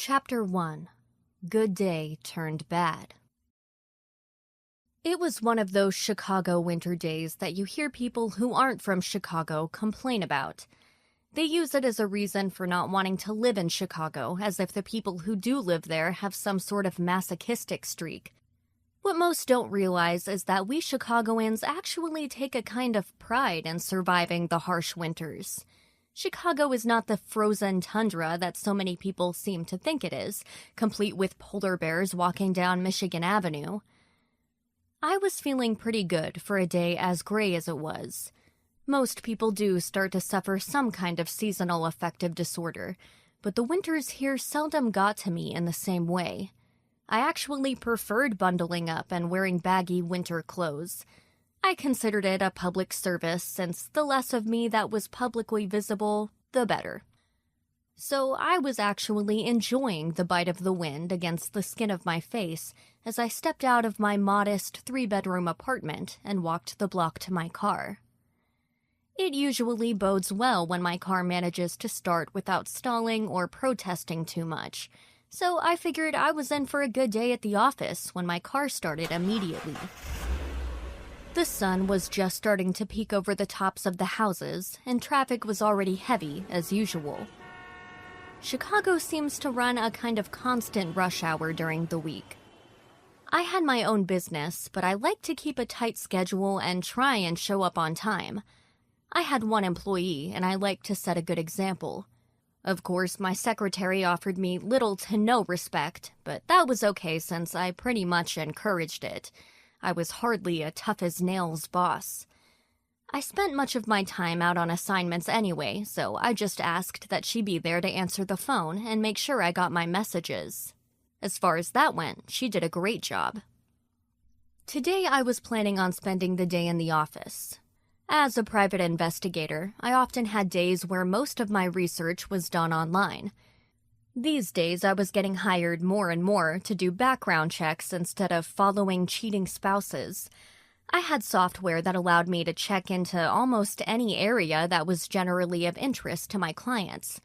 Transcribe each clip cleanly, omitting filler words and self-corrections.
Chapter 1. Good Day Turned Bad. It was one of those Chicago winter days that you hear people who aren't from Chicago complain about. They use it as a reason for not wanting to live in Chicago, as if the people who do live there have some sort of masochistic streak. What most don't realize is that we Chicagoans actually take a kind of pride in surviving the harsh winters. Chicago is not the frozen tundra that so many people seem to think it is, complete with polar bears walking down Michigan Avenue. I was feeling pretty good for a day as gray as it was. Most people do start to suffer some kind of seasonal affective disorder, but the winters here seldom got to me in the same way. I actually preferred bundling up and wearing baggy winter clothes. I considered it a public service, since the less of me that was publicly visible, the better. So I was actually enjoying the bite of the wind against the skin of my face as I stepped out of my modest 3-bedroom apartment and walked the block to my car. It usually bodes well when my car manages to start without stalling or protesting too much, so I figured I was in for a good day at the office when my car started immediately. The sun was just starting to peek over the tops of the houses, and traffic was already heavy, as usual. Chicago seems to run a kind of constant rush hour during the week. I had my own business, but I like to keep a tight schedule and try and show up on time. I had one employee, and I like to set a good example. Of course, my secretary offered me little to no respect, but that was okay since I pretty much encouraged it. I was hardly a tough-as-nails boss. I spent much of my time out on assignments anyway, so I just asked that she be there to answer the phone and make sure I got my messages. As far as that went, she did a great job. Today I was planning on spending the day in the office. As a private investigator, I often had days where most of my research was done online. These days, I was getting hired more and more to do background checks instead of following cheating spouses. I had software that allowed me to check into almost any area that was generally of interest to my clients.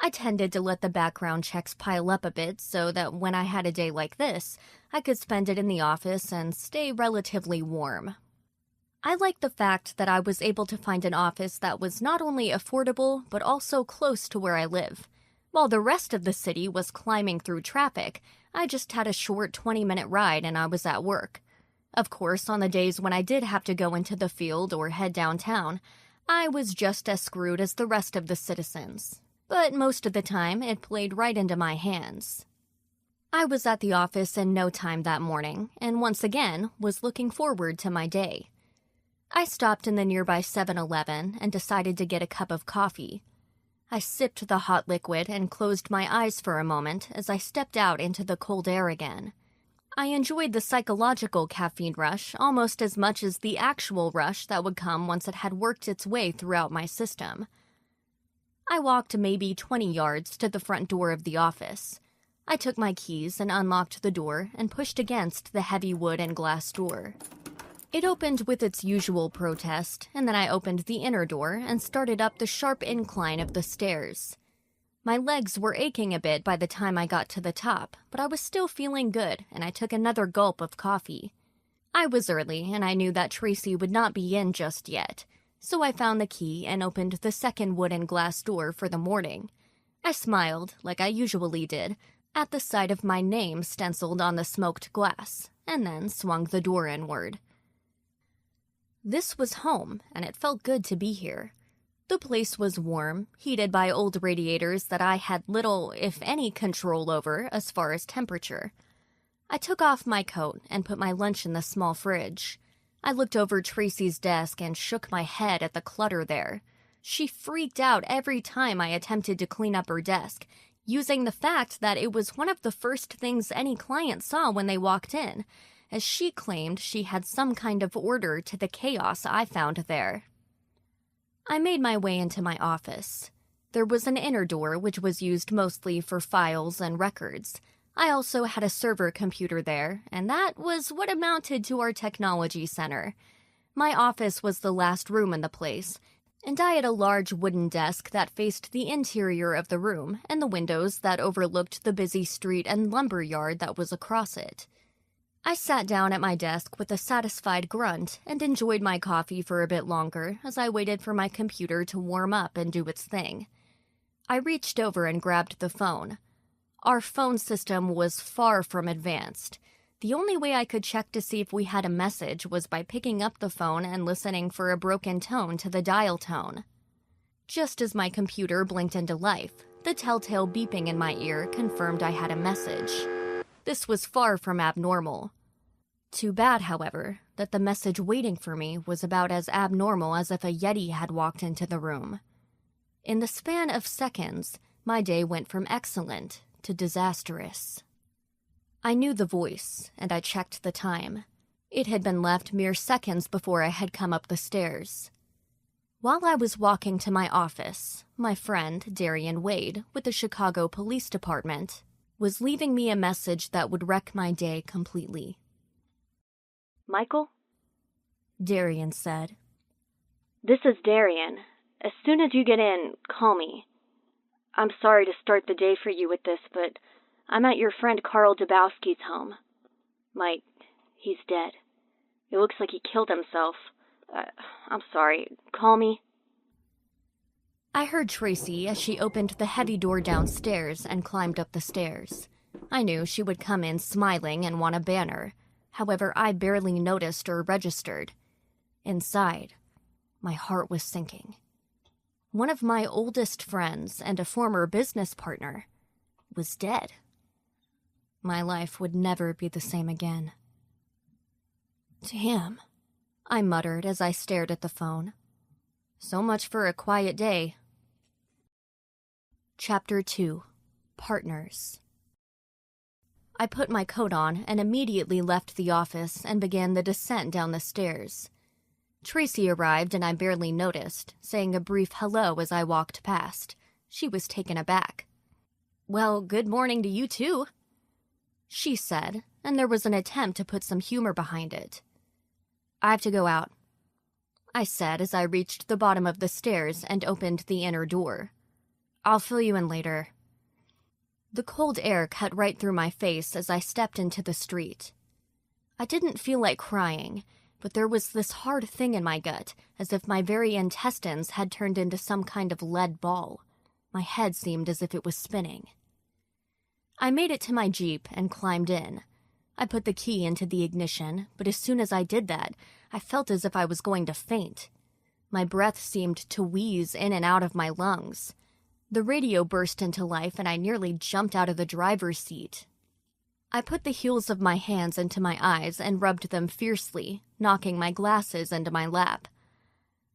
I tended to let the background checks pile up a bit so that when I had a day like this, I could spend it in the office and stay relatively warm. I liked the fact that I was able to find an office that was not only affordable but also close to where I live. While the rest of the city was climbing through traffic, I just had a short 20-minute ride and I was at work. Of course, on the days when I did have to go into the field or head downtown, I was just as screwed as the rest of the citizens. But most of the time, it played right into my hands. I was at the office in no time that morning, and once again, was looking forward to my day. I stopped in the nearby 7-Eleven and decided to get a cup of coffee. I sipped the hot liquid and closed my eyes for a moment as I stepped out into the cold air again. I enjoyed the psychological caffeine rush almost as much as the actual rush that would come once it had worked its way throughout my system. I walked maybe 20 yards to the front door of the office. I took my keys and unlocked the door and pushed against the heavy wood and glass door. It opened with its usual protest, and then I opened the inner door and started up the sharp incline of the stairs. My legs were aching a bit by the time I got to the top, but I was still feeling good, and I took another gulp of coffee. I was early, and I knew that Tracy would not be in just yet, so I found the key and opened the second wooden glass door for the morning. I smiled, like I usually did, at the sight of my name stenciled on the smoked glass, and then swung the door inward. This was home, and it felt good to be here. The place was warm, heated by old radiators that I had little, if any, control over as far as temperature. I took off my coat and put my lunch in the small fridge. I looked over Tracy's desk and shook my head at the clutter there. She freaked out every time I attempted to clean up her desk, using the fact that it was one of the first things any client saw when they walked in, as she claimed she had some kind of order to the chaos I found there. I made my way into my office. There was an inner door which was used mostly for files and records. I also had a server computer there, and that was what amounted to our technology center. My office was the last room in the place, and I had a large wooden desk that faced the interior of the room and the windows that overlooked the busy street and lumber yard that was across it. I sat down at my desk with a satisfied grunt and enjoyed my coffee for a bit longer as I waited for my computer to warm up and do its thing. I reached over and grabbed the phone. Our phone system was far from advanced. The only way I could check to see if we had a message was by picking up the phone and listening for a broken tone to the dial tone. Just as my computer blinked into life, the telltale beeping in my ear confirmed I had a message. This was far from abnormal. Too bad, however, that the message waiting for me was about as abnormal as if a Yeti had walked into the room. In the span of seconds, my day went from excellent to disastrous. I knew the voice, and I checked the time. It had been left mere seconds before I had come up the stairs. While I was walking to my office, my friend, Darian Wade, with the Chicago Police Department, was leaving me a message that would wreck my day completely. "Michael?" Darian said. "This is Darian. As soon as you get in, call me. I'm sorry to start the day for you with this, but I'm at your friend Carl Dabowski's home. Mike, he's dead. It looks like he killed himself. I'm sorry. Call me." I heard Tracy as she opened the heavy door downstairs and climbed up the stairs. I knew she would come in smiling and want a banner. However, I barely noticed or registered. Inside, my heart was sinking. One of my oldest friends and a former business partner was dead. My life would never be the same again. "Damn," I muttered as I stared at the phone. So much for a quiet day. Chapter 2. Partners. I put my coat on and immediately left the office and began the descent down the stairs. Tracy arrived and I barely noticed, saying a brief hello as I walked past. She was taken aback. "Well, good morning to you too," she said, and there was an attempt to put some humor behind it. "I have to go out," I said as I reached the bottom of the stairs and opened the inner door. "I'll fill you in later." The cold air cut right through my face as I stepped into the street. I didn't feel like crying, but there was this hard thing in my gut, as if my very intestines had turned into some kind of lead ball. My head seemed as if it was spinning. I made it to my Jeep and climbed in. I put the key into the ignition, but as soon as I did that, I felt as if I was going to faint. My breath seemed to wheeze in and out of my lungs. The radio burst into life and I nearly jumped out of the driver's seat. I put the heels of my hands into my eyes and rubbed them fiercely, knocking my glasses into my lap.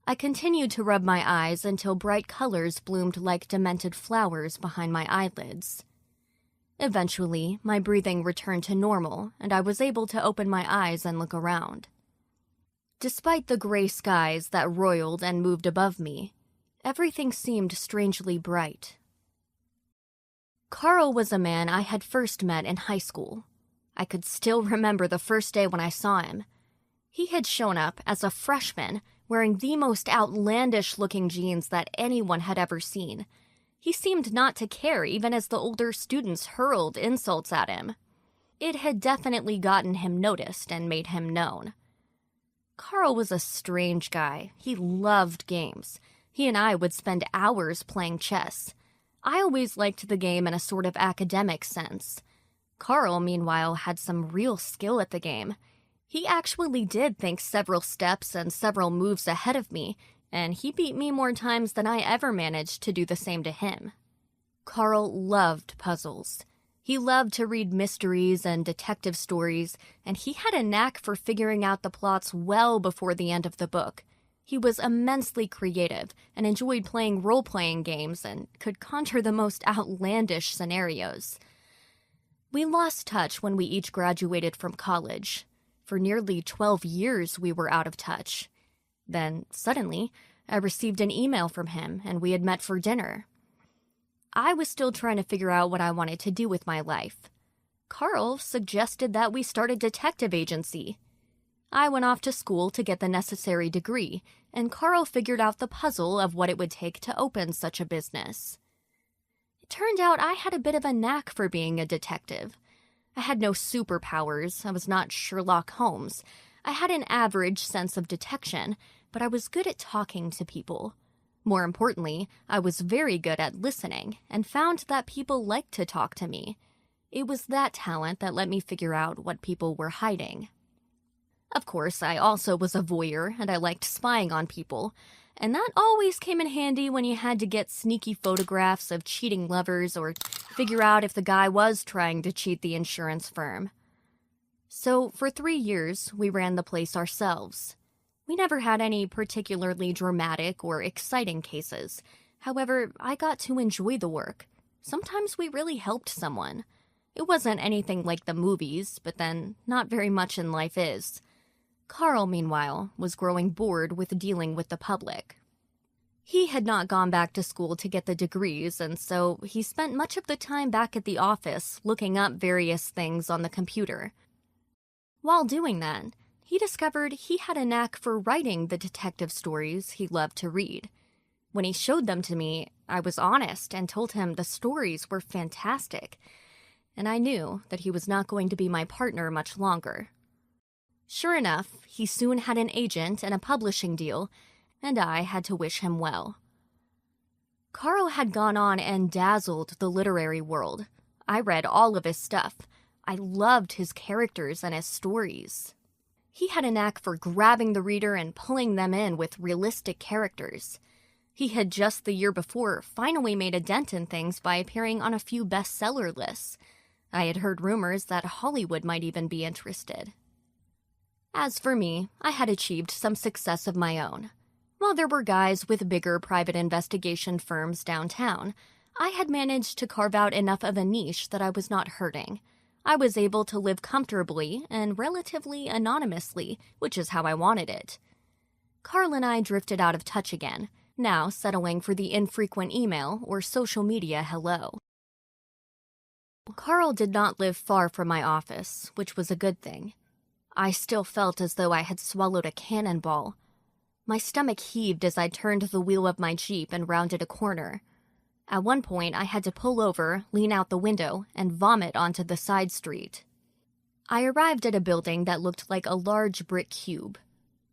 I continued to rub my eyes until bright colors bloomed like demented flowers behind my eyelids. Eventually, my breathing returned to normal, and I was able to open my eyes and look around. Despite the gray skies that roiled and moved above me, everything seemed strangely bright. Carl was a man I had first met in high school. I could still remember the first day when I saw him. He had shown up as a freshman, wearing the most outlandish-looking jeans that anyone had ever seen. He seemed not to care even as the older students hurled insults at him. It had definitely gotten him noticed and made him known. Carl was a strange guy. He loved games. He and I would spend hours playing chess. I always liked the game in a sort of academic sense. Carl, meanwhile, had some real skill at the game. He actually did think several steps and several moves ahead of me, and he beat me more times than I ever managed to do the same to him. Carl loved puzzles. He loved to read mysteries and detective stories, and he had a knack for figuring out the plots well before the end of the book. He was immensely creative and enjoyed playing role-playing games and could conjure the most outlandish scenarios. We lost touch when we each graduated from college. For nearly 12 years we were out of touch. Then, suddenly, I received an email from him and we had met for dinner. I was still trying to figure out what I wanted to do with my life. Carl suggested that we start a detective agency. I went off to school to get the necessary degree, and Carl figured out the puzzle of what it would take to open such a business. It turned out I had a bit of a knack for being a detective. I had no superpowers, I was not Sherlock Holmes. I had an average sense of detection, but I was good at talking to people. More importantly, I was very good at listening, and found that people liked to talk to me. It was that talent that let me figure out what people were hiding. Of course, I also was a voyeur, and I liked spying on people, and that always came in handy when you had to get sneaky photographs of cheating lovers or figure out if the guy was trying to cheat the insurance firm. So, for 3 years, we ran the place ourselves. We never had any particularly dramatic or exciting cases. However, I got to enjoy the work. Sometimes we really helped someone. It wasn't anything like the movies, but then not very much in life is. Carl, meanwhile, was growing bored with dealing with the public. He had not gone back to school to get the degrees, and so he spent much of the time back at the office looking up various things on the computer. While doing that, he discovered he had a knack for writing the detective stories he loved to read. When he showed them to me, I was honest and told him the stories were fantastic, and I knew that he was not going to be my partner much longer. Sure enough, he soon had an agent and a publishing deal, and I had to wish him well. Carl had gone on and dazzled the literary world. I read all of his stuff. I loved his characters and his stories. He had a knack for grabbing the reader and pulling them in with realistic characters. He had just the year before finally made a dent in things by appearing on a few bestseller lists. I had heard rumors that Hollywood might even be interested. As for me, I had achieved some success of my own. While there were guys with bigger private investigation firms downtown, I had managed to carve out enough of a niche that I was not hurting. I was able to live comfortably and relatively anonymously, which is how I wanted it. Carl and I drifted out of touch again, now settling for the infrequent email or social media hello. Carl did not live far from my office, which was a good thing. I still felt as though I had swallowed a cannonball. My stomach heaved as I turned the wheel of my Jeep and rounded a corner. At one point, I had to pull over, lean out the window, and vomit onto the side street. I arrived at a building that looked like a large brick cube.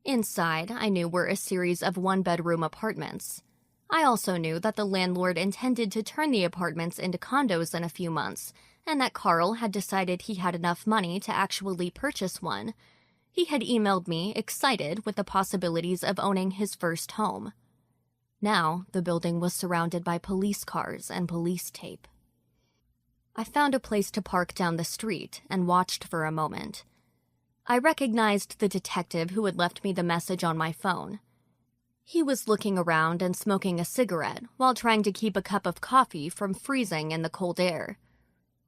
Inside, I knew were a series of one-bedroom apartments. I also knew that the landlord intended to turn the apartments into condos in a few months, and that Carl had decided he had enough money to actually purchase one. He had emailed me, excited with the possibilities of owning his first home. Now, the building was surrounded by police cars and police tape. I found a place to park down the street and watched for a moment. I recognized the detective who had left me the message on my phone. He was looking around and smoking a cigarette while trying to keep a cup of coffee from freezing in the cold air.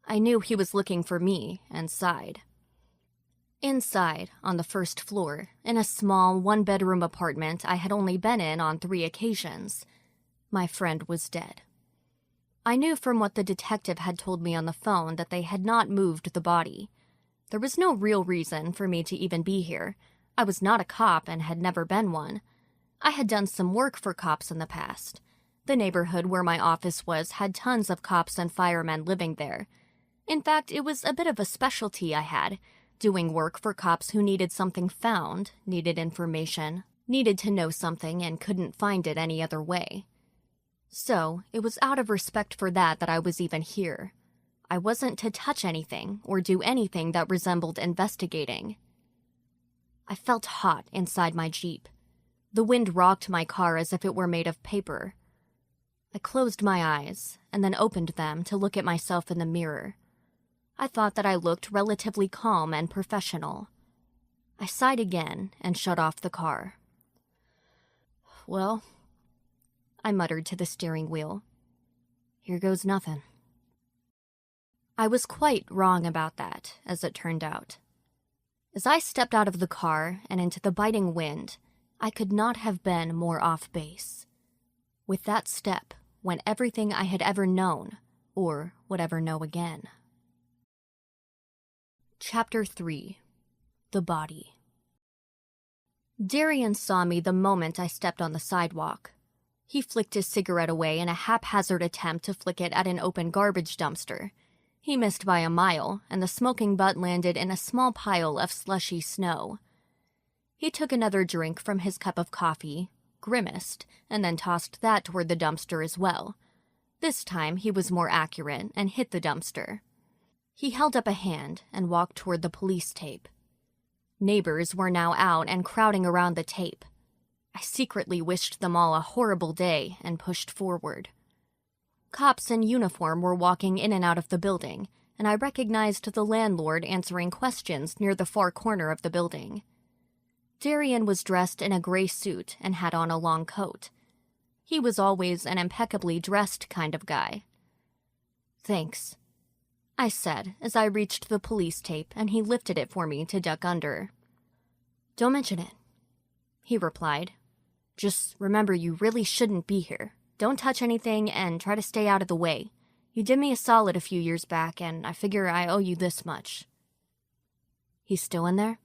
I knew he was looking for me and sighed. Inside, on the first floor, in a small one-bedroom apartment I had only been in on 3 occasions, my friend was dead. I knew from what the detective had told me on the phone that they had not moved the body. There was no real reason for me to even be here. I was not a cop and had never been one. I had done some work for cops in the past. The neighborhood where my office was had tons of cops and firemen living there. In fact, it was a bit of a specialty I had, doing work for cops who needed something found, needed information, needed to know something and couldn't find it any other way. So, it was out of respect for that I was even here. I wasn't to touch anything or do anything that resembled investigating. I felt hot inside my Jeep. The wind rocked my car as if it were made of paper. I closed my eyes and then opened them to look at myself in the mirror. I thought that I looked relatively calm and professional. I sighed again and shut off the car. Well, I muttered to the steering wheel. Here goes nothing. I was quite wrong about that, as it turned out. As I stepped out of the car and into the biting wind, I could not have been more off base. With that step went everything I had ever known, or would ever know again. Chapter 3. The Body. Darian saw me the moment I stepped on the sidewalk. He flicked his cigarette away in a haphazard attempt to flick it at an open garbage dumpster. He missed by a mile, and the smoking butt landed in a small pile of slushy snow. He took another drink from his cup of coffee, grimaced, and then tossed that toward the dumpster as well. This time he was more accurate and hit the dumpster. He held up a hand and walked toward the police tape. Neighbors were now out and crowding around the tape. I secretly wished them all a horrible day and pushed forward. Cops in uniform were walking in and out of the building, and I recognized the landlord answering questions near the far corner of the building. Darian was dressed in a gray suit and had on a long coat. He was always an impeccably dressed kind of guy. "Thanks," I said as I reached the police tape and he lifted it for me to duck under. "Don't mention it," he replied. "Just remember you really shouldn't be here. Don't touch anything and try to stay out of the way. You did me a solid a few years back, and I figure I owe you this much." "He's still in there?"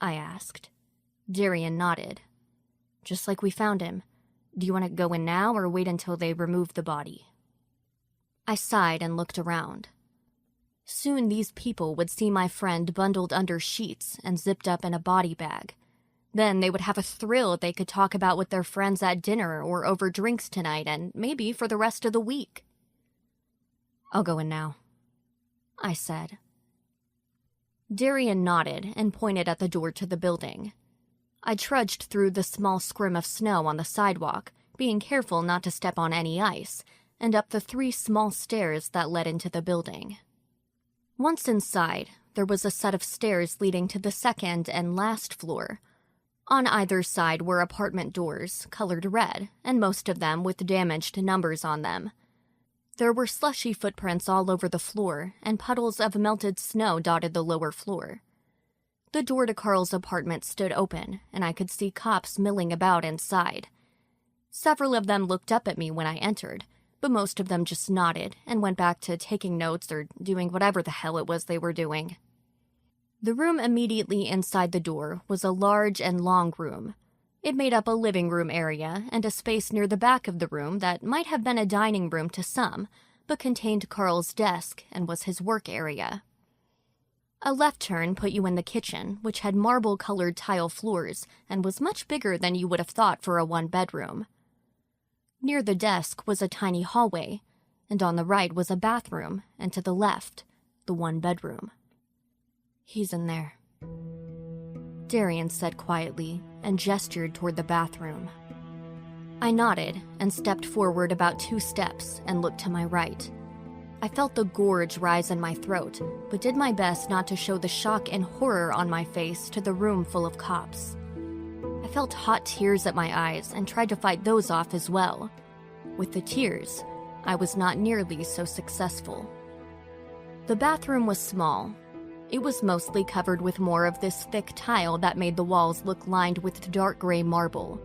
I asked. Darian nodded. "Just like we found him. Do you want to go in now or wait until they remove the body?" I sighed and looked around. Soon these people would see my friend bundled under sheets and zipped up in a body bag. Then they would have a thrill they could talk about with their friends at dinner or over drinks tonight and maybe for the rest of the week. "I'll go in now," I said. Darian nodded and pointed at the door to the building. I trudged through the small scrim of snow on the sidewalk, being careful not to step on any ice, and up the 3 small stairs that led into the building. Once inside, there was a set of stairs leading to the second and last floor. On either side were apartment doors, colored red, and most of them with damaged numbers on them. There were slushy footprints all over the floor, and puddles of melted snow dotted the lower floor. The door to Carl's apartment stood open, and I could see cops milling about inside. Several of them looked up at me when I entered, but most of them just nodded and went back to taking notes or doing whatever the hell it was they were doing. The room immediately inside the door was a large and long room. It made up a living room area and a space near the back of the room that might have been a dining room to some, but contained Carl's desk and was his work area. A left turn put you in the kitchen, which had marble-colored tile floors and was much bigger than you would have thought for a one-bedroom. Near the desk was a tiny hallway, and on the right was a bathroom, and to the left, the one-bedroom. "He's in there," Darian said quietly and gestured toward the bathroom. I nodded and stepped forward about 2 steps and looked to my right. I felt the gorge rise in my throat, but did my best not to show the shock and horror on my face to the room full of cops. I felt hot tears at my eyes and tried to fight those off as well. With the tears, I was not nearly so successful. The bathroom was small. It was mostly covered with more of this thick tile that made the walls look lined with dark gray marble.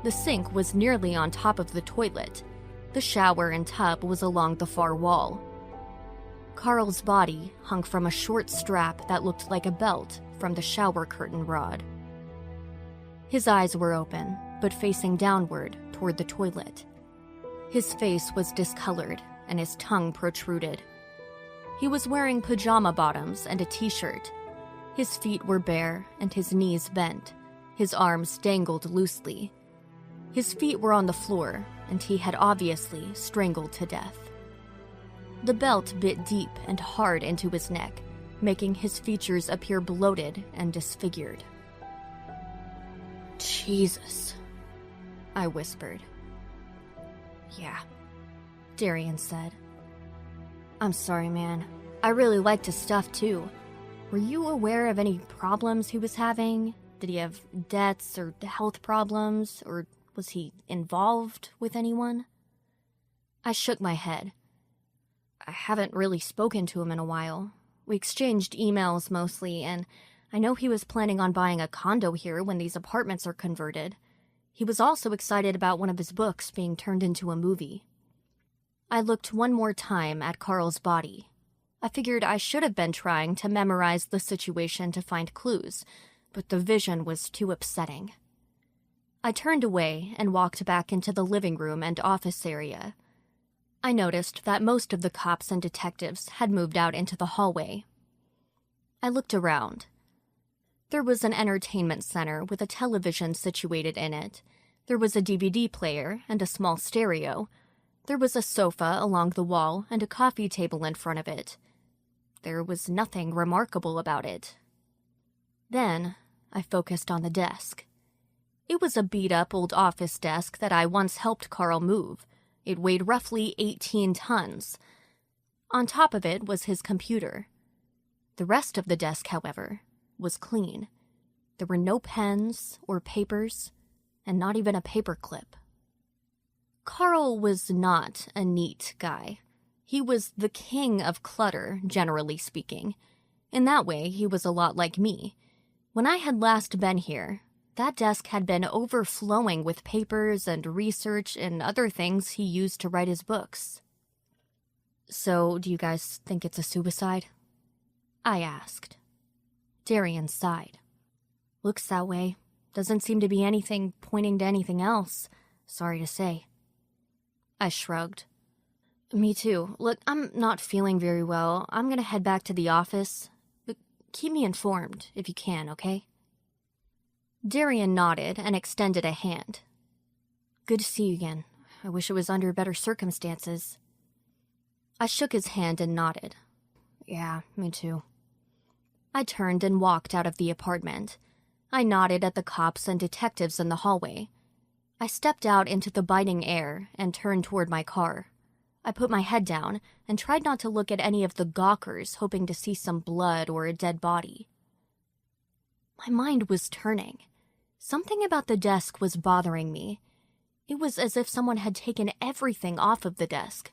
The sink was nearly on top of the toilet. The shower and tub was along the far wall. Carl's body hung from a short strap that looked like a belt from the shower curtain rod. His eyes were open, but facing downward toward the toilet. His face was discolored, and his tongue protruded. He was wearing pajama bottoms and a t-shirt. His feet were bare and his knees bent. His arms dangled loosely. His feet were on the floor, and he had obviously strangled to death. The belt bit deep and hard into his neck, making his features appear bloated and disfigured. "Jesus," I whispered. "Yeah," Darian said. "I'm sorry, man. I really liked his stuff, too. Were you aware of any problems he was having? Did he have debts or health problems, or was he involved with anyone?" I shook my head. "I haven't really spoken to him in a while. We exchanged emails mostly, and I know he was planning on buying a condo here when these apartments are converted. He was also excited about one of his books being turned into a movie." I looked one more time at Carl's body. I figured I should have been trying to memorize the situation to find clues, but the vision was too upsetting. I turned away and walked back into the living room and office area. I noticed that most of the cops and detectives had moved out into the hallway. I looked around. There was an entertainment center with a television situated in it. There was a DVD player and a small stereo. There was a sofa along the wall and a coffee table in front of it. There was nothing remarkable about it. Then I focused on the desk. It was a beat-up old office desk that I once helped Carl move. It weighed roughly 18 tons. On top of it was his computer. The rest of the desk, however, was clean. There were no pens or papers, and not even a paperclip. Carl was not a neat guy. He was the king of clutter, generally speaking. In that way, he was a lot like me. When I had last been here, that desk had been overflowing with papers and research and other things he used to write his books. "So, do you guys think it's a suicide?" I asked. Darian sighed. "Looks that way. Doesn't seem to be anything pointing to anything else. Sorry to say." I shrugged. "Me too. Look, I'm not feeling very well. I'm gonna head back to the office. But keep me informed, if you can, okay?" Darian nodded and extended a hand. "Good to see you again. I wish it was under better circumstances." I shook his hand and nodded. "Yeah, me too." I turned and walked out of the apartment. I nodded at the cops and detectives in the hallway. I stepped out into the biting air and turned toward my car. I put my head down and tried not to look at any of the gawkers, hoping to see some blood or a dead body. My mind was turning. Something about the desk was bothering me. It was as if someone had taken everything off of the desk.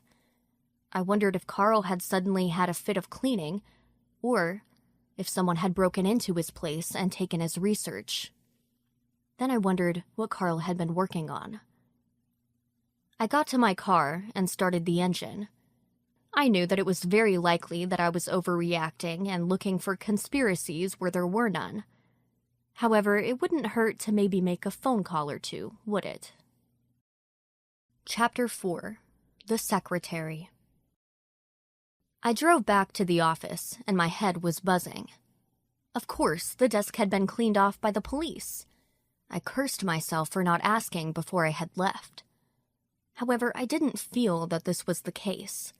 I wondered if Carl had suddenly had a fit of cleaning, or if someone had broken into his place and taken his research. Then I wondered what Carl had been working on. I got to my car and started the engine. I knew that it was very likely that I was overreacting and looking for conspiracies where there were none. However, it wouldn't hurt to maybe make a phone call or two, would it? Chapter 4. The Secretary. I drove back to the office, and my head was buzzing. Of course, the desk had been cleaned off by the police. I cursed myself for not asking before I had left. However, I didn't feel that this was the case.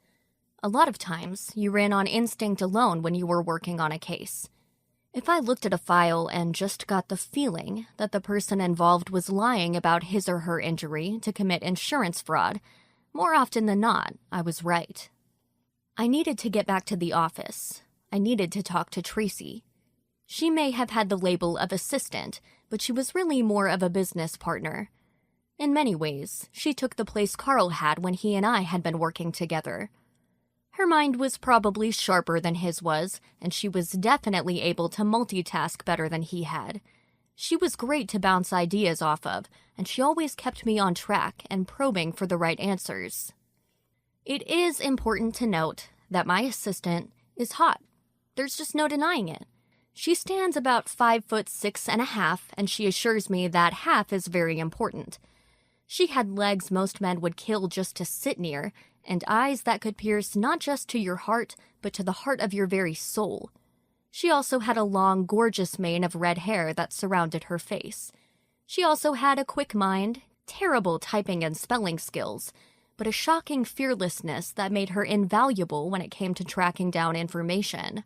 A lot of times, you ran on instinct alone when you were working on a case. If I looked at a file and just got the feeling that the person involved was lying about his or her injury to commit insurance fraud, more often than not, I was right. I needed to get back to the office. I needed to talk to Tracy. She may have had the label of assistant, but she was really more of a business partner. In many ways, she took the place Carl had when he and I had been working together. Her mind was probably sharper than his was, and she was definitely able to multitask better than he had. She was great to bounce ideas off of, and she always kept me on track and probing for the right answers. It is important to note that my assistant is hot. There's just no denying it. She stands about 5'6.5", and she assures me that half is very important. She had legs most men would kill just to sit near, and eyes that could pierce not just to your heart, but to the heart of your very soul. She also had a long, gorgeous mane of red hair that surrounded her face. She also had a quick mind, terrible typing and spelling skills, but a shocking fearlessness that made her invaluable when it came to tracking down information.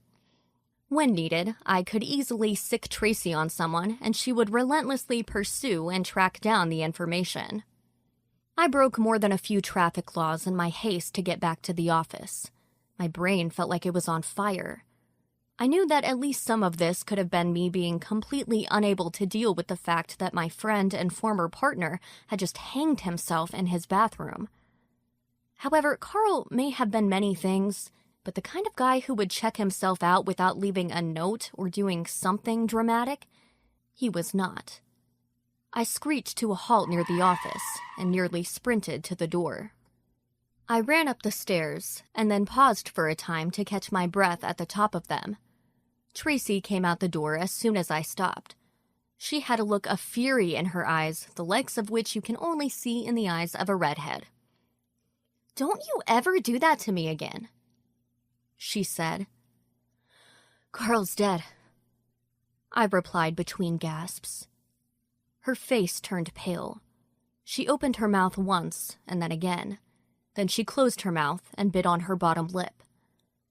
When needed, I could easily sick Tracy on someone, and she would relentlessly pursue and track down the information. I broke more than a few traffic laws in my haste to get back to the office. My brain felt like it was on fire. I knew that at least some of this could have been me being completely unable to deal with the fact that my friend and former partner had just hanged himself in his bathroom. However, Carl may have been many things, but the kind of guy who would check himself out without leaving a note or doing something dramatic, he was not. I screeched to a halt near the office and nearly sprinted to the door. I ran up the stairs and then paused for a time to catch my breath at the top of them. Tracy came out the door as soon as I stopped. She had a look of fury in her eyes, the likes of which you can only see in the eyes of a redhead. "Don't you ever do that to me again," she said. "Carl's dead," I replied between gasps. Her face turned pale. She opened her mouth once, and then again. Then she closed her mouth and bit on her bottom lip.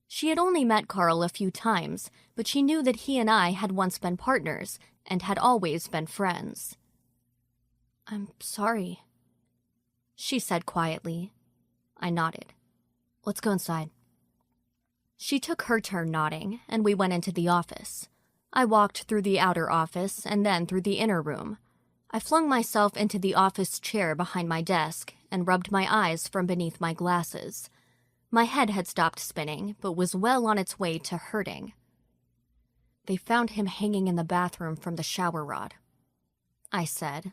She had only met Carl a few times, but she knew that he and I had once been partners and had always been friends. "I'm sorry," she said quietly. I nodded. "Let's go inside." She took her turn nodding, and we went into the office. I walked through the outer office and then through the inner room. I flung myself into the office chair behind my desk and rubbed my eyes from beneath my glasses. My head had stopped spinning, but was well on its way to hurting. "They found him hanging in the bathroom from the shower rod," I said.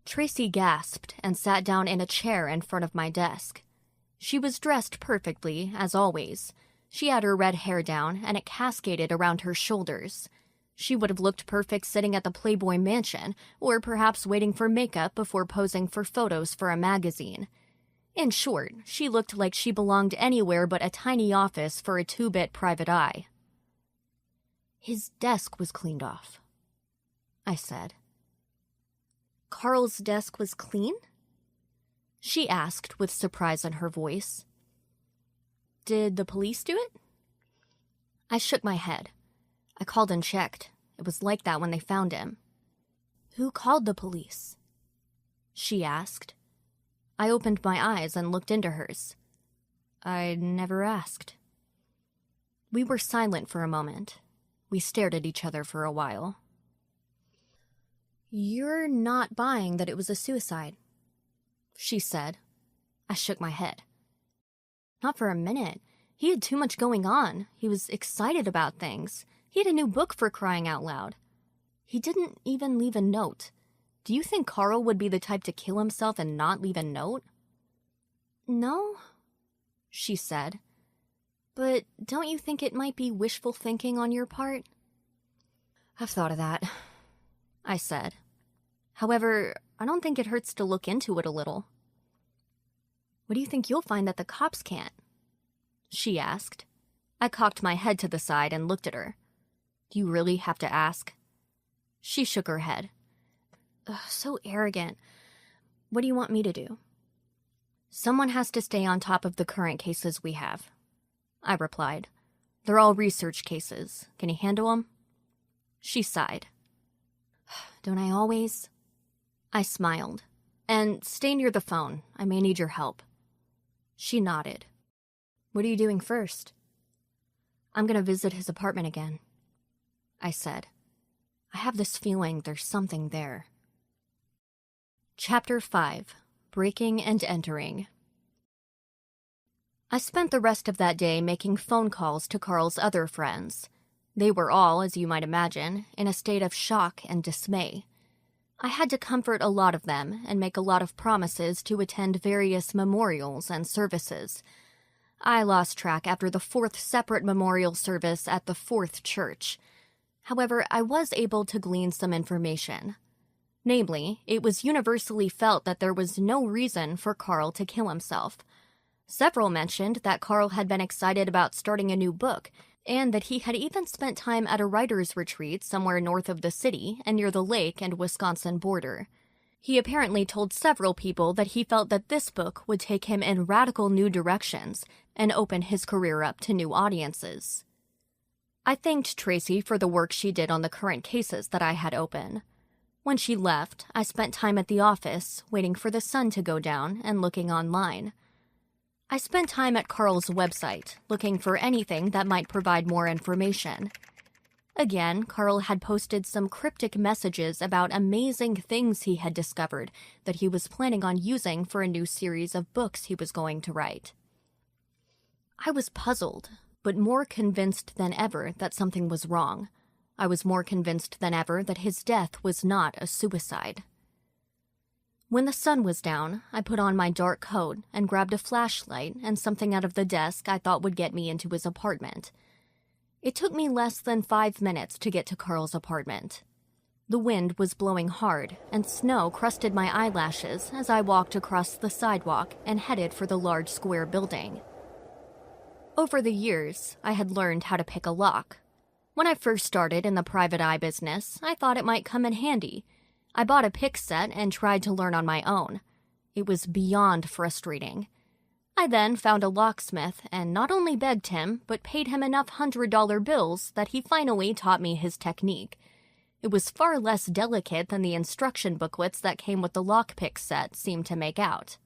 Tracy gasped and sat down in a chair in front of my desk. She was dressed perfectly, as always. She had her red hair down, and it cascaded around her shoulders. She would have looked perfect sitting at the Playboy Mansion, or perhaps waiting for makeup before posing for photos for a magazine. In short, she looked like she belonged anywhere but a tiny office for a 2-bit private eye. "His desk was cleaned off," I said. "Carl's desk was clean?" she asked with surprise in her voice. "Did the police do it?" I shook my head. I called and checked. It was like that when they found him. "Who called the police?" she asked. I opened my eyes and looked into hers. "I never asked." We were silent for a moment. We stared at each other for a while. "You're not buying that it was a suicide," she said. I shook my head. "Not for a minute. He had too much going on. He was excited about things. He had a new book, for crying out loud. He didn't even leave a note. Do you think Carl would be the type to kill himself and not leave a note?" "No," she said. "But don't you think it might be wishful thinking on your part?" "I've thought of that," I said. "However, I don't think it hurts to look into it a little." "What do you think you'll find that the cops can't?" she asked. I cocked my head to the side and looked at her. "Do you really have to ask?" She shook her head. "Ugh, so arrogant. What do you want me to do?" "Someone has to stay on top of the current cases we have," I replied. "They're all research cases. Can you handle them?" She sighed. "Don't I always?" I smiled. "And stay near the phone. I may need your help." She nodded. "What are you doing first?" "I'm going to visit his apartment again," I said. "I have this feeling there's something there." Chapter 5. Breaking and Entering. I spent the rest of that day making phone calls to Carl's other friends. They were all, as you might imagine, in a state of shock and dismay. I had to comfort a lot of them and make a lot of promises to attend various memorials and services. I lost track after the 4th separate memorial service at the 4th church. However, I was able to glean some information. Namely, it was universally felt that there was no reason for Carl to kill himself. Several mentioned that Carl had been excited about starting a new book, and that he had even spent time at a writer's retreat somewhere north of the city and near the lake and Wisconsin border. He apparently told several people that he felt that this book would take him in radical new directions and open his career up to new audiences. I thanked Tracy for the work she did on the current cases that I had open. When she left, I spent time at the office, waiting for the sun to go down and looking online. I spent time at Carl's website, looking for anything that might provide more information. Again, Carl had posted some cryptic messages about amazing things he had discovered that he was planning on using for a new series of books he was going to write. I was puzzled, but more convinced than ever that something was wrong. I was more convinced than ever that his death was not a suicide. When the sun was down, I put on my dark coat and grabbed a flashlight and something out of the desk I thought would get me into his apartment. It took me less than 5 minutes to get to Carl's apartment. The wind was blowing hard, and snow crusted my eyelashes as I walked across the sidewalk and headed for the large square building. Over the years, I had learned how to pick a lock. When I first started in the private eye business, I thought it might come in handy. I bought a pick set and tried to learn on my own. It was beyond frustrating. I then found a locksmith and not only begged him, but paid him enough $100 bills that he finally taught me his technique. It was far less delicate than the instruction booklets that came with the lockpick set seemed to make out.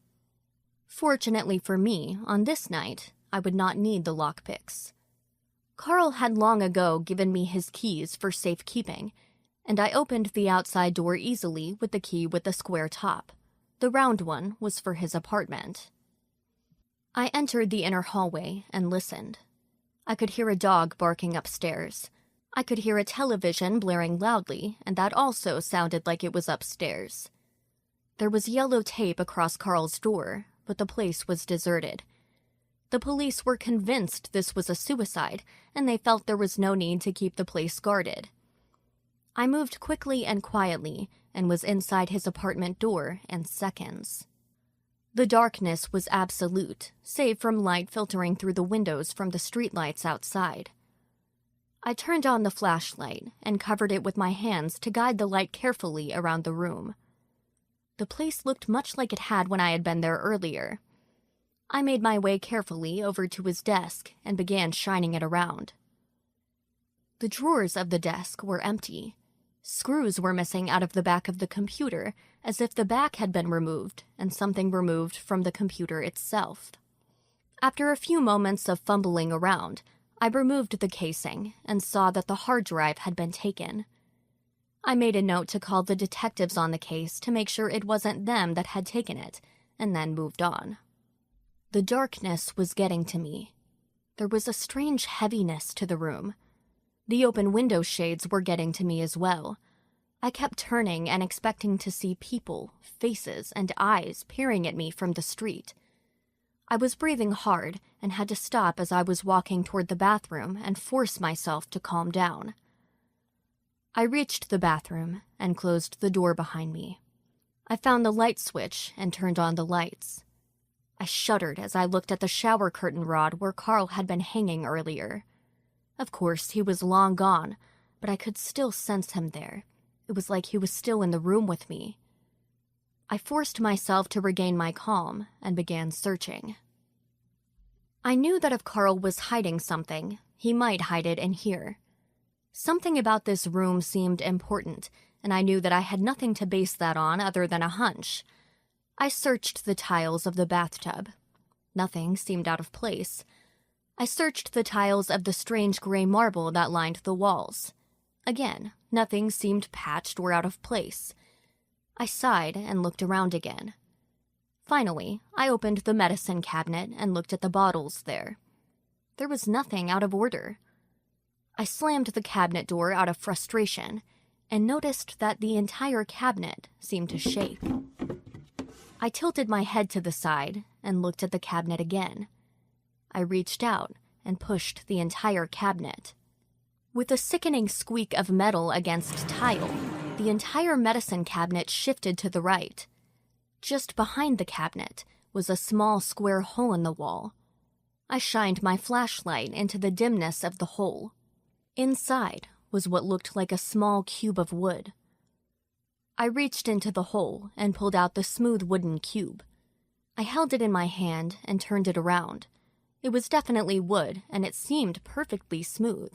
Fortunately for me, on this night, I would not need the lockpicks. Carl had long ago given me his keys for safekeeping, and I opened the outside door easily with the key with the square top. The round one was for his apartment. I entered the inner hallway and listened. I could hear a dog barking upstairs. I could hear a television blaring loudly, and that also sounded like it was upstairs. There was yellow tape across Carl's door, but the place was deserted. The police were convinced this was a suicide, and they felt there was no need to keep the place guarded. I moved quickly and quietly, and was inside his apartment door in seconds. The darkness was absolute, save from light filtering through the windows from the streetlights outside. I turned on the flashlight and covered it with my hands to guide the light carefully around the room. The place looked much like it had when I had been there earlier. I made my way carefully over to his desk and began shining it around. The drawers of the desk were empty. Screws were missing out of the back of the computer, as if the back had been removed and something removed from the computer itself. After a few moments of fumbling around, I removed the casing and saw that the hard drive had been taken. I made a note to call the detectives on the case to make sure it wasn't them that had taken it, and then moved on. The darkness was getting to me. There was a strange heaviness to the room. The open window shades were getting to me as well. I kept turning and expecting to see people, faces, and eyes peering at me from the street. I was breathing hard and had to stop as I was walking toward the bathroom and force myself to calm down. I reached the bathroom and closed the door behind me. I found the light switch and turned on the lights. I shuddered as I looked at the shower curtain rod where Carl had been hanging earlier. Of course, he was long gone, but I could still sense him there. It was like he was still in the room with me. I forced myself to regain my calm and began searching. I knew that if Carl was hiding something, he might hide it in here. Something about this room seemed important, and I knew that I had nothing to base that on other than a hunch. I searched the tiles of the bathtub. Nothing seemed out of place. I searched the tiles of the strange gray marble that lined the walls. Again, nothing seemed patched or out of place. I sighed and looked around again. Finally, I opened the medicine cabinet and looked at the bottles there. There was nothing out of order. I slammed the cabinet door out of frustration and noticed that the entire cabinet seemed to shake. I tilted my head to the side and looked at the cabinet again. I reached out and pushed the entire cabinet. With a sickening squeak of metal against tile, the entire medicine cabinet shifted to the right. Just behind the cabinet was a small square hole in the wall. I shined my flashlight into the dimness of the hole. Inside was what looked like a small cube of wood. I reached into the hole and pulled out the smooth wooden cube. I held it in my hand and turned it around. It was definitely wood, and it seemed perfectly smooth.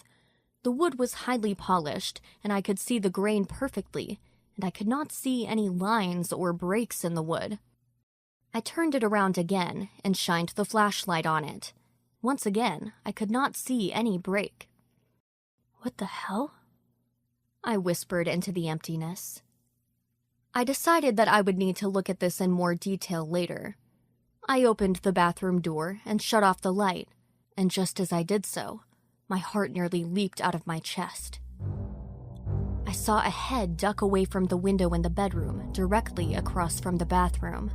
The wood was highly polished, and I could see the grain perfectly, and I could not see any lines or breaks in the wood. I turned it around again and shined the flashlight on it. Once again, I could not see any break. "What the hell?" I whispered into the emptiness. I decided that I would need to look at this in more detail later. I opened the bathroom door and shut off the light, and just as I did so, my heart nearly leaped out of my chest. I saw a head duck away from the window in the bedroom, directly across from the bathroom.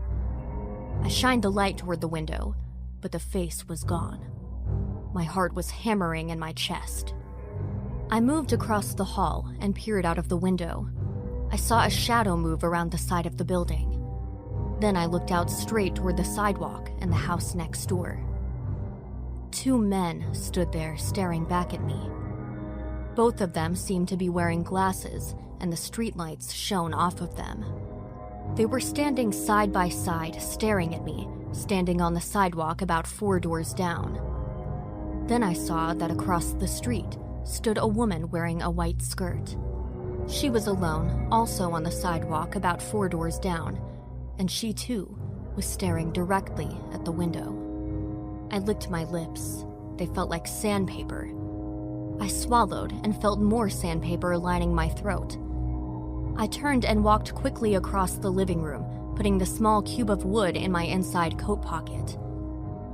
I shined the light toward the window, but the face was gone. My heart was hammering in my chest. I moved across the hall and peered out of the window. I saw a shadow move around the side of the building. Then I looked out straight toward the sidewalk and the house next door. 2 men stood there staring back at me. Both of them seemed to be wearing glasses, and the streetlights shone off of them. They were standing side by side, staring at me, standing on the sidewalk about 4 doors down. Then I saw that across the street stood a woman wearing a white skirt. She was alone, also on the sidewalk about 4 doors down, and she too was staring directly at the window. I licked my lips. They felt like sandpaper. I swallowed and felt more sandpaper lining my throat. I turned and walked quickly across the living room, putting the small cube of wood in my inside coat pocket.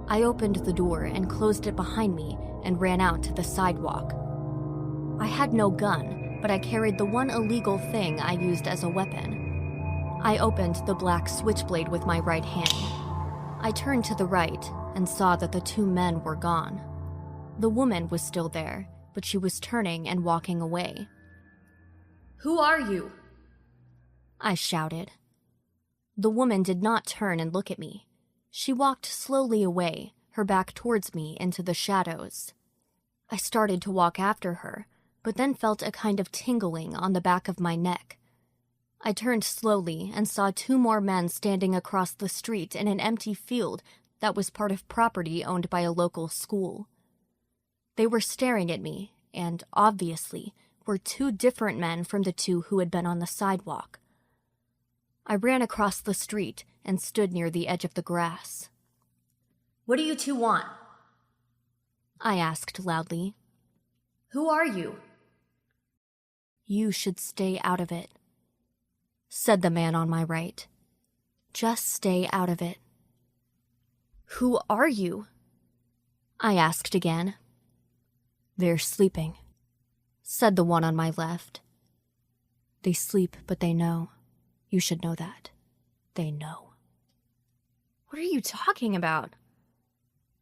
I opened the door and closed it behind me and ran out to the sidewalk. I had no gun, but I carried the one illegal thing I used as a weapon. I opened the black switchblade with my right hand. I turned to the right and saw that the 2 men were gone. The woman was still there, but she was turning and walking away. "Who are you?" I shouted. The woman did not turn and look at me. She walked slowly away, her back towards me into the shadows. I started to walk after her, but then felt a kind of tingling on the back of my neck. I turned slowly and saw 2 more men standing across the street in an empty field that was part of property owned by a local school. They were staring at me, and, obviously, were 2 different men from the 2 who had been on the sidewalk. I ran across the street and stood near the edge of the grass. "What do you 2 want?" I asked loudly. "Who are you?" "You should stay out of it," said the man on my right. "Just stay out of it." "Who are you?" I asked again. "They're sleeping," said the one on my left. "They sleep, but they know. You should know that. They know." "What are you talking about?"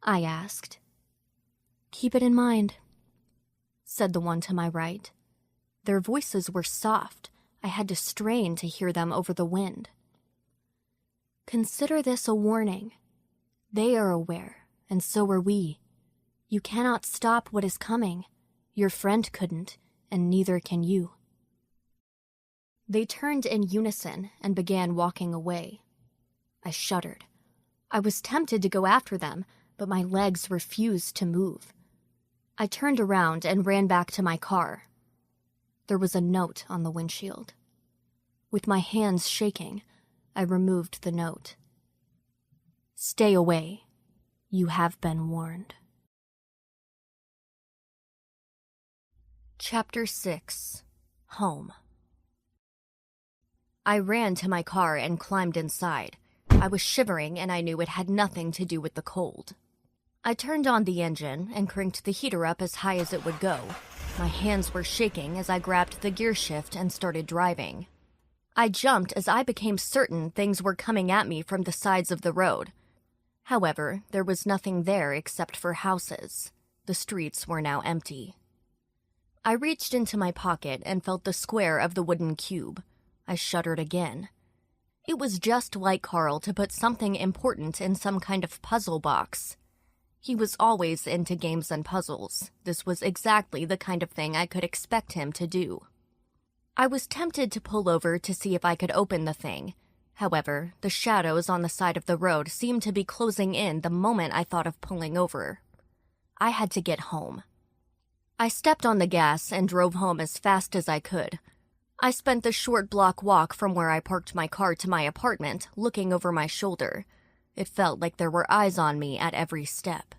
I asked. "Keep it in mind," said the one to my right. Their voices were soft. I had to strain to hear them over the wind. "Consider this a warning. They are aware, and so are we. You cannot stop what is coming. Your friend couldn't, and neither can you." They turned in unison and began walking away. I shuddered. I was tempted to go after them, but my legs refused to move. I turned around and ran back to my car. There was a note on the windshield. With my hands shaking, I removed the note. "Stay away. You have been warned." Chapter 6. Home. I ran to my car and climbed inside. I was shivering and I knew it had nothing to do with the cold. I turned on the engine and cranked the heater up as high as it would go. My hands were shaking as I grabbed the gear shift and started driving. I jumped as I became certain things were coming at me from the sides of the road. However, there was nothing there except for houses. The streets were now empty. I reached into my pocket and felt the square of the wooden cube. I shuddered again. It was just like Carl to put something important in some kind of puzzle box. He was always into games and puzzles. This was exactly the kind of thing I could expect him to do. I was tempted to pull over to see if I could open the thing. However, the shadows on the side of the road seemed to be closing in the moment I thought of pulling over. I had to get home. I stepped on the gas and drove home as fast as I could. I spent the short block walk from where I parked my car to my apartment, looking over my shoulder. It felt like there were eyes on me at every step.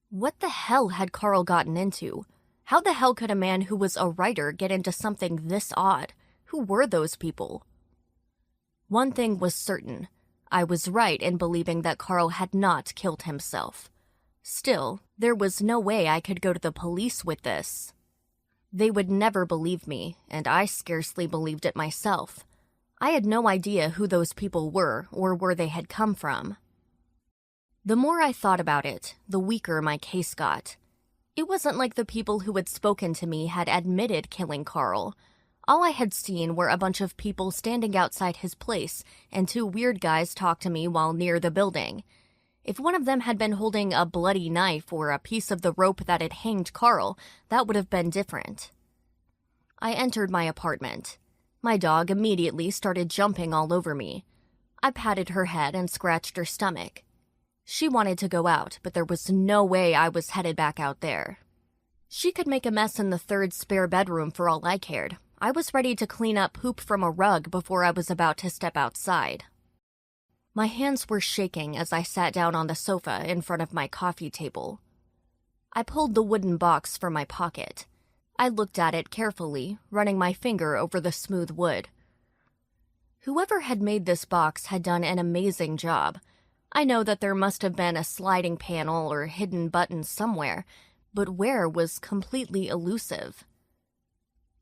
What the hell had Carl gotten into? How the hell could a man who was a writer get into something this odd? Who were those people? One thing was certain. I was right in believing that Carl had not killed himself. Still, there was no way I could go to the police with this. They would never believe me, and I scarcely believed it myself. I had no idea who those people were or where they had come from. The more I thought about it, the weaker my case got. It wasn't like the people who had spoken to me had admitted killing Carl. All I had seen were a bunch of people standing outside his place, and two weird guys talk to me while near the building. If one of them had been holding a bloody knife or a piece of the rope that had hanged Carl, that would have been different. I entered my apartment. My dog immediately started jumping all over me. I patted her head and scratched her stomach. She wanted to go out, but there was no way I was headed back out there. She could make a mess in the third spare bedroom for all I cared. I was ready to clean up poop from a rug before I was about to step outside. My hands were shaking as I sat down on the sofa in front of my coffee table. I pulled the wooden box from my pocket. I looked at it carefully, running my finger over the smooth wood. Whoever had made this box had done an amazing job. I know that there must have been a sliding panel or hidden button somewhere, but where was completely elusive.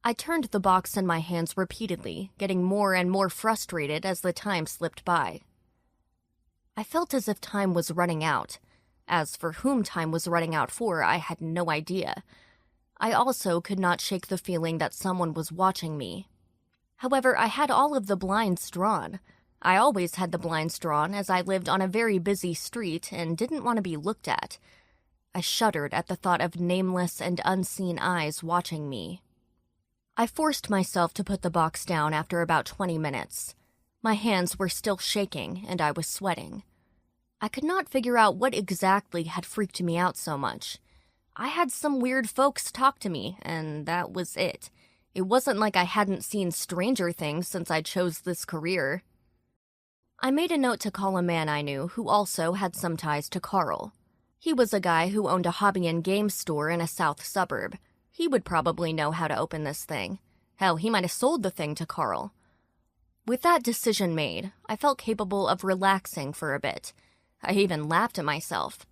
I turned the box in my hands repeatedly, getting more and more frustrated as the time slipped by. I felt as if time was running out. As for whom time was running out for, I had no idea. I also could not shake the feeling that someone was watching me. However, I had all of the blinds drawn. I always had the blinds drawn as I lived on a very busy street and didn't want to be looked at. I shuddered at the thought of nameless and unseen eyes watching me. I forced myself to put the box down after about 20 minutes. My hands were still shaking and I was sweating. I could not figure out what exactly had freaked me out so much. I had some weird folks talk to me, and that was it. It wasn't like I hadn't seen Stranger Things since I chose this career. I made a note to call a man I knew who also had some ties to Carl. He was a guy who owned a hobby and game store in a south suburb. He would probably know how to open this thing. Hell, he might have sold the thing to Carl. With that decision made, I felt capable of relaxing for a bit. I even laughed at myself.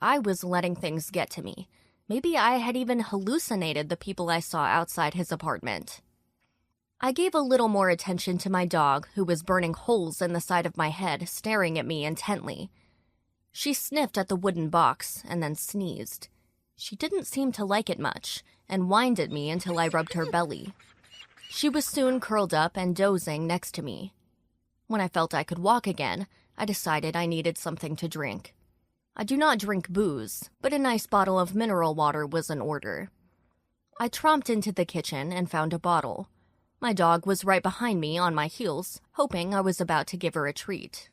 I was letting things get to me. Maybe I had even hallucinated the people I saw outside his apartment. I gave a little more attention to my dog, who was burning holes in the side of my head, staring at me intently. She sniffed at the wooden box and then sneezed. She didn't seem to like it much, and whined at me until I rubbed her belly. She was soon curled up and dozing next to me. When I felt I could walk again, I decided I needed something to drink. I do not drink booze, but a nice bottle of mineral water was in order. I tromped into the kitchen and found a bottle. My dog was right behind me on my heels, hoping I was about to give her a treat.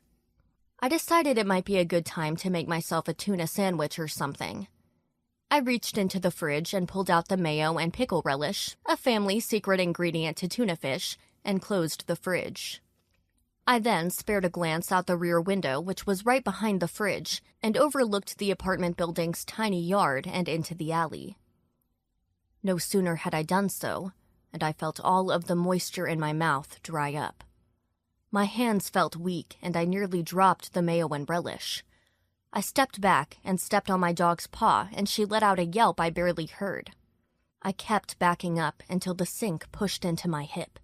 I decided it might be a good time to make myself a tuna sandwich or something. I reached into the fridge and pulled out the mayo and pickle relish, a family secret ingredient to tuna fish, and closed the fridge. I then spared a glance out the rear window, which was right behind the fridge, and overlooked the apartment building's tiny yard and into the alley. No sooner had I done so, and I felt all of the moisture in my mouth dry up. My hands felt weak, and I nearly dropped the mayo and relish. I stepped back and stepped on my dog's paw, and she let out a yelp I barely heard. I kept backing up until the sink pushed into my hip.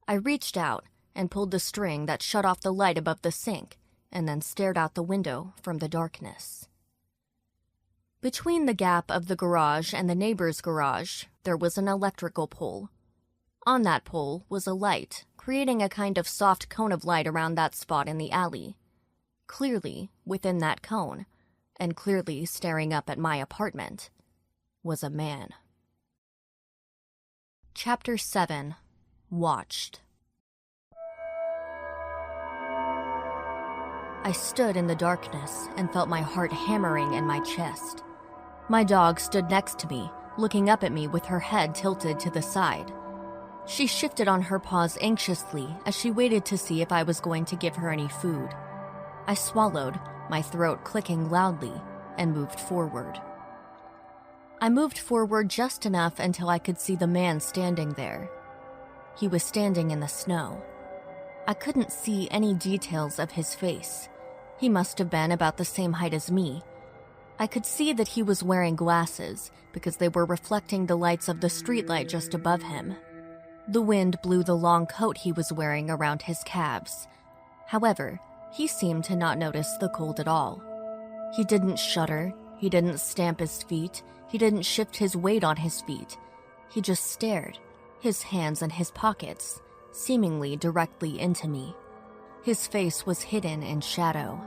I reached out and pulled the string that shut off the light above the sink, and then stared out the window from the darkness. Between the gap of the garage and the neighbor's garage, there was an electrical pole. On that pole was a light, creating a kind of soft cone of light around that spot in the alley. Clearly, within that cone, and clearly staring up at my apartment, was a man. Chapter 7. Watched. I stood in the darkness and felt my heart hammering in my chest. My dog stood next to me, looking up at me with her head tilted to the side. She shifted on her paws anxiously as she waited to see if I was going to give her any food. I swallowed, my throat clicking loudly, and moved forward. I moved forward just enough until I could see the man standing there. He was standing in the snow. I couldn't see any details of his face. He must have been about the same height as me. I could see that he was wearing glasses because they were reflecting the lights of the streetlight just above him. The wind blew the long coat he was wearing around his calves. However, he seemed to not notice the cold at all. He didn't shudder, he didn't stamp his feet, he didn't shift his weight on his feet. He just stared. his hands in his pockets, seemingly directly into me. His face was hidden in shadow.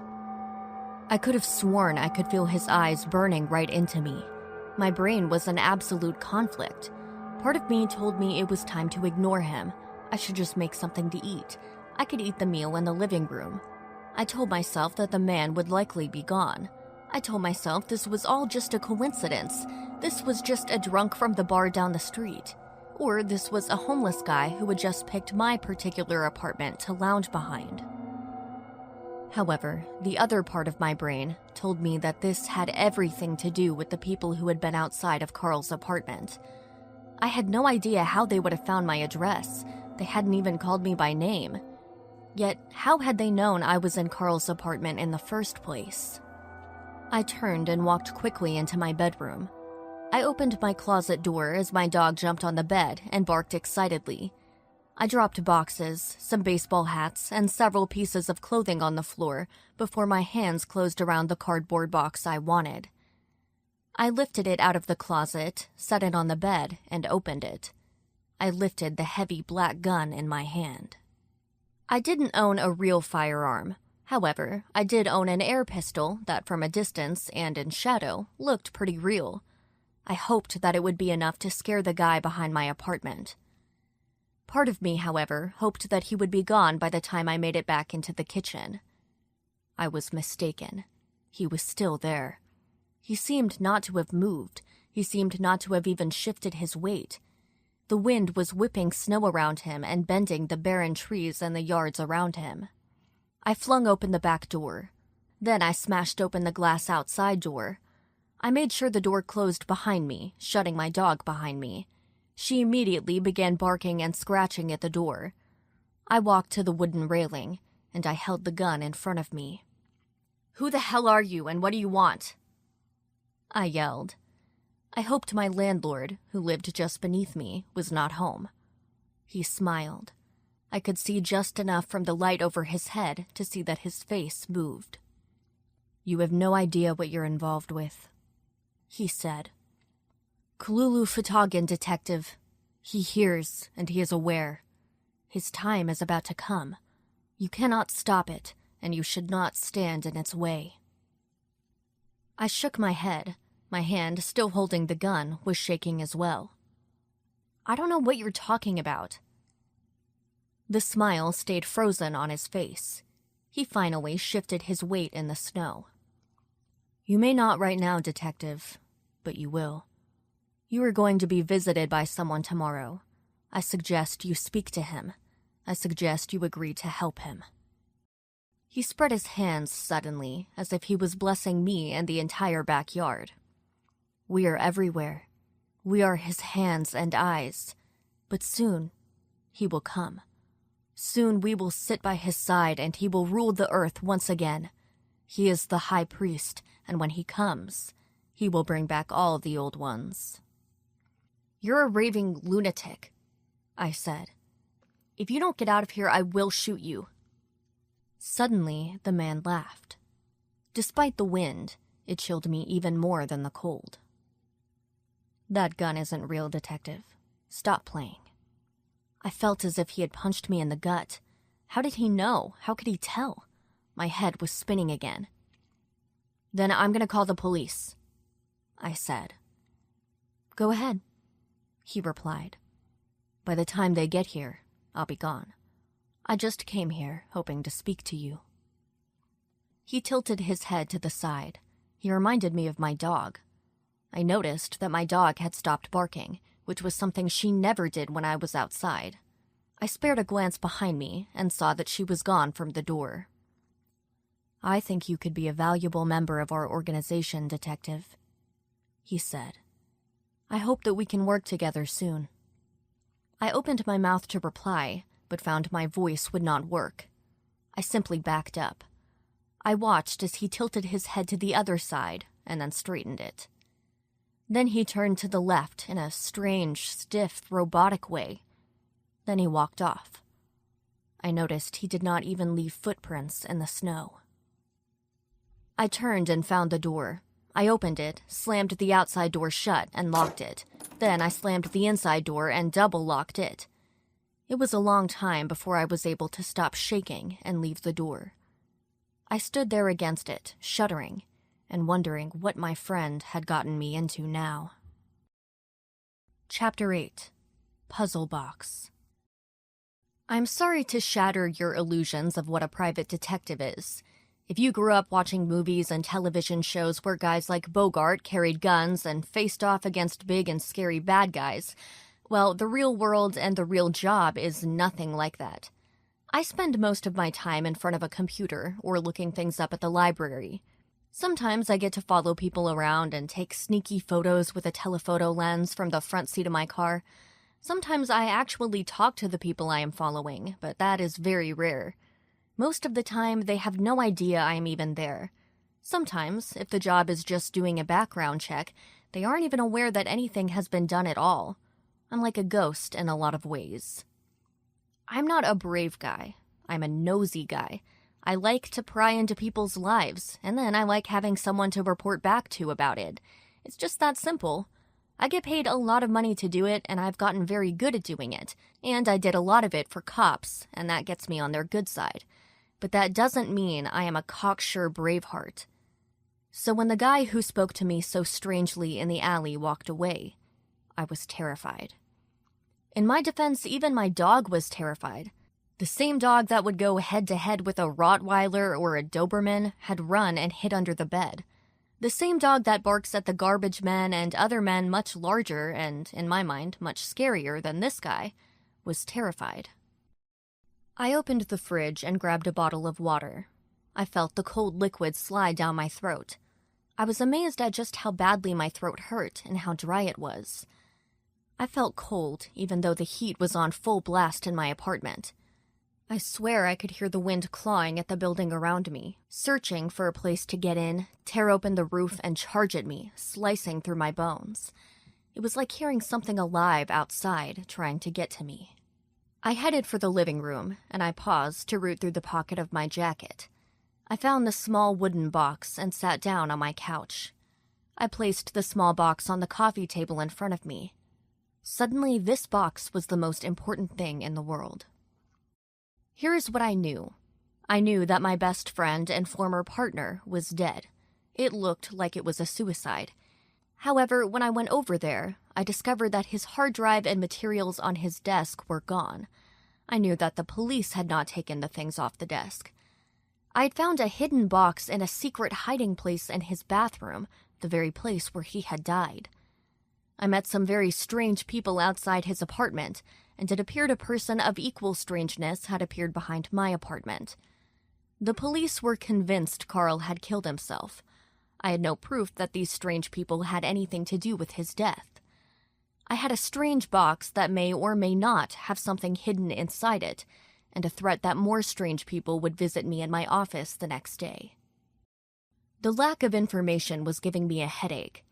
I could have sworn I could feel his eyes burning right into me. My brain was in absolute conflict. Part of me told me it was time to ignore him. I should just make something to eat. I could eat the meal in the living room. I told myself that the man would likely be gone. I told myself this was all just a coincidence. This was just a drunk from the bar down the street. Or this was a homeless guy who had just picked my particular apartment to lounge behind. However, the other part of my brain told me that this had everything to do with the people who had been outside of Carl's apartment. I had no idea how they would have found my address. They hadn't even called me by name. Yet, how had they known I was in Carl's apartment in the first place? I turned and walked quickly into my bedroom. I opened my closet door as my dog jumped on the bed and barked excitedly. I dropped boxes, some baseball hats, and several pieces of clothing on the floor before my hands closed around the cardboard box I wanted. I lifted it out of the closet, set it on the bed, and opened it. I lifted the heavy black gun in my hand. I didn't own a real firearm. However, I did own an air pistol that from a distance and in shadow looked pretty real. I hoped that it would be enough to scare the guy behind my apartment. Part of me, however, hoped that he would be gone by the time I made it back into the kitchen. I was mistaken. He was still there. He seemed not to have moved. He seemed not to have even shifted his weight. The wind was whipping snow around him and bending the barren trees in the yards around him. I flung open the back door. Then I smashed open the glass outside door. I made sure the door closed behind me, shutting my dog behind me. She immediately began barking and scratching at the door. I walked to the wooden railing, and I held the gun in front of me. "Who the hell are you, and what do you want?" I yelled. I hoped my landlord, who lived just beneath me, was not home. He smiled. I could see just enough from the light over his head to see that his face moved. "You have no idea what you're involved with," he said. "Kululu Fatagan, detective. He hears, and he is aware. His time is about to come. You cannot stop it, and you should not stand in its way." I shook my head. My hand, still holding the gun, was shaking as well. "I don't know what you're talking about." The smile stayed frozen on his face. He finally shifted his weight in the snow. "You may not right now, detective, but you will. You are going to be visited by someone tomorrow. I suggest you speak to him. I suggest you agree to help him." He spread his hands suddenly, as if he was blessing me and the entire backyard. "We are everywhere. We are his hands and eyes. But soon, he will come. Soon we will sit by his side and he will rule the earth once again. He is the high priest, and when he comes, he will bring back all the old ones." "You're a raving lunatic," I said. "If you don't get out of here, I will shoot you." Suddenly, the man laughed. Despite the wind, it chilled me even more than the cold. "That gun isn't real, detective. Stop playing." I felt as if he had punched me in the gut. How did he know? How could he tell? My head was spinning again. "Then I'm going to call the police," I said. "Go ahead," he replied. "By the time they get here, I'll be gone. I just came here hoping to speak to you." He tilted his head to the side. He reminded me of my dog. I noticed that my dog had stopped barking, which was something she never did when I was outside. I spared a glance behind me and saw that she was gone from the door. "I think you could be a valuable member of our organization, detective," he said. "I hope that we can work together soon." I opened my mouth to reply, but found my voice would not work. I simply backed up. I watched as he tilted his head to the other side and then straightened it. Then he turned to the left in a strange, stiff, robotic way. Then he walked off. I noticed he did not even leave footprints in the snow. I turned and found the door. I opened it, slammed the outside door shut, and locked it. Then I slammed the inside door and double-locked it. It was a long time before I was able to stop shaking and leave the door. I stood there against it, shuddering, and wondering what my friend had gotten me into now. Chapter 8. Puzzle Box. I'm sorry to shatter your illusions of what a private detective is. If you grew up watching movies and television shows where guys like Bogart carried guns and faced off against big and scary bad guys, well, the real world and the real job is nothing like that. I spend most of my time in front of a computer or looking things up at the library. Sometimes I get to follow people around and take sneaky photos with a telephoto lens from the front seat of my car. Sometimes I actually talk to the people I am following, but that is very rare. Most of the time, they have no idea I am even there. Sometimes, if the job is just doing a background check, they aren't even aware that anything has been done at all. I'm like a ghost in a lot of ways. I'm not a brave guy. I'm a nosy guy. I like to pry into people's lives, and then I like having someone to report back to about it. It's just that simple. I get paid a lot of money to do it, and I've gotten very good at doing it. And I did a lot of it for cops, and that gets me on their good side. But that doesn't mean I am a cocksure braveheart. So when the guy who spoke to me so strangely in the alley walked away, I was terrified. In my defense, even my dog was terrified. The same dog that would go head-to-head with a Rottweiler or a Doberman had run and hid under the bed. The same dog that barks at the garbage men and other men much larger and, in my mind, much scarier than this guy, was terrified. I opened the fridge and grabbed a bottle of water. I felt the cold liquid slide down my throat. I was amazed at just how badly my throat hurt and how dry it was. I felt cold, even though the heat was on full blast in my apartment. I swear I could hear the wind clawing at the building around me, searching for a place to get in, tear open the roof, and charge at me, slicing through my bones. It was like hearing something alive outside trying to get to me. I headed for the living room, and I paused to root through the pocket of my jacket. I found the small wooden box and sat down on my couch. I placed the small box on the coffee table in front of me. Suddenly, this box was the most important thing in the world. Here is what I knew. I knew that my best friend and former partner was dead. It looked like it was a suicide. However, when I went over there, I discovered that his hard drive and materials on his desk were gone. I knew that the police had not taken the things off the desk. I had found a hidden box in a secret hiding place in his bathroom, the very place where he had died. I met some very strange people outside his apartment, and it appeared a person of equal strangeness had appeared behind my apartment. The police were convinced Carl had killed himself. I had no proof that these strange people had anything to do with his death. I had a strange box that may or may not have something hidden inside it, and a threat that more strange people would visit me in my office the next day. The lack of information was giving me a headache.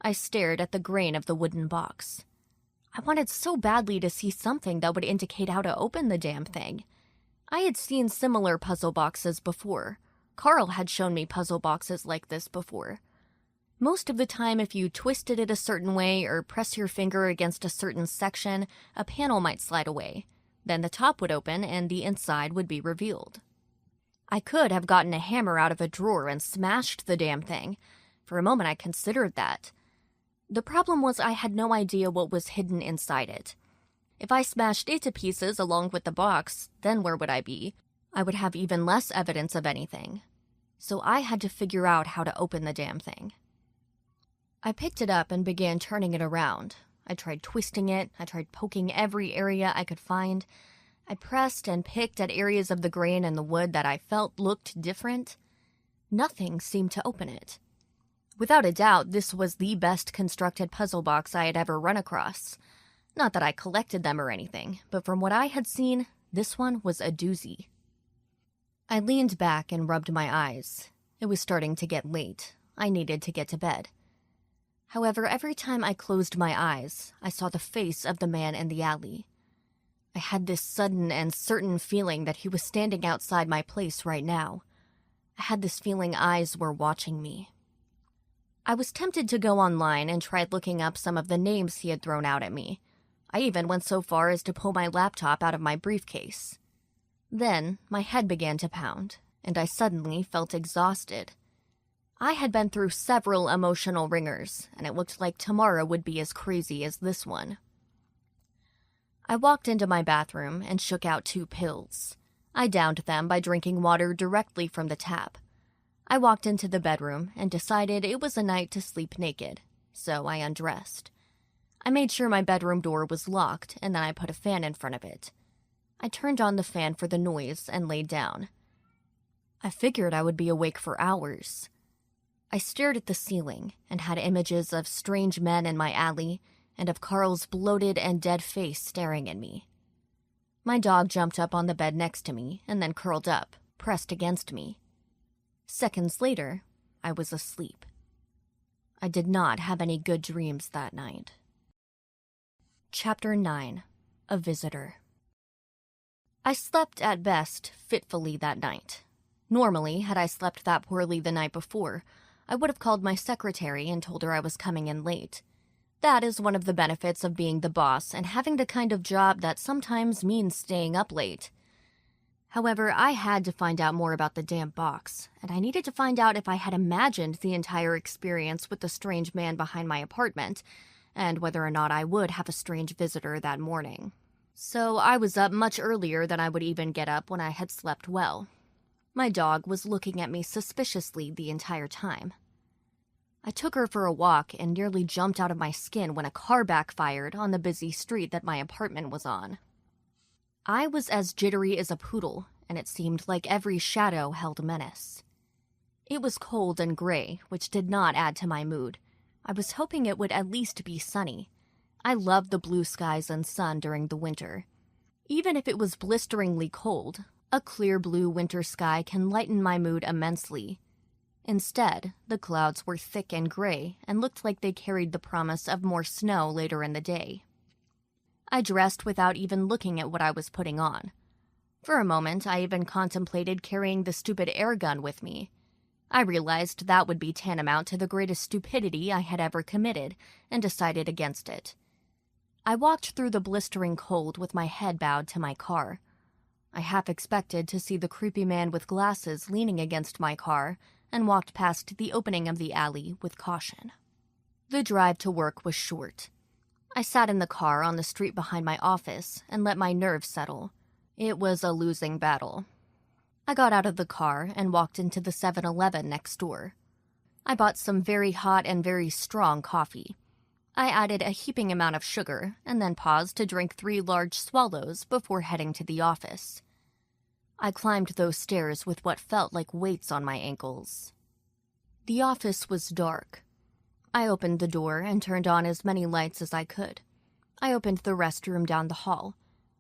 I stared at the grain of the wooden box. I wanted so badly to see something that would indicate how to open the damn thing. I had seen similar puzzle boxes before. Carl had shown me puzzle boxes like this before. Most of the time, if you twisted it a certain way or press your finger against a certain section, a panel might slide away. Then the top would open and the inside would be revealed. I could have gotten a hammer out of a drawer and smashed the damn thing. For a moment I considered that. The problem was I had no idea what was hidden inside it. If I smashed it to pieces along with the box, then where would I be? I would have even less evidence of anything. So I had to figure out how to open the damn thing. I picked it up and began turning it around. I tried twisting it. I tried poking every area I could find. I pressed and picked at areas of the grain and the wood that I felt looked different. Nothing seemed to open it. Without a doubt, this was the best constructed puzzle box I had ever run across. Not that I collected them or anything, but from what I had seen, this one was a doozy. I leaned back and rubbed my eyes. It was starting to get late. I needed to get to bed. However, every time I closed my eyes, I saw the face of the man in the alley. I had this sudden and certain feeling that he was standing outside my place right now. I had this feeling eyes were watching me. I was tempted to go online and tried looking up some of the names he had thrown out at me. I even went so far as to pull my laptop out of my briefcase. Then, my head began to pound, and I suddenly felt exhausted. I had been through several emotional ringers, and it looked like tomorrow would be as crazy as this one. I walked into my bathroom and shook out 2 pills. I downed them by drinking water directly from the tap. I walked into the bedroom and decided it was a night to sleep naked, so I undressed. I made sure my bedroom door was locked, and then I put a fan in front of it. I turned on the fan for the noise and laid down. I figured I would be awake for hours. I stared at the ceiling and had images of strange men in my alley and of Carl's bloated and dead face staring at me. My dog jumped up on the bed next to me and then curled up, pressed against me. Seconds later, I was asleep. I did not have any good dreams that night. Chapter 9. A Visitor. I slept at best fitfully that night. Normally, had I slept that poorly the night before, I would have called my secretary and told her I was coming in late. That is one of the benefits of being the boss and having the kind of job that sometimes means staying up late. However, I had to find out more about the damn box, and I needed to find out if I had imagined the entire experience with the strange man behind my apartment, and whether or not I would have a strange visitor that morning. So I was up much earlier than I would even get up when I had slept well. My dog was looking at me suspiciously the entire time. I took her for a walk and nearly jumped out of my skin when a car backfired on the busy street that my apartment was on. I was as jittery as a poodle, and it seemed like every shadow held menace. It was cold and gray, which did not add to my mood. I was hoping it would at least be sunny. I loved the blue skies and sun during the winter. Even if it was blisteringly cold, a clear blue winter sky can lighten my mood immensely. Instead, the clouds were thick and gray and looked like they carried the promise of more snow later in the day. I dressed without even looking at what I was putting on. For a moment, I even contemplated carrying the stupid air gun with me. I realized that would be tantamount to the greatest stupidity I had ever committed, and decided against it. I walked through the blistering cold with my head bowed to my car. I half expected to see the creepy man with glasses leaning against my car, and walked past the opening of the alley with caution. The drive to work was short. I sat in the car on the street behind my office and let my nerves settle. It was a losing battle. I got out of the car and walked into the 7-Eleven next door. I bought some very hot and very strong coffee. I added a heaping amount of sugar and then paused to drink 3 large swallows before heading to the office. I climbed those stairs with what felt like weights on my ankles. The office was dark. I opened the door and turned on as many lights as I could. I opened the restroom down the hall.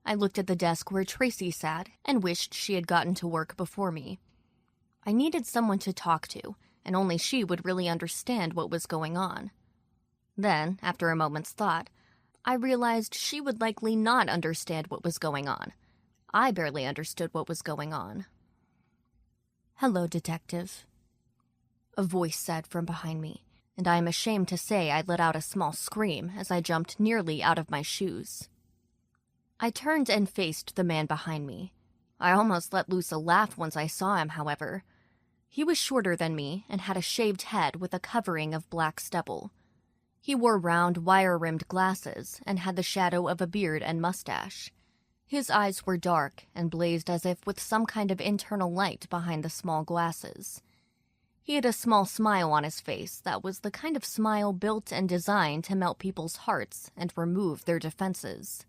I looked at the desk where Tracy sat and wished she had gotten to work before me. I needed someone to talk to, and only she would really understand what was going on. Then, after a moment's thought, I realized she would likely not understand what was going on. I barely understood what was going on. "Hello, detective," a voice said from behind me, and I am ashamed to say I let out a small scream as I jumped nearly out of my shoes. I turned and faced the man behind me. I almost let loose a laugh once I saw him, however. He was shorter than me and had a shaved head with a covering of black stubble. He wore round, wire-rimmed glasses and had the shadow of a beard and mustache. His eyes were dark and blazed as if with some kind of internal light behind the small glasses. He had a small smile on his face that was the kind of smile built and designed to melt people's hearts and remove their defenses.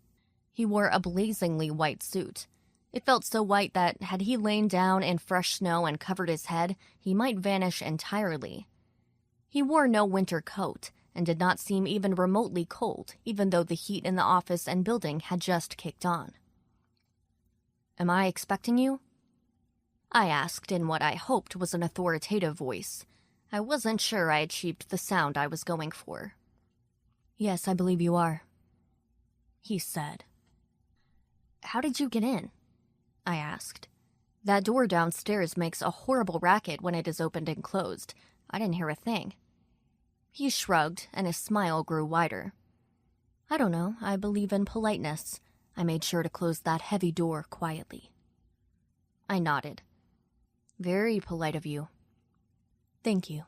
He wore a blazingly white suit. It felt so white that, had he lain down in fresh snow and covered his head, he might vanish entirely. He wore no winter coat, and did not seem even remotely cold, even though the heat in the office and building had just kicked on. "Am I expecting you?" I asked in what I hoped was an authoritative voice. I wasn't sure I achieved the sound I was going for. "Yes, I believe you are," he said. "How did you get in?" I asked. "That door downstairs makes a horrible racket when it is opened and closed. I didn't hear a thing." He shrugged, and his smile grew wider. I don't know, I believe in politeness. I made sure to close that heavy door quietly. I nodded. Very polite of you. Thank you,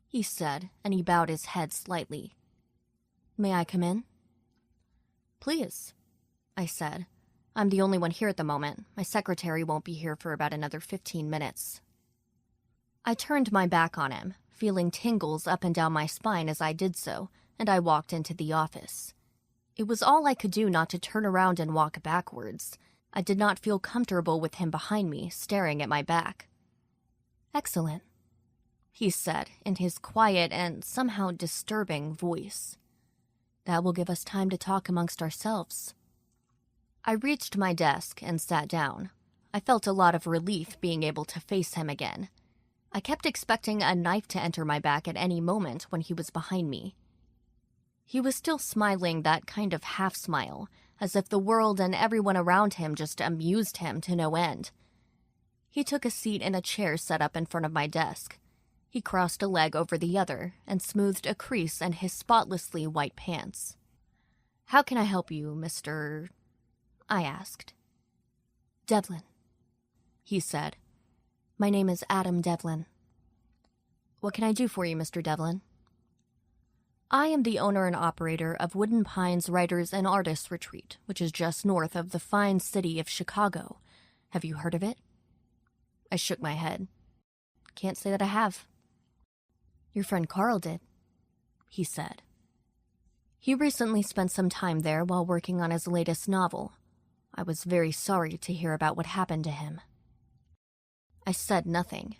he said, and he bowed his head slightly. May I come in? Please, I said. I'm the only one here at the moment. My secretary won't be here for about another 15 minutes. I turned my back on him, feeling tingles up and down my spine as I did so, and I walked into the office. It was all I could do not to turn around and walk backwards. I did not feel comfortable with him behind me, staring at my back. Excellent, he said in his quiet and somehow disturbing voice. That will give us time to talk amongst ourselves. I reached my desk and sat down. I felt a lot of relief being able to face him again. I kept expecting a knife to enter my back at any moment when he was behind me. He was still smiling that kind of half-smile, as if the world and everyone around him just amused him to no end. He took a seat in a chair set up in front of my desk. He crossed a leg over the other and smoothed a crease in his spotlessly white pants. How can I help you, Mr.? I asked. Devlin, he said. My name is Adam Devlin. What can I do for you, Mr. Devlin? I am the owner and operator of Wooden Pines Writers and Artists Retreat, which is just north of the fine city of Chicago. Have you heard of it? I shook my head. Can't say that I have. Your friend Carl did, he said. He recently spent some time there while working on his latest novel. I was very sorry to hear about what happened to him. I said nothing.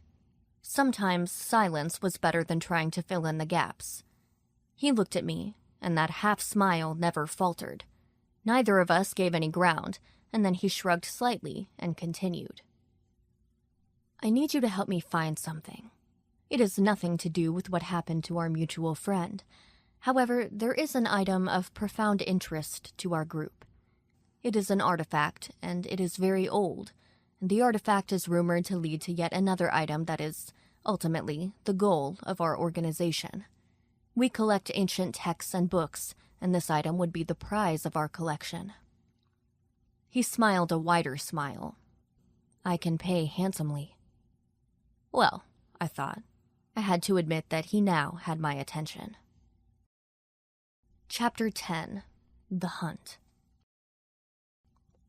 Sometimes silence was better than trying to fill in the gaps. He looked at me, and that half-smile never faltered. Neither of us gave any ground, and then he shrugged slightly and continued. I need you to help me find something. It has nothing to do with what happened to our mutual friend. However, there is an item of profound interest to our group. It is an artifact, and it is very old. The artifact is rumored to lead to yet another item that is, ultimately, the goal of our organization. We collect ancient texts and books, and this item would be the prize of our collection. He smiled a wider smile. I can pay handsomely. Well, I thought. I had to admit that he now had my attention. Chapter 10. The Hunt.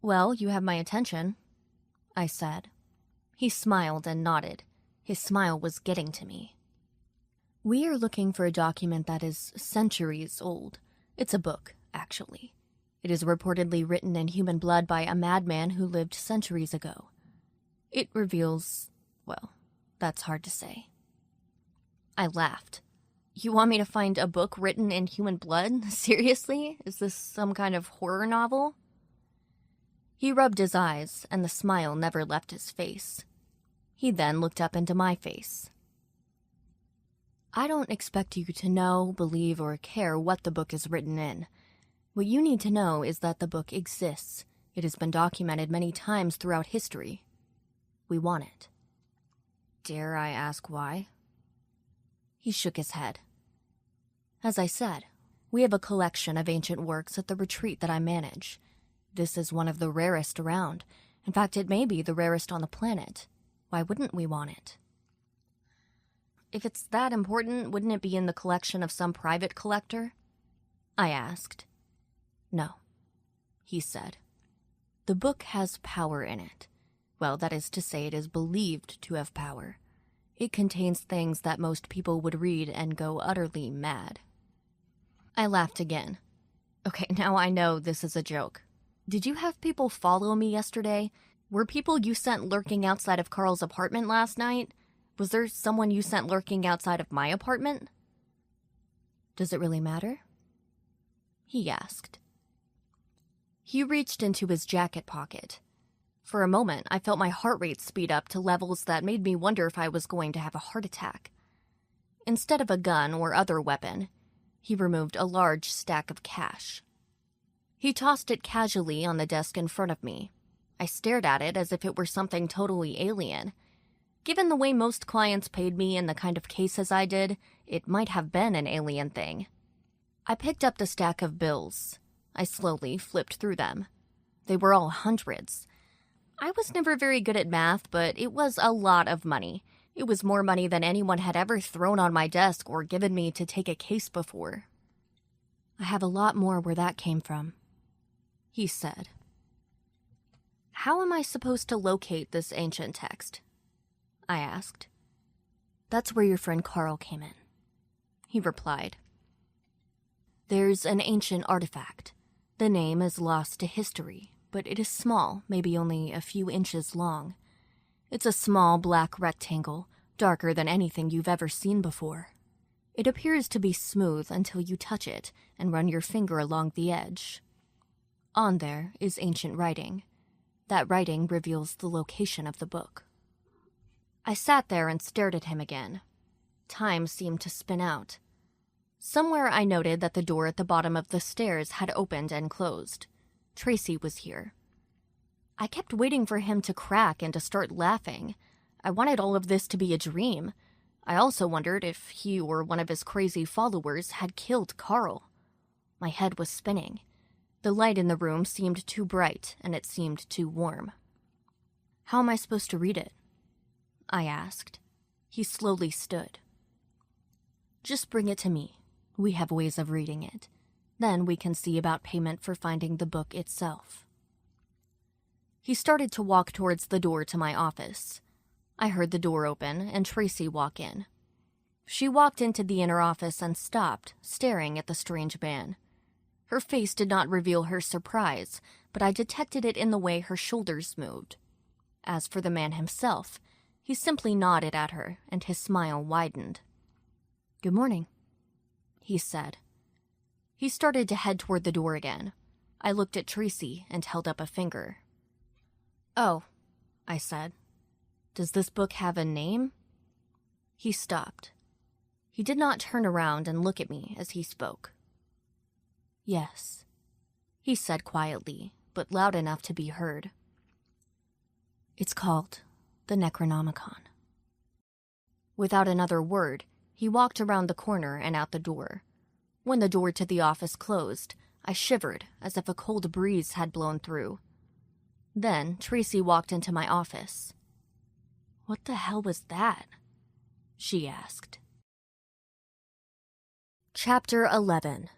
Well, you have my attention, I said. He smiled and nodded. His smile was getting to me. We are looking for a document that is centuries old. It's a book, actually. It is reportedly written in human blood by a madman who lived centuries ago. It reveals, well, that's hard to say. I laughed. You want me to find a book written in human blood? Seriously? Is this some kind of horror novel? He rubbed his eyes, and the smile never left his face. He then looked up into my face. I don't expect you to know, believe, or care what the book is written in. What you need to know is that the book exists. It has been documented many times throughout history. We want it. Dare I ask why? He shook his head. As I said, we have a collection of ancient works at the retreat that I manage. This is one of the rarest around. In fact, it may be the rarest on the planet. Why wouldn't we want it? If it's that important, wouldn't it be in the collection of some private collector? I asked. No, he said. The book has power in it. Well, that is to say, it is believed to have power. It contains things that most people would read and go utterly mad. I laughed again. Okay, now I know this is a joke. Did you have people follow me yesterday? Were people you sent lurking outside of Carl's apartment last night? Was there someone you sent lurking outside of my apartment? Does it really matter? He asked. He reached into his jacket pocket. For a moment, I felt my heart rate speed up to levels that made me wonder if I was going to have a heart attack. Instead of a gun or other weapon, he removed a large stack of cash. He tossed it casually on the desk in front of me. I stared at it as if it were something totally alien. Given the way most clients paid me and the kind of cases I did, it might have been an alien thing. I picked up the stack of bills. I slowly flipped through them. They were all hundreds. I was never very good at math, but it was a lot of money. It was more money than anyone had ever thrown on my desk or given me to take a case before. I have a lot more where that came from, he said. How am I supposed to locate this ancient text? I asked. That's where your friend Carl came in, he replied. There's an ancient artifact. The name is lost to history, but it is small, maybe only a few inches long. It's a small black rectangle, darker than anything you've ever seen before. It appears to be smooth until you touch it and run your finger along the edge. On there is ancient writing. That writing reveals the location of the book. I sat there and stared at him again. Time seemed to spin out. Somewhere I noted that the door at the bottom of the stairs had opened and closed. Tracy was here. I kept waiting for him to crack and to start laughing. I wanted all of this to be a dream. I also wondered if he or one of his crazy followers had killed Carl. My head was spinning. The light in the room seemed too bright, and it seemed too warm. How am I supposed to read it? I asked. He slowly stood. Just bring it to me. We have ways of reading it. Then we can see about payment for finding the book itself. He started to walk towards the door to my office. I heard the door open and Tracy walk in. She walked into the inner office and stopped, staring at the strange man. Her face did not reveal her surprise, but I detected it in the way her shoulders moved. As for the man himself, he simply nodded at her, and his smile widened. "Good morning," he said. He started to head toward the door again. I looked at Tracy and held up a finger. "Oh," I said. "Does this book have a name?" He stopped. He did not turn around and look at me as he spoke. "Yes," he said quietly, but loud enough to be heard. "It's called the Necronomicon." Without another word, he walked around the corner and out the door. When the door to the office closed, I shivered as if a cold breeze had blown through. Then Tracy walked into my office. "What the hell was that?" she asked. Chapter 11.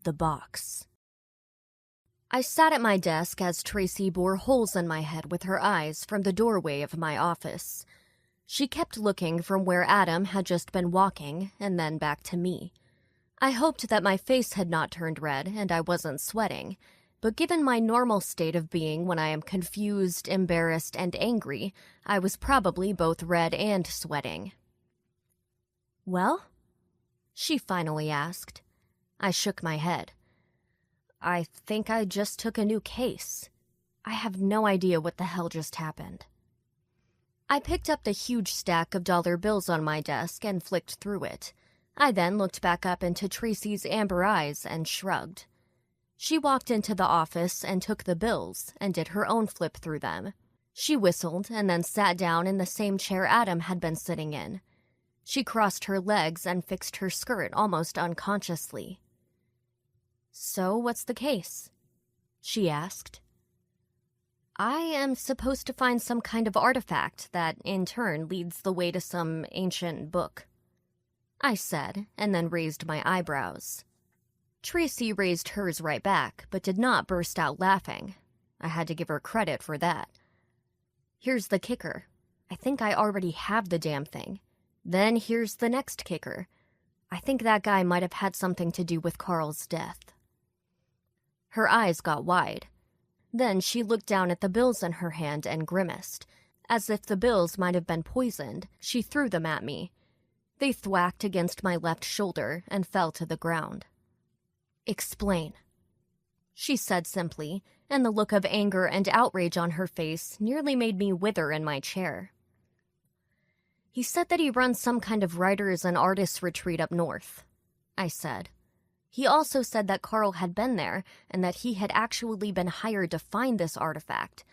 The Box. I sat at my desk as Tracy bore holes in my head with her eyes from the doorway of my office. She kept looking from where Adam had just been walking and then back to me. I hoped that my face had not turned red and I wasn't sweating, but given my normal state of being when I am confused, embarrassed, and angry, I was probably both red and sweating. "Well?" she finally asked. I shook my head. "I think I just took a new case. I have no idea what the hell just happened." I picked up the huge stack of dollar bills on my desk and flicked through it. I then looked back up into Tracy's amber eyes and shrugged. She walked into the office and took the bills and did her own flip through them. She whistled and then sat down in the same chair Adam had been sitting in. She crossed her legs and fixed her skirt almost unconsciously. "So, what's the case?" she asked. "I am supposed to find some kind of artifact that, in turn, leads the way to some ancient book," I said, and then raised my eyebrows. Tracy raised hers right back, but did not burst out laughing. I had to give her credit for that. "Here's the kicker. I think I already have the damn thing. Then here's the next kicker. I think that guy might have had something to do with Carl's death." Her eyes got wide. Then she looked down at the bills in her hand and grimaced. As if the bills might have been poisoned, she threw them at me. They thwacked against my left shoulder and fell to the ground. "Explain," she said simply, and the look of anger and outrage on her face nearly made me wither in my chair. "He said that he runs some kind of writers' and artists' retreat up north," I said. "He also said that Carl had been there and that he had actually been hired to find this artifact.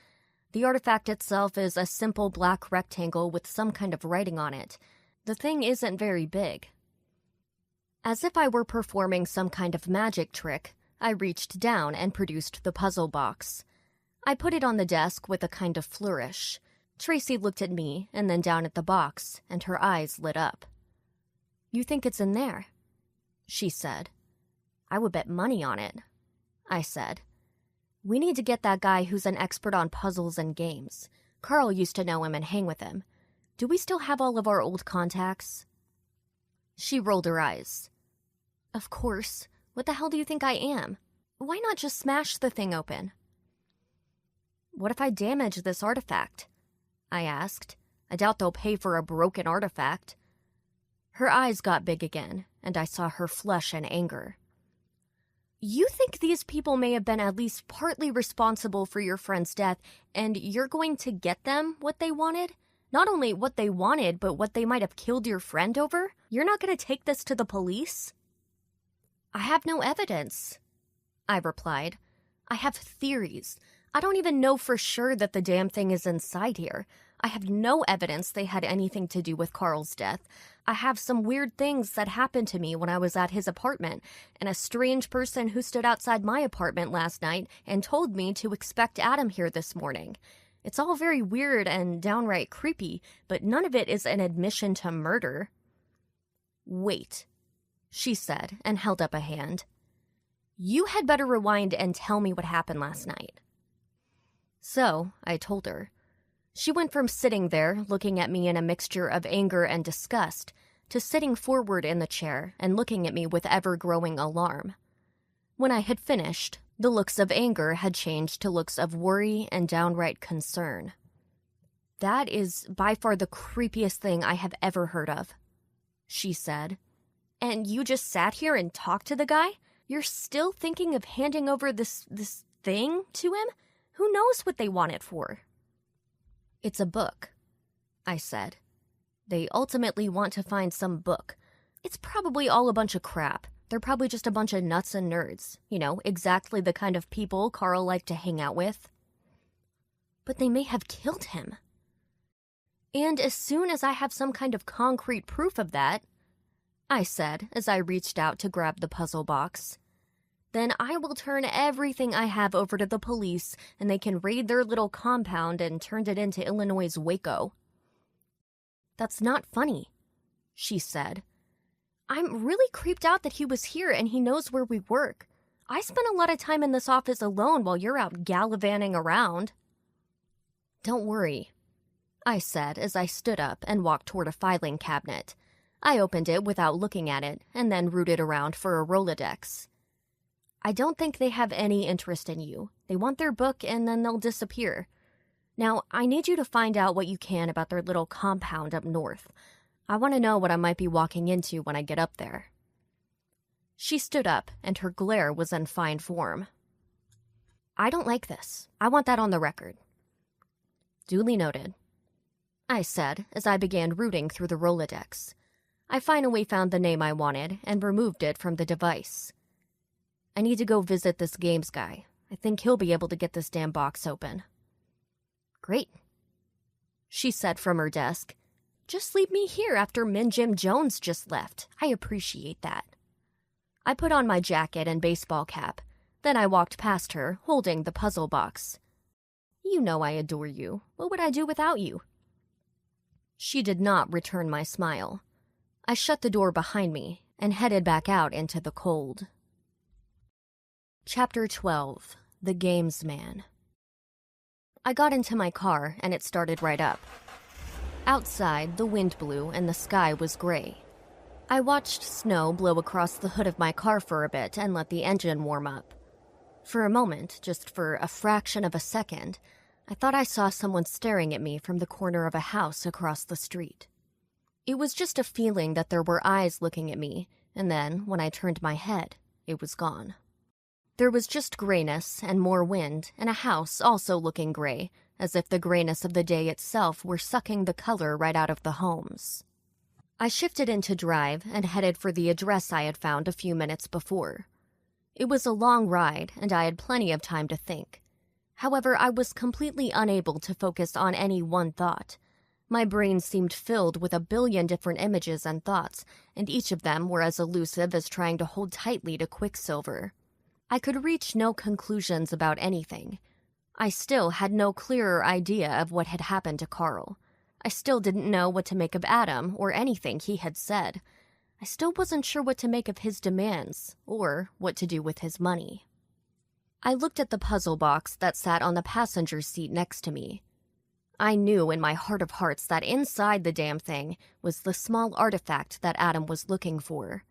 The artifact itself is a simple black rectangle with some kind of writing on it. The thing isn't very big. As if I were performing some kind of magic trick, I reached down and produced the puzzle box. I put it on the desk with a kind of flourish. Tracy looked at me and then down at the box, and her eyes lit up. "You think it's in there?" she said. "I would bet money on it," I said. "We need to get that guy who's an expert on puzzles and games. Carl used to know him and hang with him. Do we still have all of our old contacts?" She rolled her eyes. "Of course. What the hell do you think I am? Why not just smash the thing open?" "What if I damage this artifact?" I asked. "I doubt they'll pay for a broken artifact." Her eyes got big again, and I saw her flush in anger. "You think these people may have been at least partly responsible for your friend's death, and you're going to get them what they wanted? Not only what they wanted, but what they might have killed your friend over? You're not going to take this to the police?" "I have no evidence," I replied. "I have theories. I don't even know for sure that the damn thing is inside here. I have no evidence they had anything to do with Carl's death. I have some weird things that happened to me when I was at his apartment, and a strange person who stood outside my apartment last night and told me to expect Adam here this morning. It's all very weird and downright creepy, but none of it is an admission to murder." "Wait," she said and held up a hand. "You had better rewind and tell me what happened last night." So I told her. She went from sitting there, looking at me in a mixture of anger and disgust, to sitting forward in the chair and looking at me with ever-growing alarm. When I had finished, the looks of anger had changed to looks of worry and downright concern. "That is by far the creepiest thing I have ever heard of," she said. "And you just sat here and talked to the guy? You're still thinking of handing over this thing to him? Who knows what they want it for?" "It's a book," I said. "They ultimately want to find some book. It's probably all a bunch of crap. They're probably just a bunch of nuts and nerds. You know, exactly the kind of people Carl liked to hang out with." "But they may have killed him." "And as soon as I have some kind of concrete proof of that," I said as I reached out to grab the puzzle box, "then I will turn everything I have over to the police and they can raid their little compound and turn it into Illinois' Waco." "That's not funny," she said. "I'm really creeped out that he was here and he knows where we work. I spent a lot of time in this office alone while you're out gallivanting around." "Don't worry," I said as I stood up and walked toward a filing cabinet. I opened it without looking at it and then rooted around for a Rolodex. "I don't think they have any interest in you. They want their book and then they'll disappear. Now, I need you to find out what you can about their little compound up north. I want to know what I might be walking into when I get up there." She stood up, and her glare was in fine form. "I don't like this. I want that on the record." "Duly noted," I said as I began rooting through the Rolodex. I finally found the name I wanted and removed it from the device. "I need to go visit this games guy. I think he'll be able to get this damn box open." "Great," she said from her desk. "Just leave me here after Min Jim Jones just left. I appreciate that." I put on my jacket and baseball cap. Then I walked past her, holding the puzzle box. "You know I adore you. What would I do without you?" She did not return my smile. I shut the door behind me and headed back out into the cold. Chapter 12. The Games Man. I got into my car and it started right up. Outside, the wind blew and the sky was gray. I watched snow blow across the hood of my car for a bit and let the engine warm up. For a moment, just for a fraction of a second, I thought I saw someone staring at me from the corner of a house across the street. It was just a feeling that there were eyes looking at me, and then, when I turned my head, it was gone. There was just grayness and more wind, and a house also looking gray, as if the grayness of the day itself were sucking the color right out of the homes. I shifted into drive and headed for the address I had found a few minutes before. It was a long ride, and I had plenty of time to think. However, I was completely unable to focus on any one thought. My brain seemed filled with a billion different images and thoughts, and each of them were as elusive as trying to hold tightly to quicksilver. I could reach no conclusions about anything. I still had no clearer idea of what had happened to Carl. I still didn't know what to make of Adam or anything he had said. I still wasn't sure what to make of his demands or what to do with his money. I looked at the puzzle box that sat on the passenger seat next to me. I knew in my heart of hearts that inside the damn thing was the small artifact that Adam was looking for.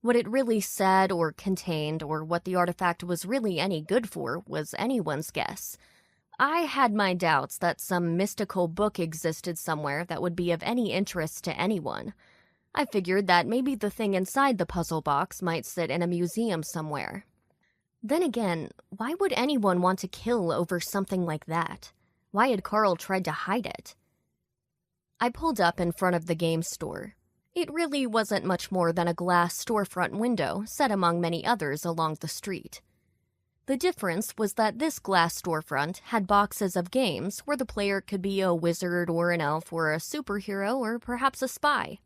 What it really said or contained, or what the artifact was really any good for, was anyone's guess. I had my doubts that some mystical book existed somewhere that would be of any interest to anyone. I figured that maybe the thing inside the puzzle box might sit in a museum somewhere. Then again, why would anyone want to kill over something like that? Why had Carl tried to hide it? I pulled up in front of the game store. It really wasn't much more than a glass storefront window set among many others along the street. The difference was that this glass storefront had boxes of games where the player could be a wizard or an elf or a superhero or perhaps a spy.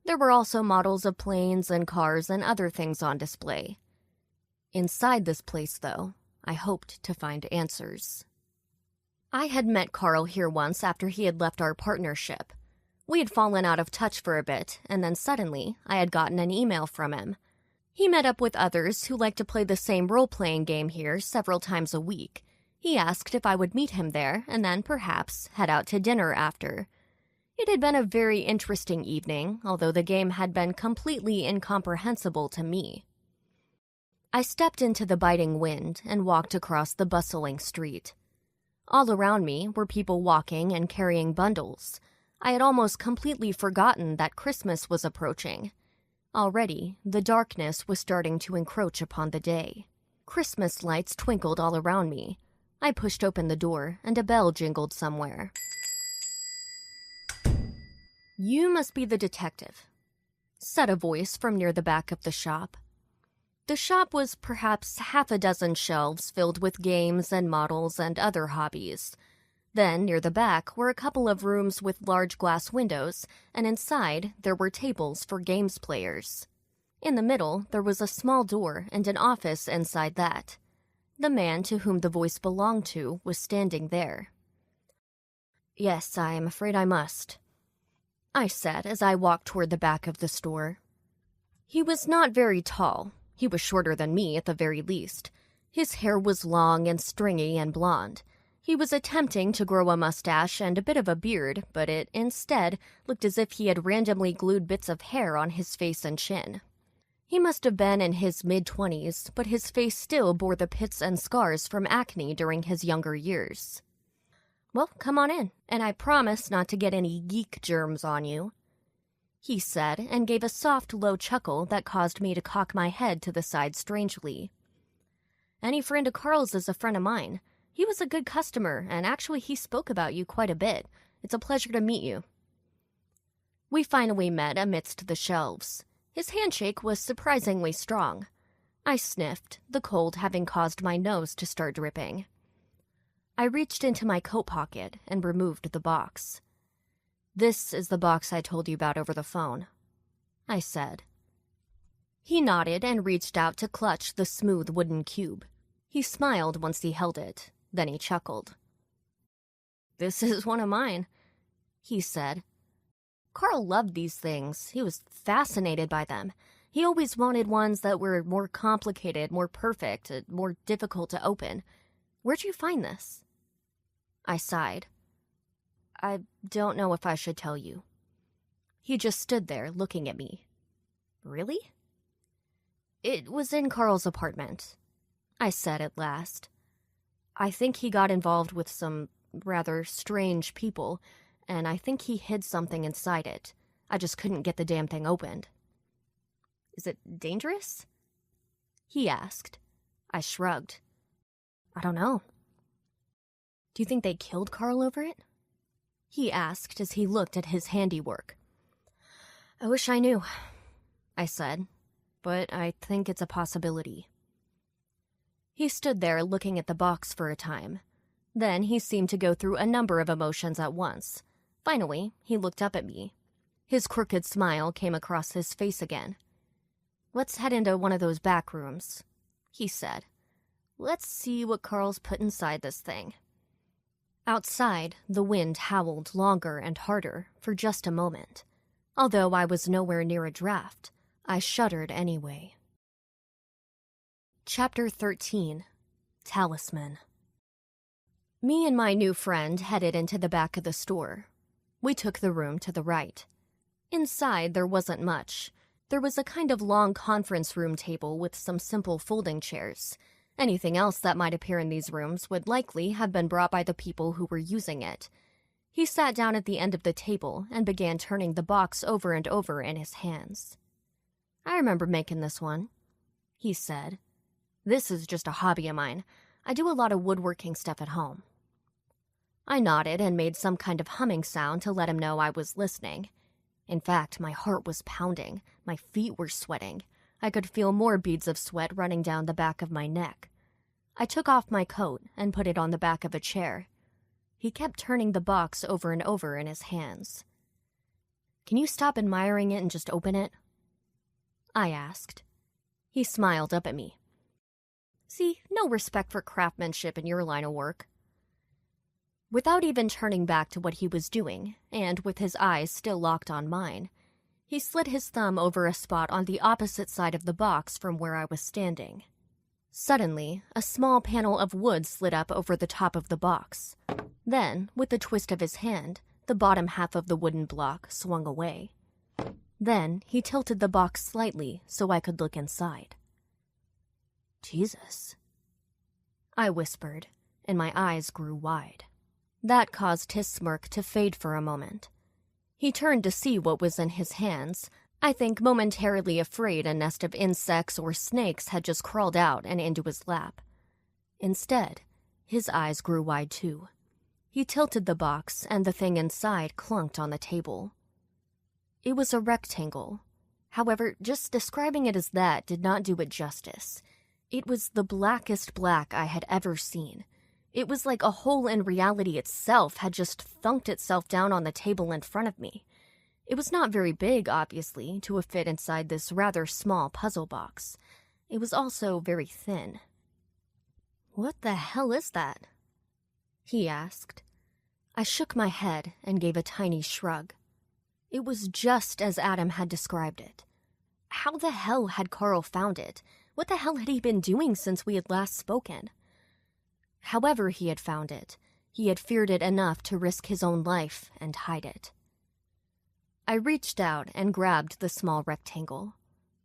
There were also models of planes and cars and other things on display. Inside this place, though, I hoped to find answers. I had met Carl here once after he had left our partnership. We had fallen out of touch for a bit, and then suddenly I had gotten an email from him. He met up with others who like to play the same role-playing game here several times a week. He asked if I would meet him there and then perhaps head out to dinner after. It had been a very interesting evening, although the game had been completely incomprehensible to me. I stepped into the biting wind and walked across the bustling street. All around me were people walking and carrying bundles. I had almost completely forgotten that Christmas was approaching. Already, the darkness was starting to encroach upon the day. Christmas lights twinkled all around me. I pushed open the door, and a bell jingled somewhere. "You must be the detective," said a voice from near the back of the shop. The shop was perhaps half a dozen shelves filled with games and models and other hobbies. Then, near the back, were a couple of rooms with large glass windows, and inside there were tables for games players. In the middle, there was a small door and an office inside that. The man to whom the voice belonged to was standing there. "Yes, I am afraid I must," I said as I walked toward the back of the store. He was not very tall. He was shorter than me at the very least. His hair was long and stringy and blonde. He was attempting to grow a mustache and a bit of a beard, but it instead looked as if he had randomly glued bits of hair on his face and chin. He must have been in his mid-20s, but his face still bore the pits and scars from acne during his younger years. "Well, come on in, and I promise not to get any geek germs on you," he said, and gave a soft, low chuckle that caused me to cock my head to the side strangely. "Any friend of Carl's is a friend of mine. He was a good customer, and actually he spoke about you quite a bit. It's a pleasure to meet you." We finally met amidst the shelves. His handshake was surprisingly strong. I sniffed, the cold having caused my nose to start dripping. I reached into my coat pocket and removed the box. "This is the box I told you about over the phone," I said. He nodded and reached out to clutch the smooth wooden cube. He smiled once he held it. Then he chuckled. "This is one of mine," he said. Carl loved these things. He was fascinated by them. He always wanted ones that were more complicated, more perfect, more difficult to open. "Where'd you find this?" I sighed. "I don't know if I should tell you." He just stood there looking at me. "Really?" "It was in Carl's apartment," I said at last. "I think he got involved with some rather strange people, and I think he hid something inside it. I just couldn't get the damn thing opened." "Is it dangerous?" he asked. I shrugged. "I don't know." "Do you think they killed Carl over it?" he asked as he looked at his handiwork. "I wish I knew," I said, "but I think it's a possibility." He stood there looking at the box for a time. Then he seemed to go through a number of emotions at once. Finally, he looked up at me. His crooked smile came across his face again. "Let's head into one of those back rooms," he said. "Let's see what Carl's put inside this thing." Outside, the wind howled longer and harder for just a moment. Although I was nowhere near a draft, I shuddered anyway. Chapter 13. Talisman. Me and my new friend headed into the back of the store. We took the room to the right. Inside, there wasn't much. There was a kind of long conference room table with some simple folding chairs. Anything else that might appear in these rooms would likely have been brought by the people who were using it. He sat down at the end of the table and began turning the box over and over in his hands. "I remember making this one," he said. "This is just a hobby of mine. I do a lot of woodworking stuff at home." I nodded and made some kind of humming sound to let him know I was listening. In fact, my heart was pounding, my feet were sweating. I could feel more beads of sweat running down the back of my neck. I took off my coat and put it on the back of a chair. He kept turning the box over and over in his hands. "Can you stop admiring it and just open it?" I asked. He smiled up at me. "See, no respect for craftsmanship in your line of work." Without even turning back to what he was doing, and with his eyes still locked on mine, he slid his thumb over a spot on the opposite side of the box from where I was standing. Suddenly, a small panel of wood slid up over the top of the box. Then, with a twist of his hand, the bottom half of the wooden block swung away. Then, he tilted the box slightly so I could look inside. "Jesus," I whispered, and my eyes grew wide. That caused his smirk to fade for a moment. He turned to see what was in his hands, I think momentarily afraid a nest of insects or snakes had just crawled out and into his lap. Instead, his eyes grew wide too. He tilted the box, and the thing inside clunked on the table. It was a rectangle. However, just describing it as that did not do it justice. It was the blackest black I had ever seen. It was like a hole in reality itself had just thunked itself down on the table in front of me. It was not very big, obviously, to have fit inside this rather small puzzle box. It was also very thin. "What the hell is that?" he asked. I shook my head and gave a tiny shrug. It was just as Adam had described it. How the hell had Carl found it? What the hell had he been doing since we had last spoken? However he had found it, he had feared it enough to risk his own life and hide it. I reached out and grabbed the small rectangle.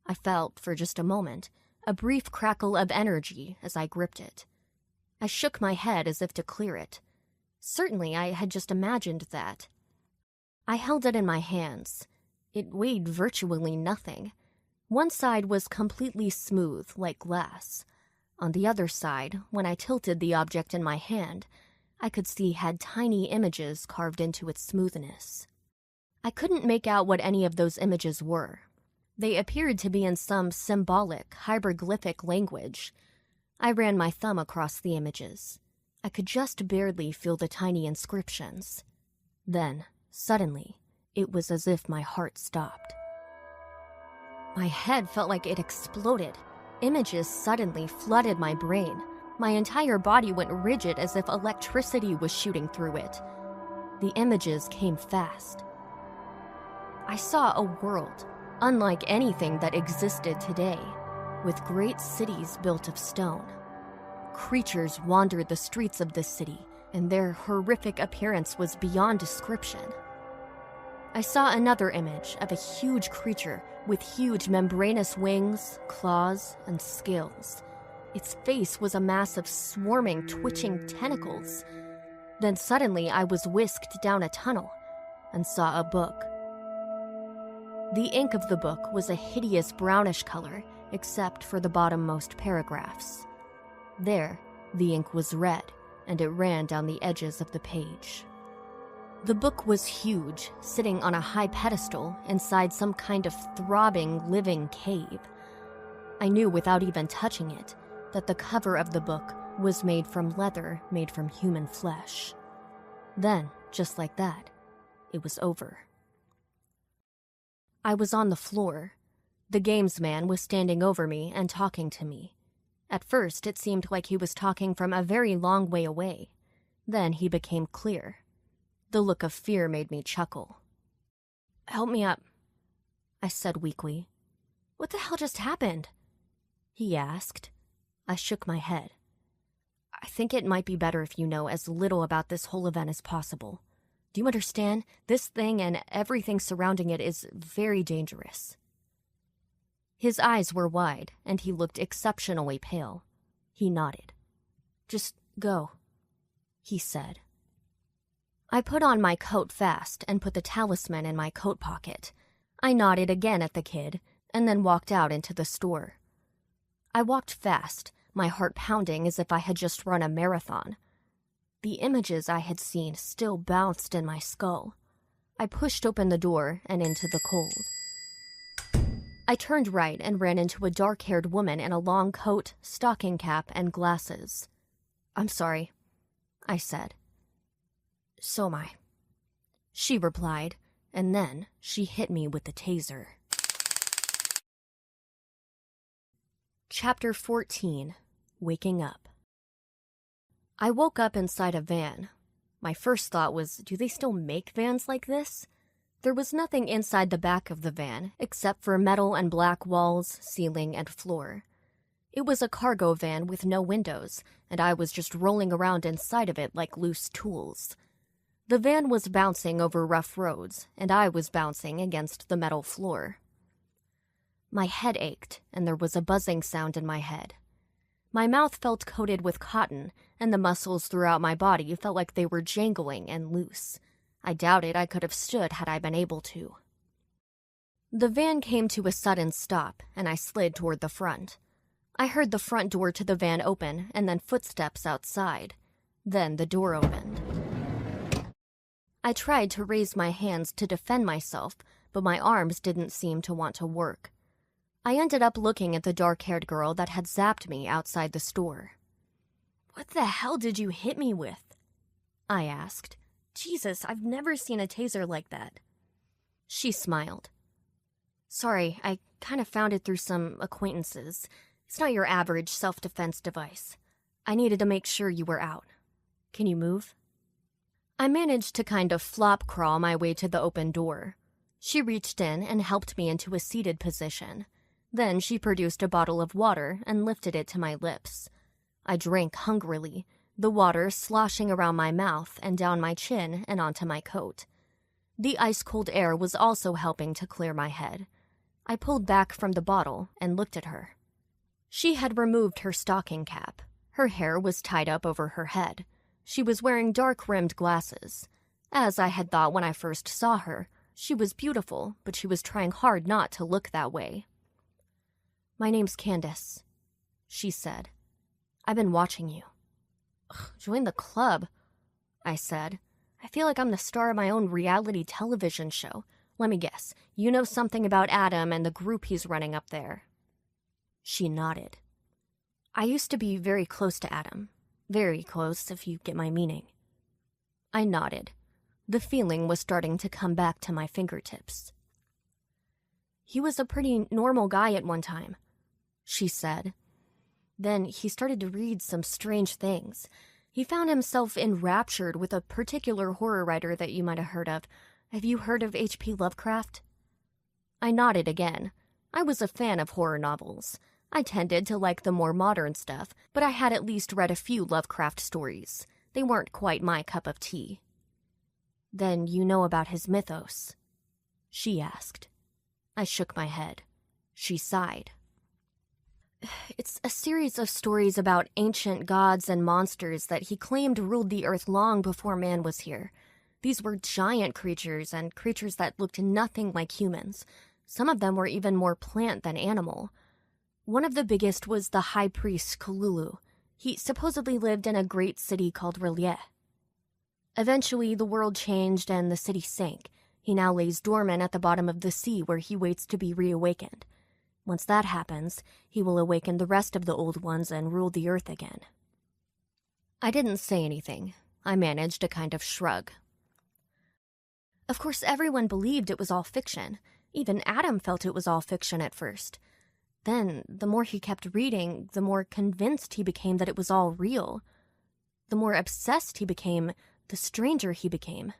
I felt, for just a moment, a brief crackle of energy as I gripped it. I shook my head as if to clear it. Certainly I had just imagined that. I held it in my hands. It weighed virtually nothing. One side was completely smooth, like glass. On the other side, when I tilted the object in my hand, I could see had tiny images carved into its smoothness. I couldn't make out what any of those images were. They appeared to be in some symbolic, hieroglyphic language. I ran my thumb across the images. I could just barely feel the tiny inscriptions. Then, suddenly, it was as if my heart stopped. My head felt like it exploded. Images suddenly flooded my brain. My entire body went rigid as if electricity was shooting through it. The images came fast. I saw a world, unlike anything that existed today, with great cities built of stone. Creatures wandered the streets of this city, and their horrific appearance was beyond description. I saw another image of a huge creature with huge membranous wings, claws, and scales. Its face was a mass of swarming, twitching tentacles. Then suddenly I was whisked down a tunnel and saw a book. The ink of the book was a hideous brownish color, except for the bottommost paragraphs. There, the ink was red, and it ran down the edges of the page. The book was huge, sitting on a high pedestal inside some kind of throbbing, living cave. I knew without even touching it, that the cover of the book was made from leather made from human flesh. Then, just like that, it was over. I was on the floor. The games man was standing over me and talking to me. At first, it seemed like he was talking from a very long way away. Then he became clear. The look of fear made me chuckle. "Help me up," I said weakly. "What the hell just happened?" he asked. I shook my head. "I think it might be better if you know as little about this whole event as possible. Do you understand? This thing and everything surrounding it is very dangerous." His eyes were wide, and he looked exceptionally pale. He nodded. "Just go," he said. I put on my coat fast and put the talisman in my coat pocket. I nodded again at the kid, and then walked out into the store. I walked fast, my heart pounding as if I had just run a marathon. The images I had seen still bounced in my skull. I pushed open the door and into the cold. I turned right and ran into a dark-haired woman in a long coat, stocking cap, and glasses. "I'm sorry," I said. "So am I," she replied, and then she hit me with the taser. Chapter 14. Waking Up. I woke up inside a van. My first thought was, do they still make vans like this? There was nothing inside the back of the van except for metal and black walls, ceiling, and floor. It was a cargo van with no windows, and I was just rolling around inside of it like loose tools. The van was bouncing over rough roads, and I was bouncing against the metal floor. My head ached, and there was a buzzing sound in my head. My mouth felt coated with cotton, and the muscles throughout my body felt like they were jangling and loose. I doubted I could have stood had I been able to. The van came to a sudden stop, and I slid toward the front. I heard the front door to the van open, and then footsteps outside. Then the door opened. I tried to raise my hands to defend myself, but my arms didn't seem to want to work. I ended up looking at the dark-haired girl that had zapped me outside the store. "What the hell did you hit me with?" I asked. "Jesus, I've never seen a taser like that." She smiled. "Sorry, I kind of found it through some acquaintances. It's not your average self-defense device. I needed to make sure you were out. Can you move?" I managed to kind of flop crawl my way to the open door. She reached in and helped me into a seated position. Then she produced a bottle of water and lifted it to my lips. I drank hungrily, the water sloshing around my mouth and down my chin and onto my coat. The ice-cold air was also helping to clear my head. I pulled back from the bottle and looked at her. She had removed her stocking cap. Her hair was tied up over her head. She was wearing dark-rimmed glasses. As I had thought when I first saw her, she was beautiful, but she was trying hard not to look that way. "My name's Candace," she said. "I've been watching you." "Join the club," I said. "I feel like I'm the star of my own reality television show. Let me guess, you know something about Adam and the group he's running up there." She nodded. "I used to be very close to Adam. Very close, if you get my meaning." I nodded. The feeling was starting to come back to my fingertips. "He was a pretty normal guy at one time," she said. "Then he started to read some strange things. He found himself enraptured with a particular horror writer that you might have heard of. Have you heard of H.P. Lovecraft?" I nodded again. I was a fan of horror novels. I tended to like the more modern stuff, but I had at least read a few Lovecraft stories. They weren't quite my cup of tea. "Then you know about his mythos?" she asked. I shook my head. She sighed. "It's a series of stories about ancient gods and monsters that he claimed ruled the earth long before man was here. These were giant creatures and creatures that looked nothing like humans. Some of them were even more plant than animal. One of the biggest was the high priest Kululu. He supposedly lived in a great city called Relie. Eventually, the world changed and the city sank. He now lays dormant at the bottom of the sea where he waits to be reawakened. Once that happens, he will awaken the rest of the old ones and rule the earth again. I didn't say anything. I managed a kind of shrug. Of course, everyone believed it was all fiction. Even Adam felt it was all fiction at first. Then, the more he kept reading, the more convinced he became that it was all real. The more obsessed he became, the stranger he became.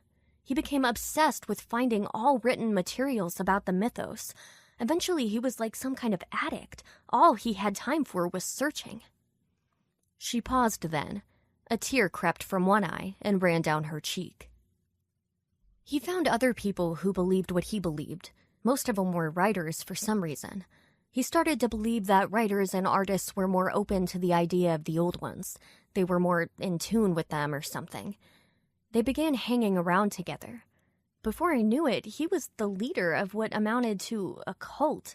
He became obsessed with finding all written materials about the mythos. Eventually, he was like some kind of addict. All he had time for was searching. She paused then. A tear crept from one eye and ran down her cheek. He found other people who believed what he believed. Most of them were writers for some reason. He started to believe that writers and artists were more open to the idea of the old ones. They were more in tune with them or something. They began hanging around together. Before I knew it, he was the leader of what amounted to a cult.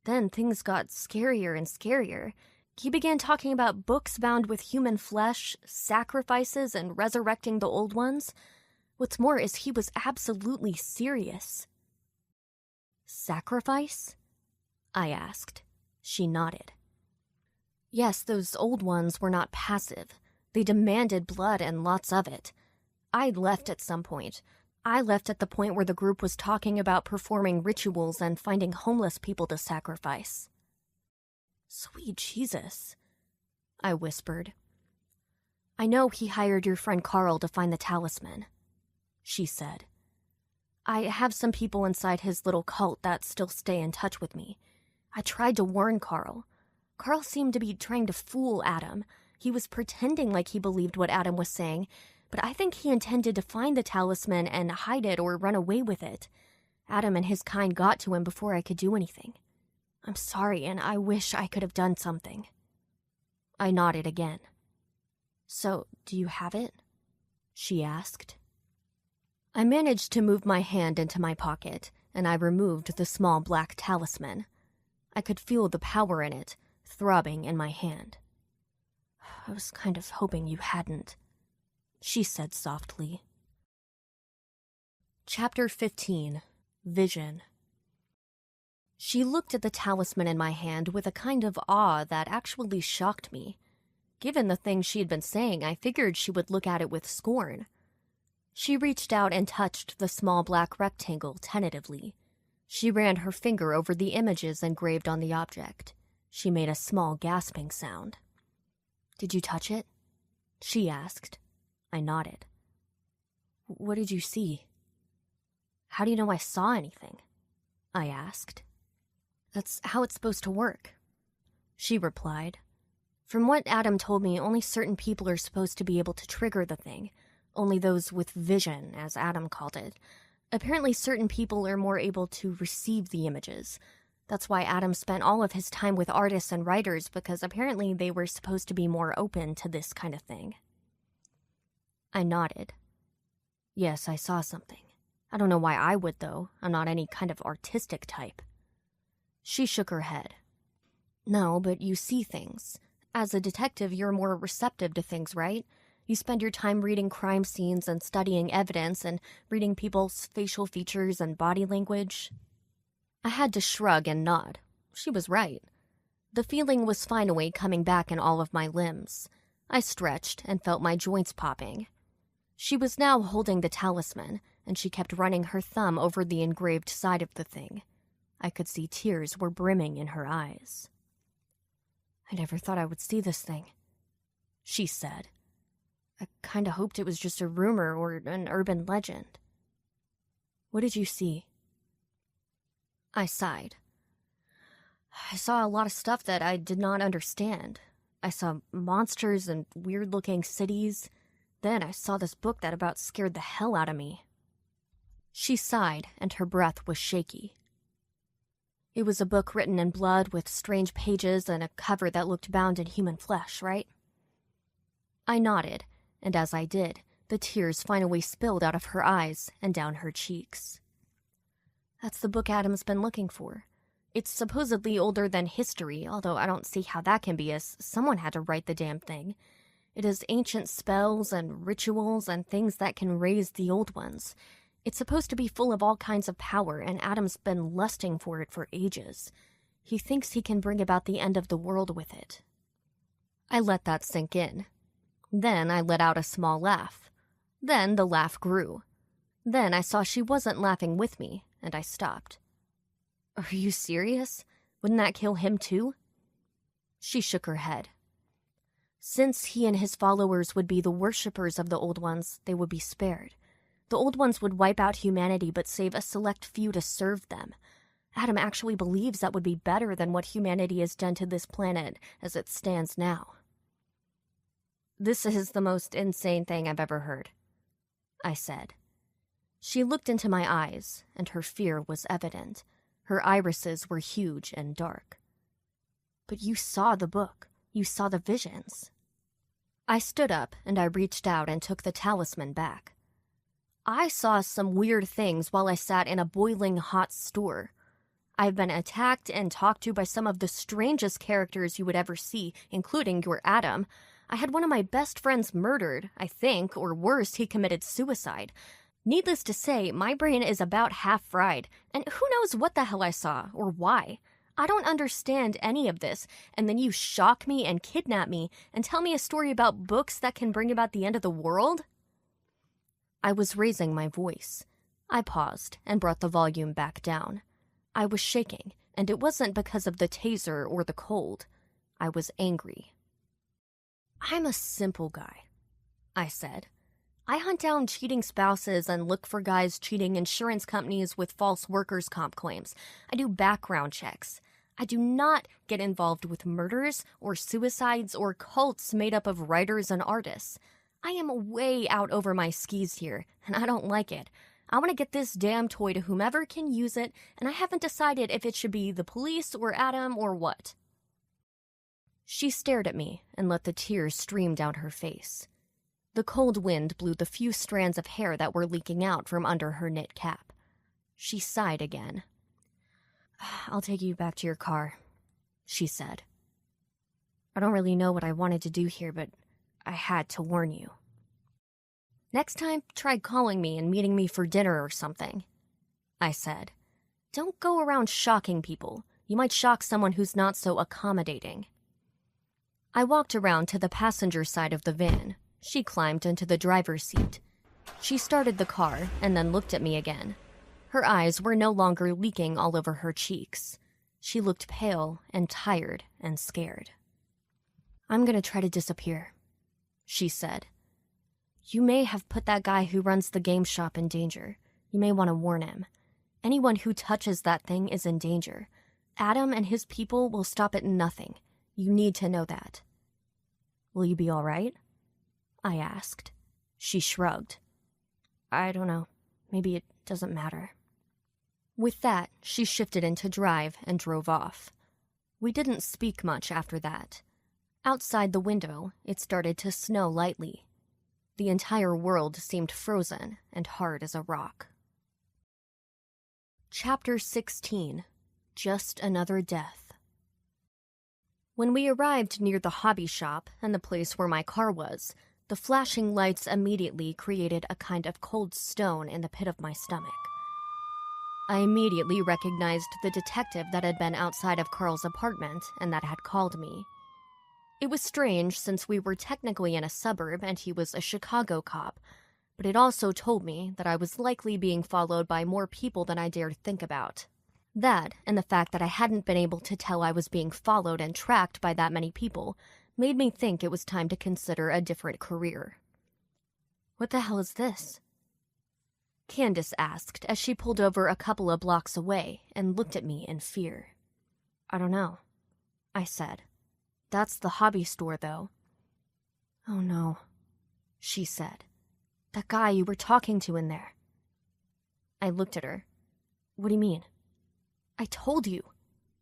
Then things got scarier and scarier. He began talking about books bound with human flesh, sacrifices, and resurrecting the old ones. What's more is he was absolutely serious. Sacrifice? I asked. She nodded. Yes, those old ones were not passive. They demanded blood and lots of it. I left at some point. I left at the point where the group was talking about performing rituals and finding homeless people to sacrifice. Sweet Jesus, I whispered. I know he hired your friend Carl to find the talisman, she said. I have some people inside his little cult that still stay in touch with me. I tried to warn Carl. Carl seemed to be trying to fool Adam. He was pretending like he believed what Adam was saying, but I think he intended to find the talisman and hide it or run away with it. Adam and his kind got to him before I could do anything. I'm sorry, and I wish I could have done something. I nodded again. So, do you have it? She asked. I managed to move my hand into my pocket, and I removed the small black talisman. I could feel the power in it, throbbing in my hand. I was kind of hoping you hadn't, she said softly. Chapter 15. Vision. She looked at the talisman in my hand with a kind of awe that actually shocked me. Given the things she had been saying, I figured she would look at it with scorn. She reached out and touched the small black rectangle tentatively. She ran her finger over the images engraved on the object. She made a small gasping sound. Did you touch it? She asked. I nodded. What did you see? How do you know I saw anything? I asked. That's how it's supposed to work, she replied. From what Adam told me, only certain people are supposed to be able to trigger the thing. Only those with vision, as Adam called it. Apparently certain people are more able to receive the images. That's why Adam spent all of his time with artists and writers, because apparently they were supposed to be more open to this kind of thing. I nodded. Yes, I saw something. I don't know why I would, though. I'm not any kind of artistic type. She shook her head. No, but you see things. As a detective, you're more receptive to things, right? You spend your time reading crime scenes and studying evidence and reading people's facial features and body language. I had to shrug and nod. She was right. The feeling was finally coming back in all of my limbs. I stretched and felt my joints popping. She was now holding the talisman, and she kept running her thumb over the engraved side of the thing. I could see tears were brimming in her eyes. I never thought I would see this thing, she said. I kinda hoped it was just a rumor or an urban legend. What did you see? I sighed. I saw a lot of stuff that I did not understand. I saw monsters and weird-looking cities. Then I saw this book that about scared the hell out of me. She sighed, and her breath was shaky. It was a book written in blood with strange pages and a cover that looked bound in human flesh, right? I nodded, and as I did, the tears finally spilled out of her eyes and down her cheeks. That's the book Adam's been looking for. It's supposedly older than history, although I don't see how that can be, as someone had to write the damn thing. It has ancient spells and rituals and things that can raise the old ones. It's supposed to be full of all kinds of power, and Adam's been lusting for it for ages. He thinks he can bring about the end of the world with it. I let that sink in. Then I let out a small laugh. Then the laugh grew. Then I saw she wasn't laughing with me, and I stopped. Are you serious? Wouldn't that kill him too? She shook her head. Since he and his followers would be the worshippers of the Old Ones, they would be spared. The Old Ones would wipe out humanity but save a select few to serve them. Adam actually believes that would be better than what humanity has done to this planet as it stands now. This is the most insane thing I've ever heard, I said. She looked into my eyes, and her fear was evident. Her irises were huge and dark. But you saw the book. You saw the visions. I stood up, and I reached out and took the talisman back. I saw some weird things while I sat in a boiling hot store. I've been attacked and talked to by some of the strangest characters you would ever see, including your Adam. I had one of my best friends murdered, I think, or worse, he committed suicide. Needless to say, my brain is about half fried, and who knows what the hell I saw, or why. I don't understand any of this, and then you shock me and kidnap me and tell me a story about books that can bring about the end of the world? I was raising my voice. I paused and brought the volume back down. I was shaking, and it wasn't because of the taser or the cold. I was angry. I'm a simple guy, I said. I hunt down cheating spouses and look for guys cheating insurance companies with false workers' comp claims. I do background checks. I do not get involved with murders or suicides or cults made up of writers and artists. I am way out over my skis here, and I don't like it. I want to get this damn toy to whomever can use it, and I haven't decided if it should be the police or Adam or what. She stared at me and let the tears stream down her face. The cold wind blew the few strands of hair that were leaking out from under her knit cap. She sighed again. I'll take you back to your car, she said. I don't really know what I wanted to do here, but I had to warn you. Next time, try calling me and meeting me for dinner or something, I said. Don't go around shocking people. You might shock someone who's not so accommodating. I walked around to the passenger side of the van. She climbed into the driver's seat. She started the car and then looked at me again. Her eyes were no longer leaking all over her cheeks. She looked pale and tired and scared. I'm going to try to disappear, she said. You may have put that guy who runs the game shop in danger. You may want to warn him. Anyone who touches that thing is in danger. Adam and his people will stop at nothing. You need to know that. Will you be all right? I asked. She shrugged. I don't know. Maybe it doesn't matter. With that, she shifted into drive and drove off. We didn't speak much after that. Outside the window, it started to snow lightly. The entire world seemed frozen and hard as a rock. Chapter 16. Just Another Death. When we arrived near the hobby shop and the place where my car was, the flashing lights immediately created a kind of cold stone in the pit of my stomach. I immediately recognized the detective that had been outside of Carl's apartment and that had called me. It was strange since we were technically in a suburb and he was a Chicago cop, but it also told me that I was likely being followed by more people than I dared think about. That, and the fact that I hadn't been able to tell I was being followed and tracked by that many people, made me think it was time to consider a different career. What the hell is this? Candace asked as she pulled over a couple of blocks away and looked at me in fear. I don't know, I said. That's the hobby store, though. Oh no, she said. That guy you were talking to in there. I looked at her. What do you mean? I told you,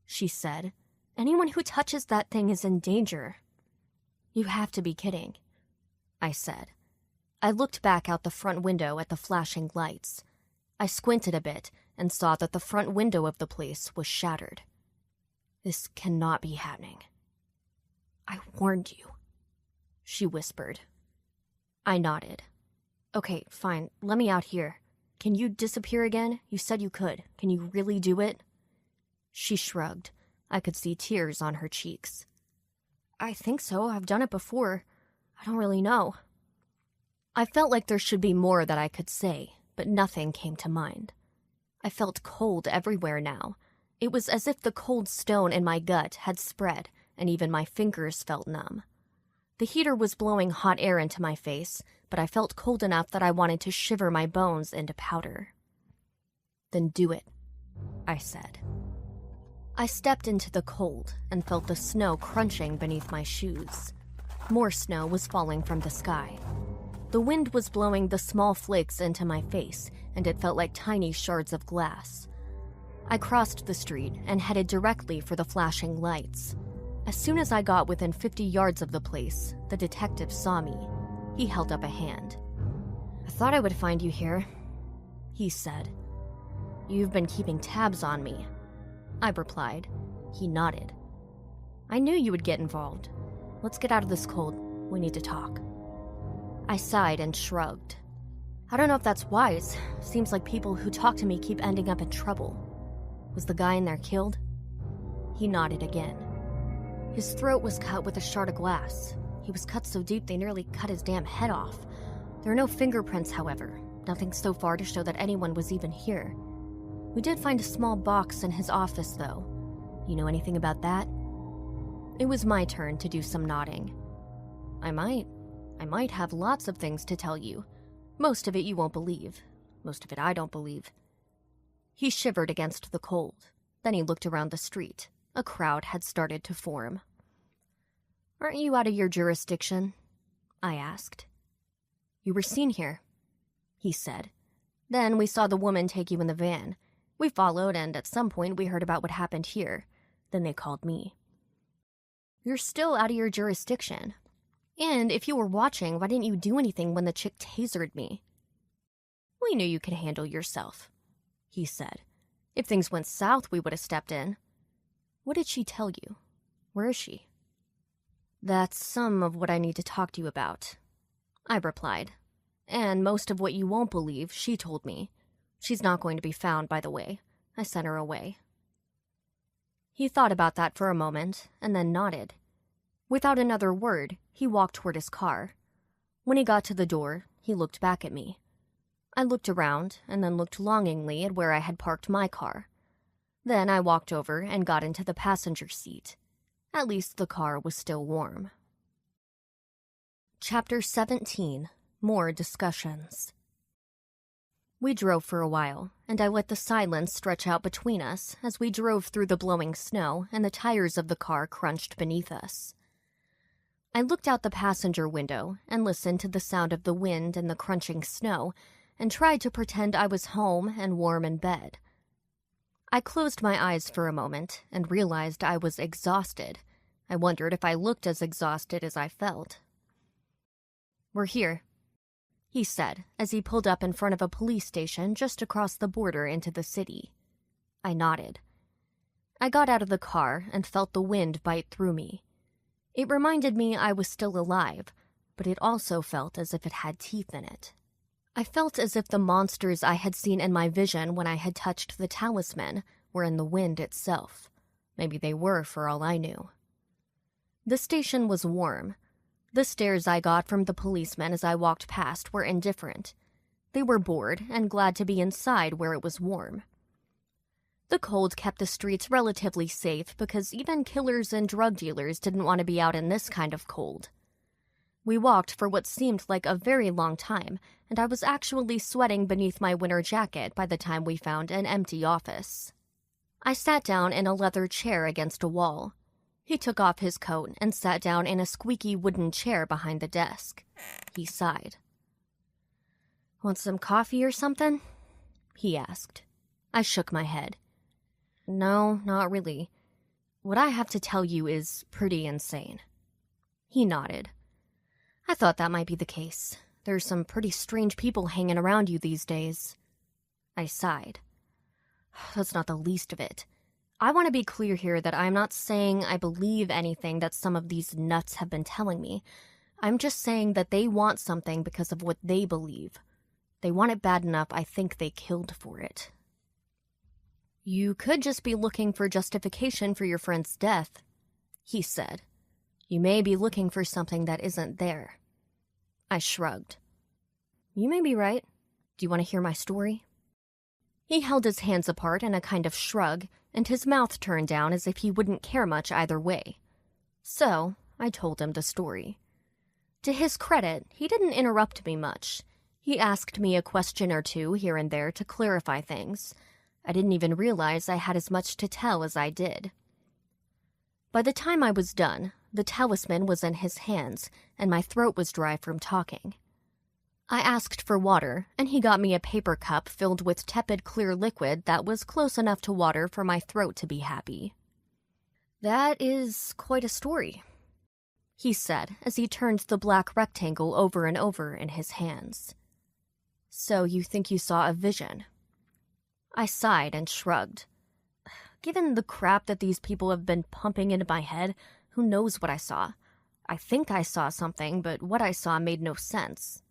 she said. Anyone who touches that thing is in danger. You have to be kidding, I said. I looked back out the front window at the flashing lights. I squinted a bit and saw that the front window of the place was shattered. This cannot be happening. I warned you, she whispered. I nodded. Okay, fine, let me out here. Can you disappear again? You said you could. Can you really do it? She shrugged. I could see tears on her cheeks. I think so. I've done it before. I don't really know. I felt like there should be more that I could say, but nothing came to mind. I felt cold everywhere now. It was as if the cold stone in my gut had spread, and even my fingers felt numb. The heater was blowing hot air into my face, but I felt cold enough that I wanted to shiver my bones into powder. Then do it, I said. I stepped into the cold and felt the snow crunching beneath my shoes. More snow was falling from the sky. The wind was blowing the small flakes into my face, and it felt like tiny shards of glass. I crossed the street and headed directly for the flashing lights. As soon as I got within 50 yards of the place, the detective saw me. He held up a hand. I thought I would find you here, he said. You've been keeping tabs on me, I replied. He nodded. I knew you would get involved. Let's get out of this cold. We need to talk. I sighed and shrugged. I don't know if that's wise. Seems like people who talk to me keep ending up in trouble. Was the guy in there killed? He nodded again. His throat was cut with a shard of glass. He was cut so deep they nearly cut his damn head off. There are no fingerprints, however. Nothing so far to show that anyone was even here. We did find a small box in his office, though. You know anything about that? It was my turn to do some nodding. I might have lots of things to tell you. Most of it you won't believe. Most of it I don't believe. He shivered against the cold. Then he looked around the street. A crowd had started to form. Aren't you out of your jurisdiction? I asked. You were seen here, he said. Then we saw the woman take you in the van. We followed, and at some point we heard about what happened here. Then they called me. You're still out of your jurisdiction. And if you were watching, why didn't you do anything when the chick tasered me? We knew you could handle yourself, he said. If things went south, we would have stepped in. What did she tell you? Where is she? That's some of what I need to talk to you about, I replied. And most of what you won't believe, she told me. She's not going to be found, by the way. I sent her away. He thought about that for a moment, and then nodded. Without another word, he walked toward his car. When he got to the door, he looked back at me. I looked around, and then looked longingly at where I had parked my car. Then I walked over and got into the passenger seat. At least the car was still warm. Chapter 17. More discussions. We drove for a while, and I let the silence stretch out between us as we drove through the blowing snow and the tires of the car crunched beneath us. I looked out the passenger window and listened to the sound of the wind and the crunching snow and tried to pretend I was home and warm in bed. I closed my eyes for a moment and realized I was exhausted. I wondered if I looked as exhausted as I felt. We're here, he said as he pulled up in front of a police station just across the border into the city. I nodded. I got out of the car and felt the wind bite through me. It reminded me I was still alive, but it also felt as if it had teeth in it. I felt as if the monsters I had seen in my vision when I had touched the talisman were in the wind itself. Maybe they were, for all I knew. The station was warm. The stares I got from the policemen as I walked past were indifferent. They were bored and glad to be inside where it was warm. The cold kept the streets relatively safe because even killers and drug dealers didn't want to be out in this kind of cold. We walked for what seemed like a very long time, and I was actually sweating beneath my winter jacket by the time we found an empty office. I sat down in a leather chair against a wall. He took off his coat and sat down in a squeaky wooden chair behind the desk. He sighed. Want some coffee or something? He asked. I shook my head. No, not really. What I have to tell you is pretty insane. He nodded. I thought that might be the case. There's some pretty strange people hanging around you these days. I sighed. That's not the least of it. I want to be clear here that I'm not saying I believe anything that some of these nuts have been telling me. I'm just saying that they want something because of what they believe. They want it bad enough I think they killed for it. You could just be looking for justification for your friend's death, he said. You may be looking for something that isn't there. I shrugged. You may be right. Do you want to hear my story? He held his hands apart in a kind of shrug, and his mouth turned down as if he wouldn't care much either way. So, I told him the story. To his credit, he didn't interrupt me much. He asked me a question or two here and there to clarify things. I didn't even realize I had as much to tell as I did. By the time I was done, the talisman was in his hands, and my throat was dry from talking. I asked for water, and he got me a paper cup filled with tepid clear liquid that was close enough to water for my throat to be happy. That is quite a story, he said as he turned the black rectangle over and over in his hands. So you think you saw a vision? I sighed and shrugged. Given the crap that these people have been pumping into my head, who knows what I saw? I think I saw something, but what I saw made no sense.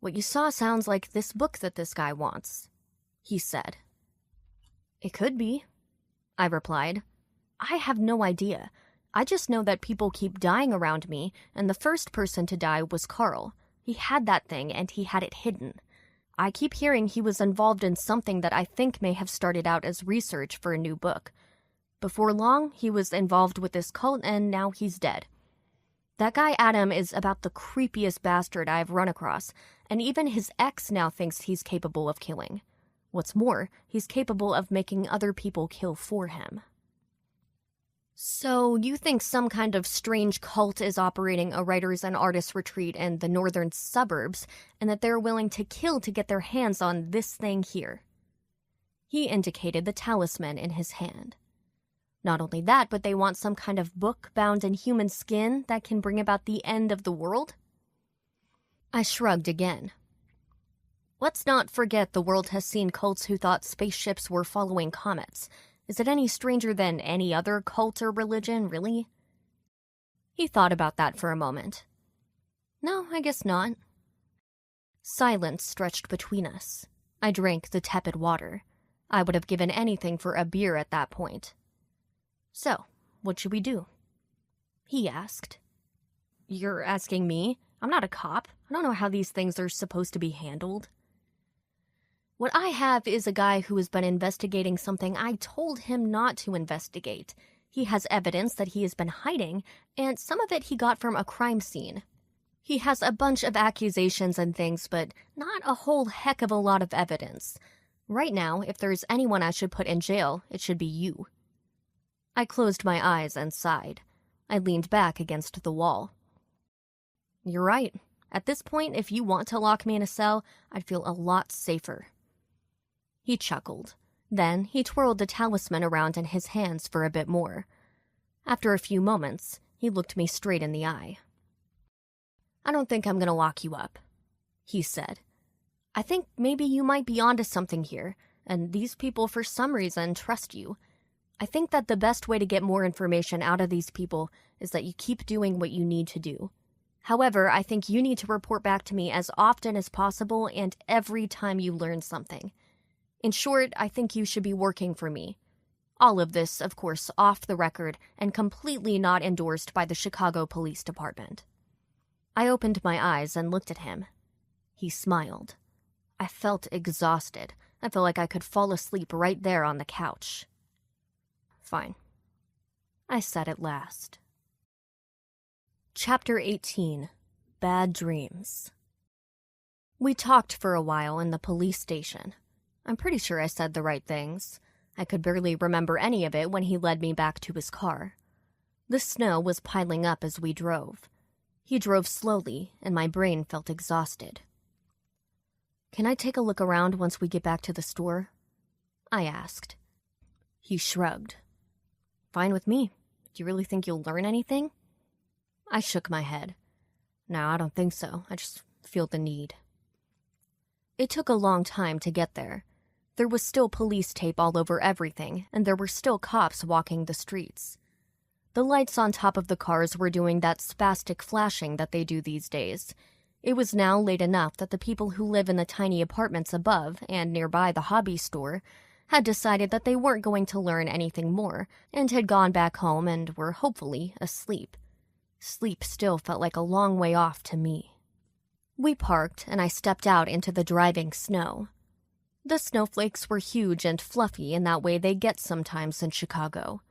What you saw sounds like this book that this guy wants, he said. It could be, I replied. I have no idea. I just know that people keep dying around me, and the first person to die was Carl. He had that thing, and he had it hidden. I keep hearing he was involved in something that I think may have started out as research for a new book. Before long, he was involved with this cult, and now he's dead. That guy Adam is about the creepiest bastard I've run across, and even his ex now thinks he's capable of killing. What's more, he's capable of making other people kill for him. So, you think some kind of strange cult is operating a writers' and artists' retreat in the northern suburbs, and that they're willing to kill to get their hands on this thing here? He indicated the talisman in his hand. Not only that, but they want some kind of book bound in human skin that can bring about the end of the world? I shrugged again. Let's not forget the world has seen cults who thought spaceships were following comets. Is it any stranger than any other cult or religion, really? He thought about that for a moment. No, I guess not. Silence stretched between us. I drank the tepid water. I would have given anything for a beer at that point. So, what should we do? He asked. You're asking me? I'm not a cop. I don't know how these things are supposed to be handled. What I have is a guy who has been investigating something I told him not to investigate. He has evidence that he has been hiding, and some of it he got from a crime scene. He has a bunch of accusations and things, but not a whole heck of a lot of evidence. Right now, if there's anyone I should put in jail, it should be you. I closed my eyes and sighed. I leaned back against the wall. You're right. At this point, if you want to lock me in a cell, I'd feel a lot safer. He chuckled. Then he twirled the talisman around in his hands for a bit more. After a few moments, he looked me straight in the eye. I don't think I'm going to lock you up, he said. I think maybe you might be onto something here, and these people for some reason trust you. I think that the best way to get more information out of these people is that you keep doing what you need to do. However, I think you need to report back to me as often as possible and every time you learn something. In short, I think you should be working for me. All of this, of course, off the record and completely not endorsed by the Chicago Police Department. I opened my eyes and looked at him. He smiled. I felt exhausted. I felt like I could fall asleep right there on the couch. Fine, I said at last. Chapter 18. Bad Dreams. We talked for a while in the police station. I'm pretty sure I said the right things. I could barely remember any of it when he led me back to his car. The snow was piling up as we drove. He drove slowly, and my brain felt exhausted. Can I take a look around once we get back to the store? I asked. He shrugged. Fine with me. Do you really think you'll learn anything? I shook my head. No, I don't think so. I just feel the need. It took a long time to get there. There was still police tape all over everything, and there were still cops walking the streets. The lights on top of the cars were doing that spastic flashing that they do these days. It was now late enough that the people who live in the tiny apartments above and nearby the hobby store had decided that they weren't going to learn anything more and had gone back home and were hopefully asleep. Sleep still felt like a long way off to me. We parked and I stepped out into the driving snow. The snowflakes were huge and fluffy in that way they get sometimes in Chicago.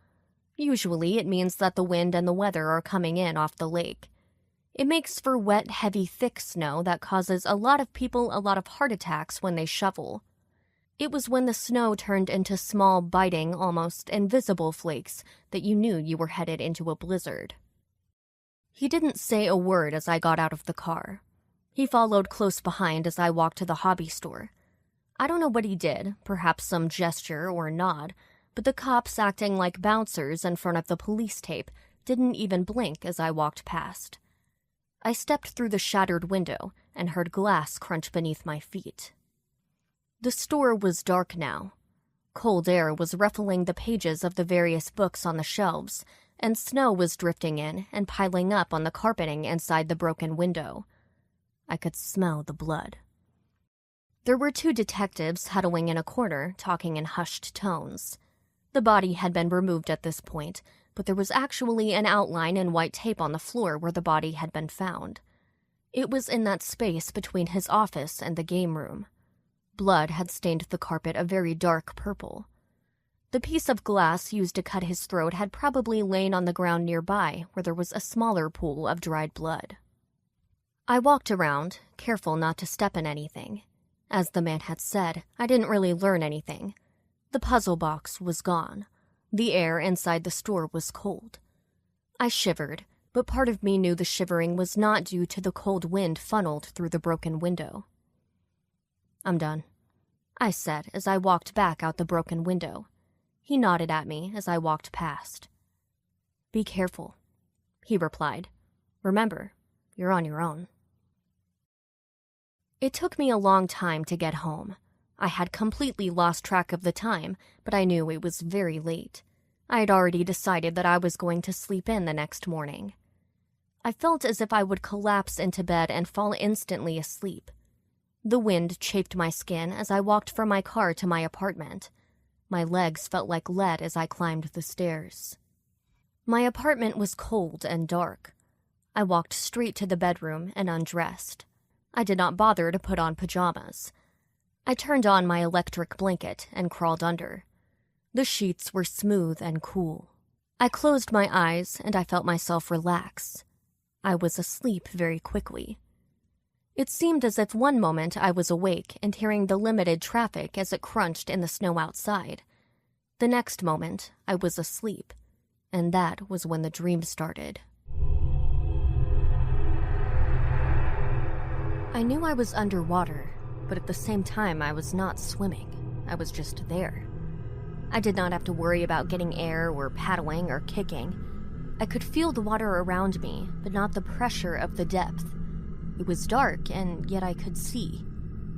Usually it means that the wind and the weather are coming in off the lake. It makes for wet, heavy, thick snow that causes a lot of people a lot of heart attacks when they shovel. It was when the snow turned into small, biting, almost invisible flakes that you knew you were headed into a blizzard. He didn't say a word as I got out of the car. He followed close behind as I walked to the hobby store. I don't know what he did, perhaps some gesture or nod, but the cops acting like bouncers in front of the police tape didn't even blink as I walked past. I stepped through the shattered window and heard glass crunch beneath my feet. The store was dark now. Cold air was ruffling the pages of the various books on the shelves, and snow was drifting in and piling up on the carpeting inside the broken window. I could smell the blood. There were 2 detectives huddling in a corner, talking in hushed tones. The body had been removed at this point, but there was actually an outline in white tape on the floor where the body had been found. It was in that space between his office and the game room. Blood had stained the carpet a very dark purple. The piece of glass used to cut his throat had probably lain on the ground nearby, where there was a smaller pool of dried blood. I walked around, careful not to step in anything. As the man had said, I didn't really learn anything. The puzzle box was gone. The air inside the store was cold. I shivered, but part of me knew the shivering was not due to the cold wind funneled through the broken window. "I'm done," I said as I walked back out the broken window. He nodded at me as I walked past. "Be careful," he replied. "Remember, you're on your own." It took me a long time to get home. I had completely lost track of the time, but I knew it was very late. I had already decided that I was going to sleep in the next morning. I felt as if I would collapse into bed and fall instantly asleep. The wind chafed my skin as I walked from my car to my apartment. My legs felt like lead as I climbed the stairs. My apartment was cold and dark. I walked straight to the bedroom and undressed. I did not bother to put on pajamas. I turned on my electric blanket and crawled under. The sheets were smooth and cool. I closed my eyes and I felt myself relax. I was asleep very quickly. It seemed as if one moment I was awake and hearing the limited traffic as it crunched in the snow outside. The next moment, I was asleep, and that was when the dream started. I knew I was underwater, but at the same time I was not swimming. I was just there. I did not have to worry about getting air or paddling or kicking. I could feel the water around me, but not the pressure of the depth. It was dark, and yet I could see.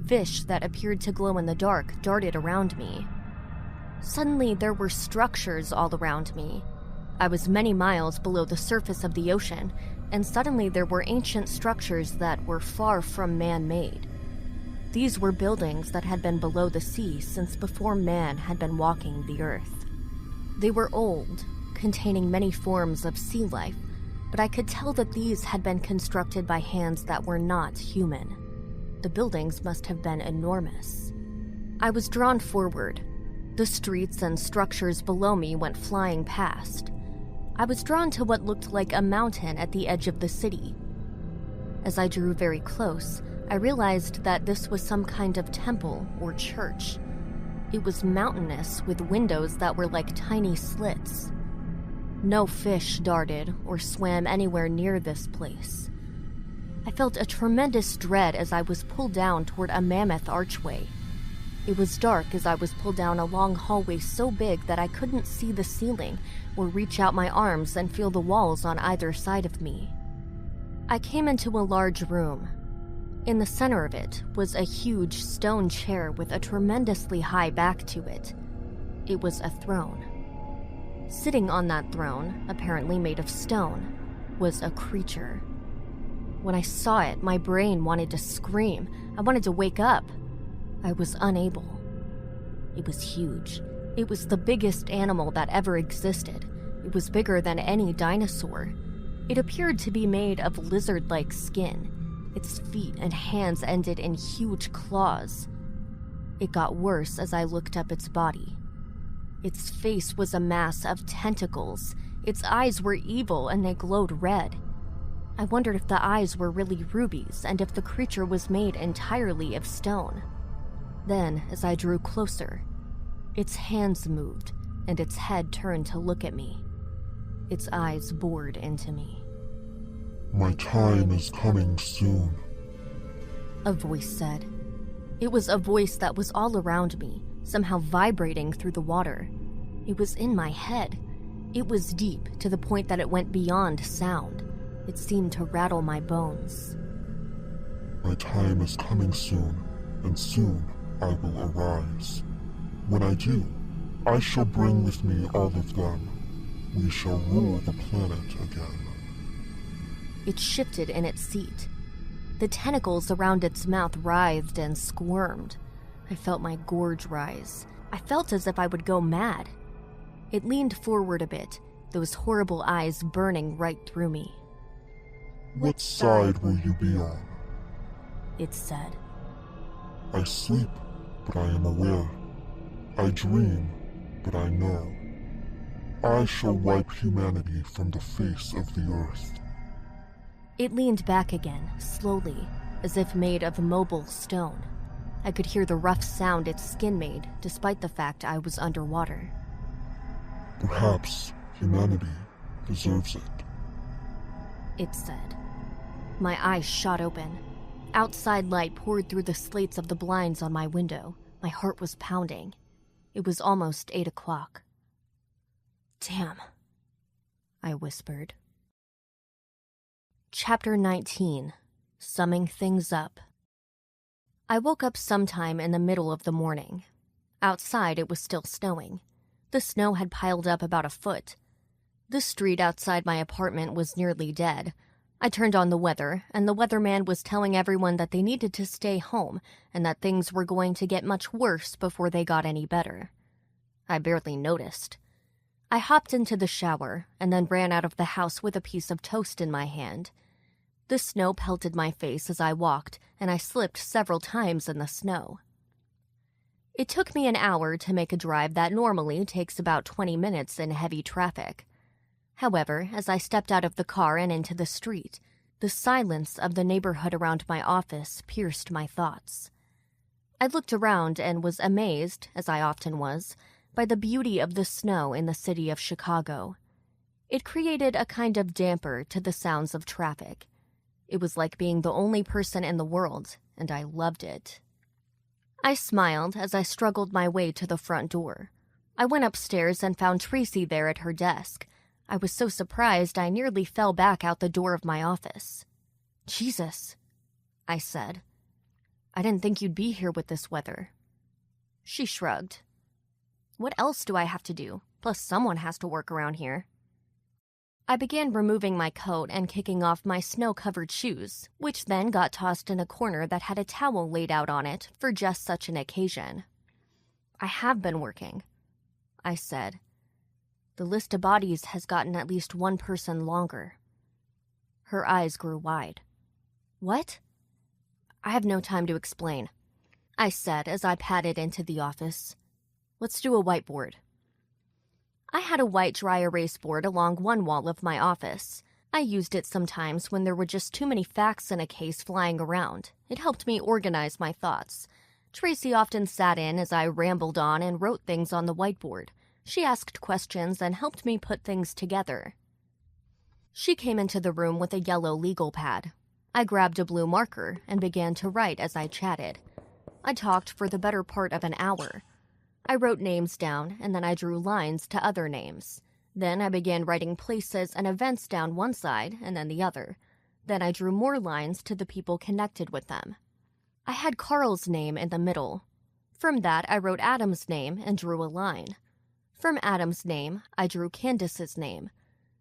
Fish that appeared to glow in the dark darted around me. Suddenly, there were structures all around me. I was many miles below the surface of the ocean, and suddenly there were ancient structures that were far from man-made. These were buildings that had been below the sea since before man had been walking the earth. They were old, containing many forms of sea life, but I could tell that these had been constructed by hands that were not human. The buildings must have been enormous. I was drawn forward. The streets and structures below me went flying past. I was drawn to what looked like a mountain at the edge of the city. As I drew very close, I realized that this was some kind of temple or church. It was mountainous with windows that were like tiny slits. No fish darted or swam anywhere near this place. I felt a tremendous dread as I was pulled down toward a mammoth archway. It was dark as I was pulled down a long hallway so big that I couldn't see the ceiling or reach out my arms and feel the walls on either side of me. I came into a large room. In the center of it was a huge stone chair with a tremendously high back to it. It was a throne. Sitting on that throne, apparently made of stone, was a creature. When I saw it, my brain wanted to scream. I wanted to wake up. I was unable. It was huge. It was the biggest animal that ever existed. It was bigger than any dinosaur. It appeared to be made of lizard-like skin. Its feet and hands ended in huge claws. It got worse as I looked up its body. Its face was a mass of tentacles. Its eyes were evil and they glowed red. I wondered if the eyes were really rubies and if the creature was made entirely of stone. Then, as I drew closer, its hands moved and its head turned to look at me. Its eyes bored into me. "My time is coming soon," a voice said. It was a voice that was all around me, somehow vibrating through the water. It was in my head. It was deep, to the point that it went beyond sound. It seemed to rattle my bones. "My time is coming soon, and soon I will arise. When I do, I shall bring with me all of them. We shall rule the planet again." It shifted in its seat. The tentacles around its mouth writhed and squirmed. I felt my gorge rise. I felt as if I would go mad. It leaned forward a bit, those horrible eyes burning right through me. "What side will you be on?" it said. "I sleep, but I am aware. I dream, but I know. I shall wipe humanity from the face of the earth." It leaned back again, slowly, as if made of mobile stone. I could hear the rough sound its skin made, despite the fact I was underwater. "Perhaps humanity deserves it," it said. My eyes shot open. Outside light poured through the slates of the blinds on my window. My heart was pounding. It was almost 8 o'clock. "Damn," I whispered. Chapter 19. Summing Things Up. I woke up sometime in the middle of the morning. Outside, it was still snowing. The snow had piled up about a foot. The street outside my apartment was nearly dead. I turned on the weather, and the weatherman was telling everyone that they needed to stay home and that things were going to get much worse before they got any better. I barely noticed. I hopped into the shower and then ran out of the house with a piece of toast in my hand. The snow pelted my face as I walked, and I slipped several times in the snow. It took me an hour to make a drive that normally takes about 20 minutes in heavy traffic. However, as I stepped out of the car and into the street, the silence of the neighborhood around my office pierced my thoughts. I looked around and was amazed, as I often was, by the beauty of the snow in the city of Chicago. It created a kind of damper to the sounds of traffic. It was like being the only person in the world, and I loved it. I smiled as I struggled my way to the front door. I went upstairs and found Tracy there at her desk. I was so surprised I nearly fell back out the door of my office. "Jesus," I said. "I didn't think you'd be here with this weather." She shrugged. "What else do I have to do? Plus someone has to work around here." I began removing my coat and kicking off my snow-covered shoes, which then got tossed in a corner that had a towel laid out on it for just such an occasion. "I have been working," I said. "The list of bodies has gotten at least one person longer." Her eyes grew wide. "What?" "I have no time to explain," I said as I padded into the office. "Let's do a whiteboard." I had a white dry erase board along one wall of my office. I used it sometimes when there were just too many facts in a case flying around. It helped me organize my thoughts. Tracy often sat in as I rambled on and wrote things on the whiteboard. She asked questions and helped me put things together. She came into the room with a yellow legal pad. I grabbed a blue marker and began to write as I chatted. I talked for the better part of an hour. I wrote names down, and then I drew lines to other names. Then I began writing places and events down one side and then the other. Then I drew more lines to the people connected with them. I had Carl's name in the middle. From that, I wrote Adam's name and drew a line. From Adam's name, I drew Candace's name.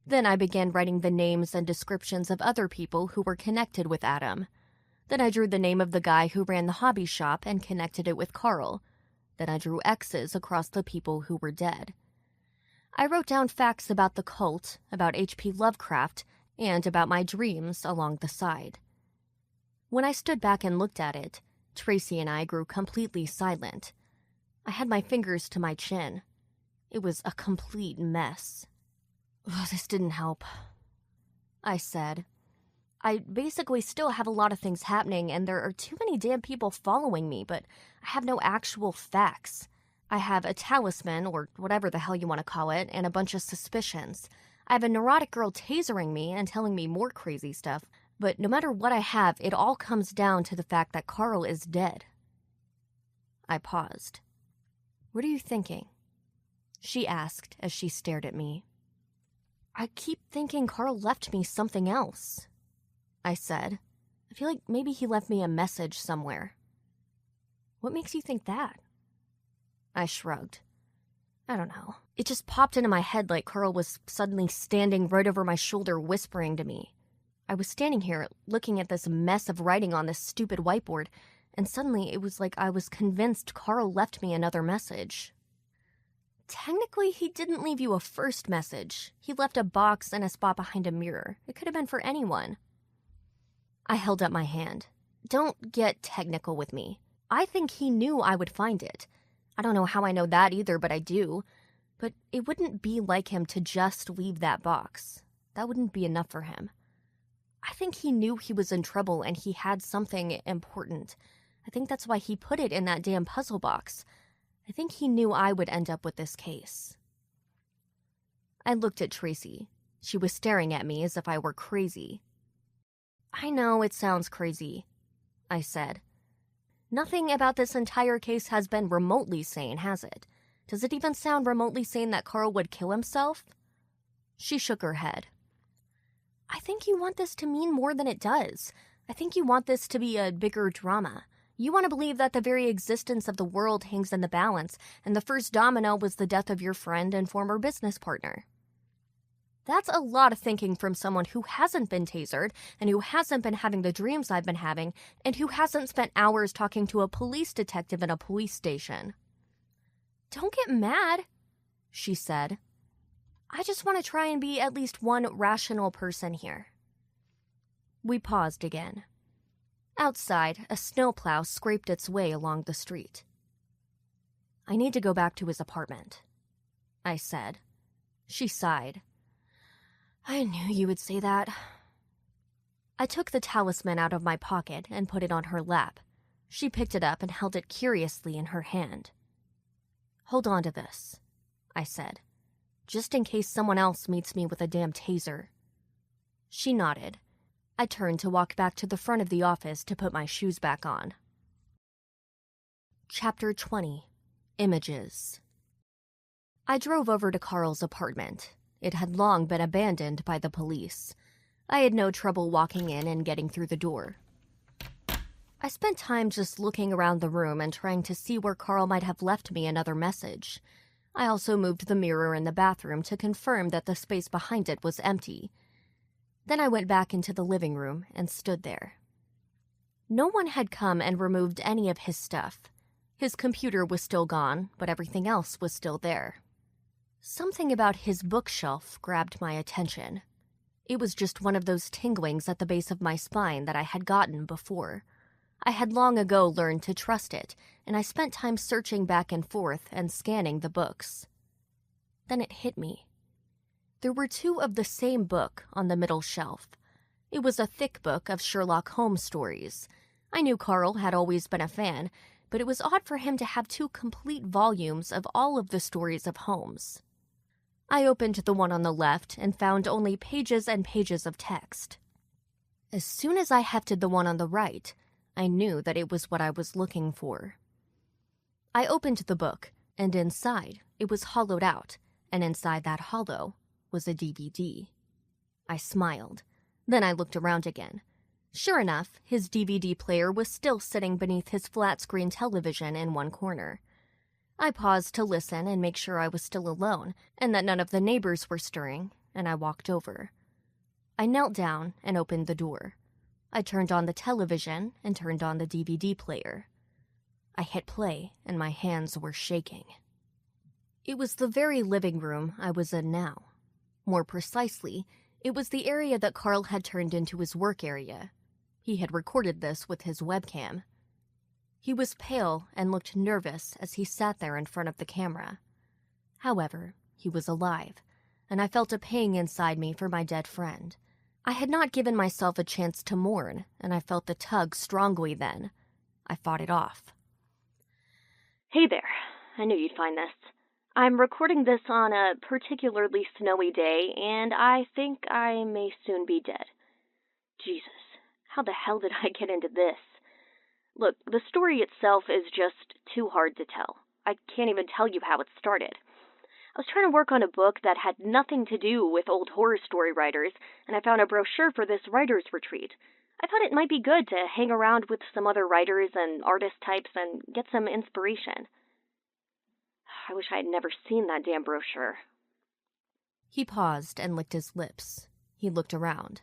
Then I began writing the names and descriptions of other people who were connected with Adam. Then I drew the name of the guy who ran the hobby shop and connected it with Carl. Then I drew X's across the people who were dead. I wrote down facts about the cult, about H.P. Lovecraft, and about my dreams along the side. When I stood back and looked at it, Tracy and I grew completely silent. I had my fingers to my chin. It was a complete mess. This didn't help, I said. I basically still have a lot of things happening, and there are too many damn people following me, but I have no actual facts. I have a talisman, or whatever the hell you want to call it, and a bunch of suspicions. I have a neurotic girl tasering me and telling me more crazy stuff, but no matter what I have, it all comes down to the fact that Carl is dead. I paused. What are you thinking? She asked as she stared at me. I keep thinking Carl left me something else, I said. I feel like maybe he left me a message somewhere. What makes you think that? I shrugged. I don't know. It just popped into my head like Carl was suddenly standing right over my shoulder whispering to me. I was standing here looking at this mess of writing on this stupid whiteboard, and suddenly it was like I was convinced Carl left me another message. Technically, he didn't leave you a first message. He left a box and a spot behind a mirror. It could have been for anyone. I held up my hand. Don't get technical with me. I think he knew I would find it. I don't know how I know that either, but I do. But it wouldn't be like him to just leave that box. That wouldn't be enough for him. I think he knew he was in trouble and he had something important. I think that's why he put it in that damn puzzle box. I think he knew I would end up with this case. I looked at Tracy. She was staring at me as if I were crazy. I know it sounds crazy, I said. Nothing about this entire case has been remotely sane, has it? Does it even sound remotely sane that Carl would kill himself? She shook her head. I think you want this to mean more than it does. I think you want this to be a bigger drama. You want to believe that the very existence of the world hangs in the balance, and the first domino was the death of your friend and former business partner. That's a lot of thinking from someone who hasn't been tasered, and who hasn't been having the dreams I've been having, and who hasn't spent hours talking to a police detective in a police station. Don't get mad, she said. I just want to try and be at least one rational person here. We paused again. Outside, a snowplow scraped its way along the street. I need to go back to his apartment, I said. She sighed. I knew you would say that. I took the talisman out of my pocket and put it on her lap. She picked it up and held it curiously in her hand. Hold on to this, I said, just in case someone else meets me with a damn taser. She nodded. I turned to walk back to the front of the office to put my shoes back on. Chapter 20. Images. I drove over to Carl's apartment. It had long been abandoned by the police. I had no trouble walking in and getting through the door. I spent time just looking around the room and trying to see where Carl might have left me another message. I also moved the mirror in the bathroom to confirm that the space behind it was empty. Then I went back into the living room and stood there. No one had come and removed any of his stuff. His computer was still gone, but everything else was still there. Something about his bookshelf grabbed my attention. It was just one of those tinglings at the base of my spine that I had gotten before. I had long ago learned to trust it, and I spent time searching back and forth and scanning the books. Then it hit me. There were two of the same book on the middle shelf. It was a thick book of Sherlock Holmes stories. I knew Carl had always been a fan, but it was odd for him to have two complete volumes of all of the stories of Holmes. I opened the one on the left and found only pages and pages of text. As soon as I hefted the one on the right, I knew that it was what I was looking for. I opened the book, and inside it was hollowed out, and inside that hollow was a DVD. I smiled. Then I looked around again. Sure enough, his DVD player was still sitting beneath his flat-screen television in one corner. I paused to listen and make sure I was still alone, and that none of the neighbors were stirring, and I walked over. I knelt down and opened the door. I turned on the television and turned on the DVD player. I hit play, and my hands were shaking. It was the very living room I was in now. More precisely, it was the area that Carl had turned into his work area. He had recorded this with his webcam. He was pale and looked nervous as he sat there in front of the camera. However, he was alive, and I felt a pang inside me for my dead friend. I had not given myself a chance to mourn, and I felt the tug strongly then. I fought it off. Hey there. I knew you'd find this. I'm recording this on a particularly snowy day, and I think I may soon be dead. Jesus, how the hell did I get into this? Look, the story itself is just too hard to tell. I can't even tell you how it started. I was trying to work on a book that had nothing to do with old horror story writers, and I found a brochure for this writer's retreat. I thought it might be good to hang around with some other writers and artist types and get some inspiration. I wish I had never seen that damn brochure. He paused and licked his lips. He looked around.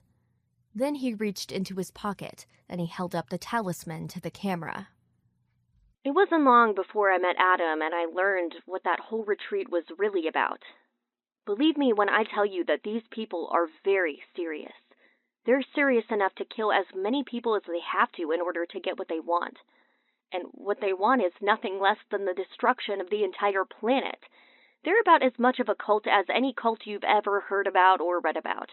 Then he reached into his pocket, and he held up the talisman to the camera. It wasn't long before I met Adam and I learned what that whole retreat was really about. Believe me when I tell you that these people are very serious. They're serious enough to kill as many people as they have to in order to get what they want. And what they want is nothing less than the destruction of the entire planet. They're about as much of a cult as any cult you've ever heard about or read about.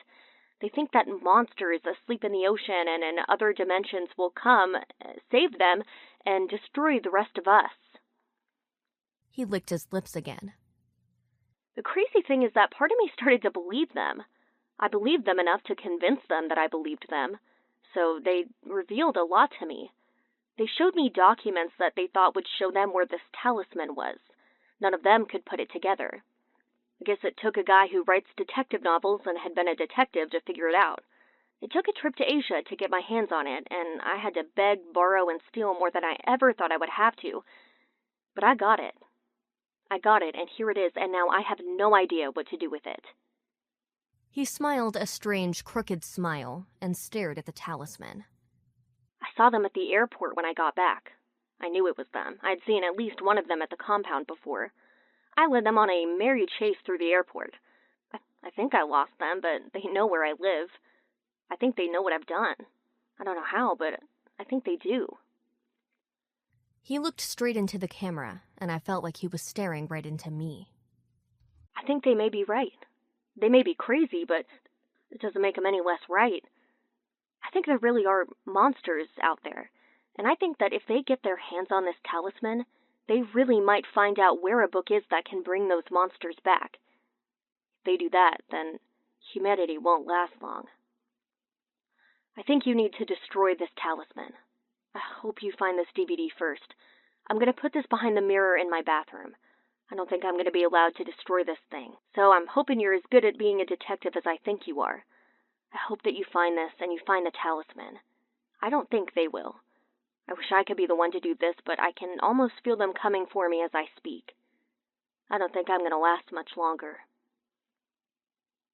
They think that monsters asleep in the ocean and in other dimensions will come, save them, and destroy the rest of us. He licked his lips again. The crazy thing is that part of me started to believe them. I believed them enough to convince them that I believed them, so they revealed a lot to me. They showed me documents that they thought would show them where this talisman was. None of them could put it together. I guess it took a guy who writes detective novels and had been a detective to figure it out. It took a trip to Asia to get my hands on it, and I had to beg, borrow, and steal more than I ever thought I would have to. But I got it. I got it, and here it is, and now I have no idea what to do with it. He smiled a strange, crooked smile and stared at the talisman. I saw them at the airport when I got back. I knew it was them. I'd seen at least one of them at the compound before. I led them on a merry chase through the airport. I think I lost them, but they know where I live. I think they know what I've done. I don't know how, but I think they do. He looked straight into the camera, and I felt like he was staring right into me. I think they may be right. They may be crazy, but it doesn't make them any less right. I think there really are monsters out there, and I think that if they get their hands on this talisman, they really might find out where a book is that can bring those monsters back. If they do that, then humanity won't last long. I think you need to destroy this talisman. I hope you find this DVD first. I'm going to put this behind the mirror in my bathroom. I don't think I'm going to be allowed to destroy this thing, so I'm hoping you're as good at being a detective as I think you are. I hope that you find this and you find the talisman. I don't think they will. I wish I could be the one to do this, but I can almost feel them coming for me as I speak. I don't think I'm going to last much longer.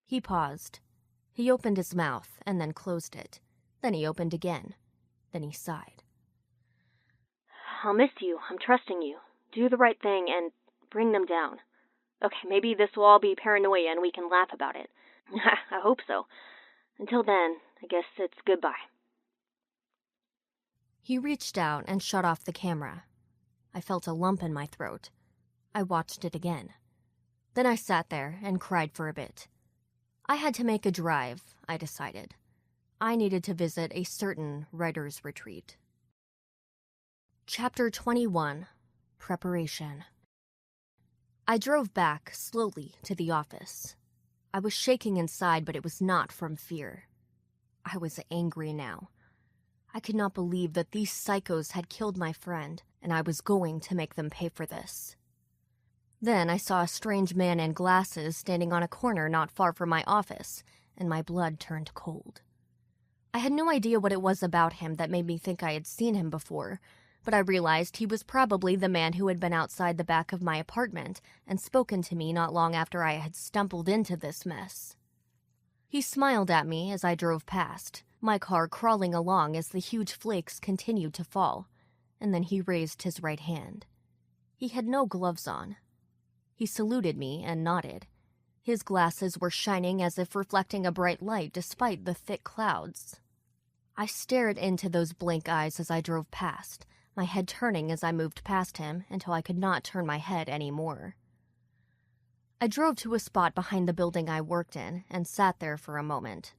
He paused. He opened his mouth and then closed it. Then he opened again. Then he sighed. I'll miss you. I'm trusting you. Do the right thing and bring them down. Okay, maybe this will all be paranoia and we can laugh about it. I hope so. Until then, I guess it's goodbye. He reached out and shut off the camera. I felt a lump in my throat. I watched it again. Then I sat there and cried for a bit. I had to make a drive, I decided. I needed to visit a certain writer's retreat. Chapter 21. Preparation. I drove back slowly to the office. I was shaking inside, but it was not from fear. I was angry now. I could not believe that these psychos had killed my friend, and I was going to make them pay for this. Then I saw a strange man in glasses standing on a corner not far from my office, and my blood turned cold. I had no idea what it was about him that made me think I had seen him before, but I realized he was probably the man who had been outside the back of my apartment and spoken to me not long after I had stumbled into this mess. He smiled at me as I drove past, my car crawling along as the huge flakes continued to fall. and then he raised his right hand. He had no gloves on. He saluted me and nodded. His glasses were shining as if reflecting a bright light despite the thick clouds. I stared into those blank eyes as I drove past, my head turning as I moved past him until I could not turn my head anymore. I drove to a spot behind the building I worked in and sat there for a moment.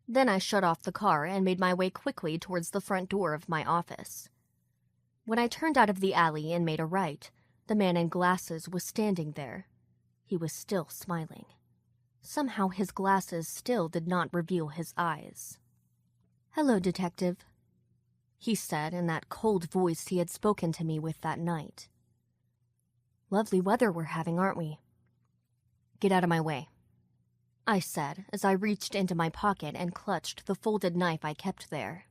Then I shut off the car and made my way quickly towards the front door of my office. When I turned out of the alley and made a right, the man in glasses was standing there. He was still smiling. Somehow his glasses still did not reveal his eyes. "Hello, Detective," he said in that cold voice he had spoken to me with that night. "Lovely weather we're having, aren't we?" "Get out of my way," I said as I reached into my pocket and clutched the folded knife I kept there.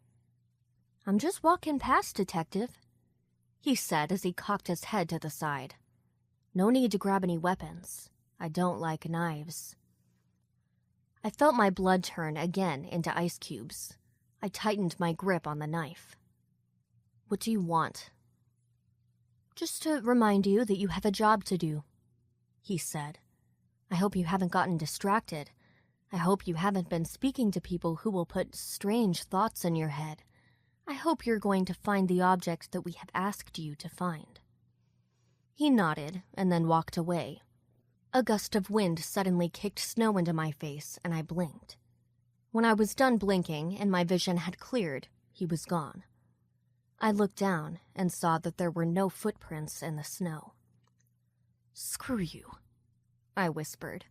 "I'm just walking past, Detective," he said as he cocked his head to the side. "No need to grab any weapons. I don't like knives." I felt my blood turn again into ice cubes. I tightened my grip on the knife. "What do you want?" "Just to remind you that you have a job to do," he said. "I hope you haven't gotten distracted. I hope you haven't been speaking to people who will put strange thoughts in your head. I hope you're going to find the object that we have asked you to find." He nodded and then walked away. A gust of wind suddenly kicked snow into my face, and I blinked. When I was done blinking and my vision had cleared, he was gone. I looked down and saw that there were no footprints in the snow. "Screw you," I whispered.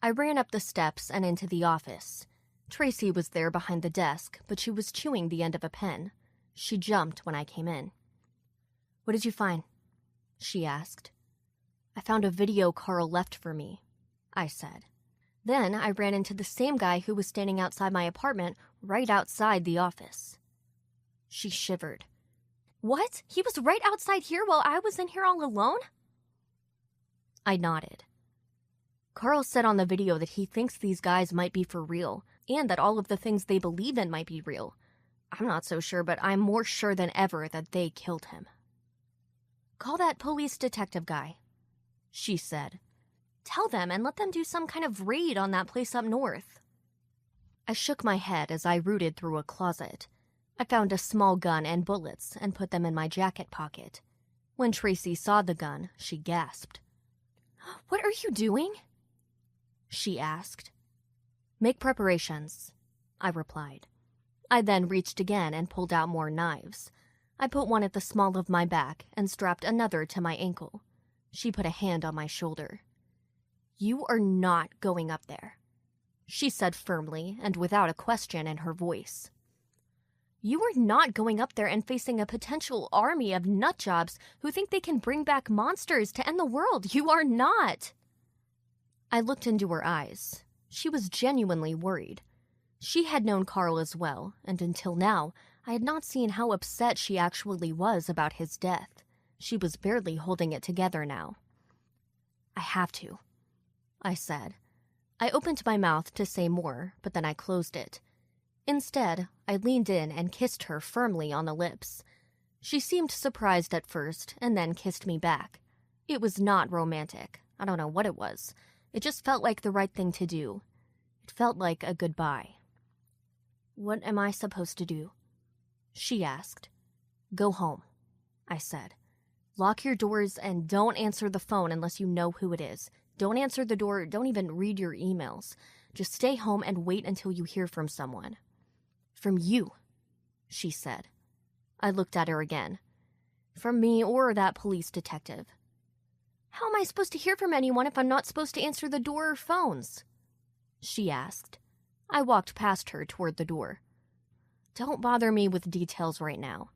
I ran up the steps and into the office. Tracy was there behind the desk, but she was chewing the end of a pen. She jumped when I came in. "What did you find?" she asked. "I found a video Carl left for me," I said. Then I ran into the same guy who was standing outside my apartment right outside the office. She shivered. "What? He was right outside here while I was in here all alone?" I nodded. "Carl said on the video that he thinks these guys might be for real, and that all of the things they believe in might be real. I'm not so sure, but I'm more sure than ever that they killed him." "Call that police detective guy," she said. "Tell them and let them do some kind of raid on that place up north." I shook my head as I rooted through a closet. I found a small gun and bullets and put them in my jacket pocket. When Tracy saw the gun, she gasped. "What are you doing?" she asked. "Make preparations," I replied. I then reached again and pulled out more knives. I put one at the small of my back and strapped another to my ankle. She put a hand on my shoulder. "You are not going up there," she said firmly and without a question in her voice. "You are not going up there and facing a potential army of nutjobs who think they can bring back monsters to end the world. You are not." I looked into her eyes. She was genuinely worried. She had known Carl as well, and until now, I had not seen how upset she actually was about his death. She was barely holding it together now. "I have to," I said. I opened my mouth to say more, but then I closed it. Instead, I leaned in and kissed her firmly on the lips. She seemed surprised at first, and then kissed me back. It was not romantic. I don't know what it was. It just felt like the right thing to do. It felt like a goodbye. "What am I supposed to do?" she asked. "Go home," I said. "Lock your doors and don't answer the phone unless you know who it is. Don't answer the door, don't even read your emails. Just stay home and wait until you hear from someone." "From you," she said. I looked at her again. "From me or that police detective." "How am I supposed to hear from anyone if I'm not supposed to answer the door or phones?" she asked. I walked past her toward the door. "Don't bother me with details right now."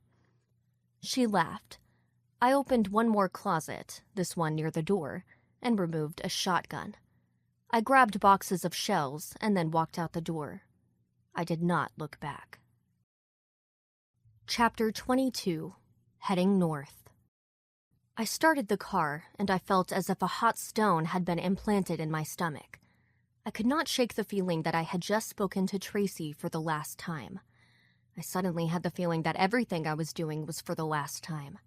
She laughed. I opened one more closet, this one near the door, and removed a shotgun. I grabbed boxes of shells and then walked out the door. I did not look back. Chapter 22. Heading North. I started the car, and I felt as if a hot stone had been implanted in my stomach. I could not shake the feeling that I had just spoken to Tracy for the last time. I suddenly had the feeling that everything I was doing was for the last time.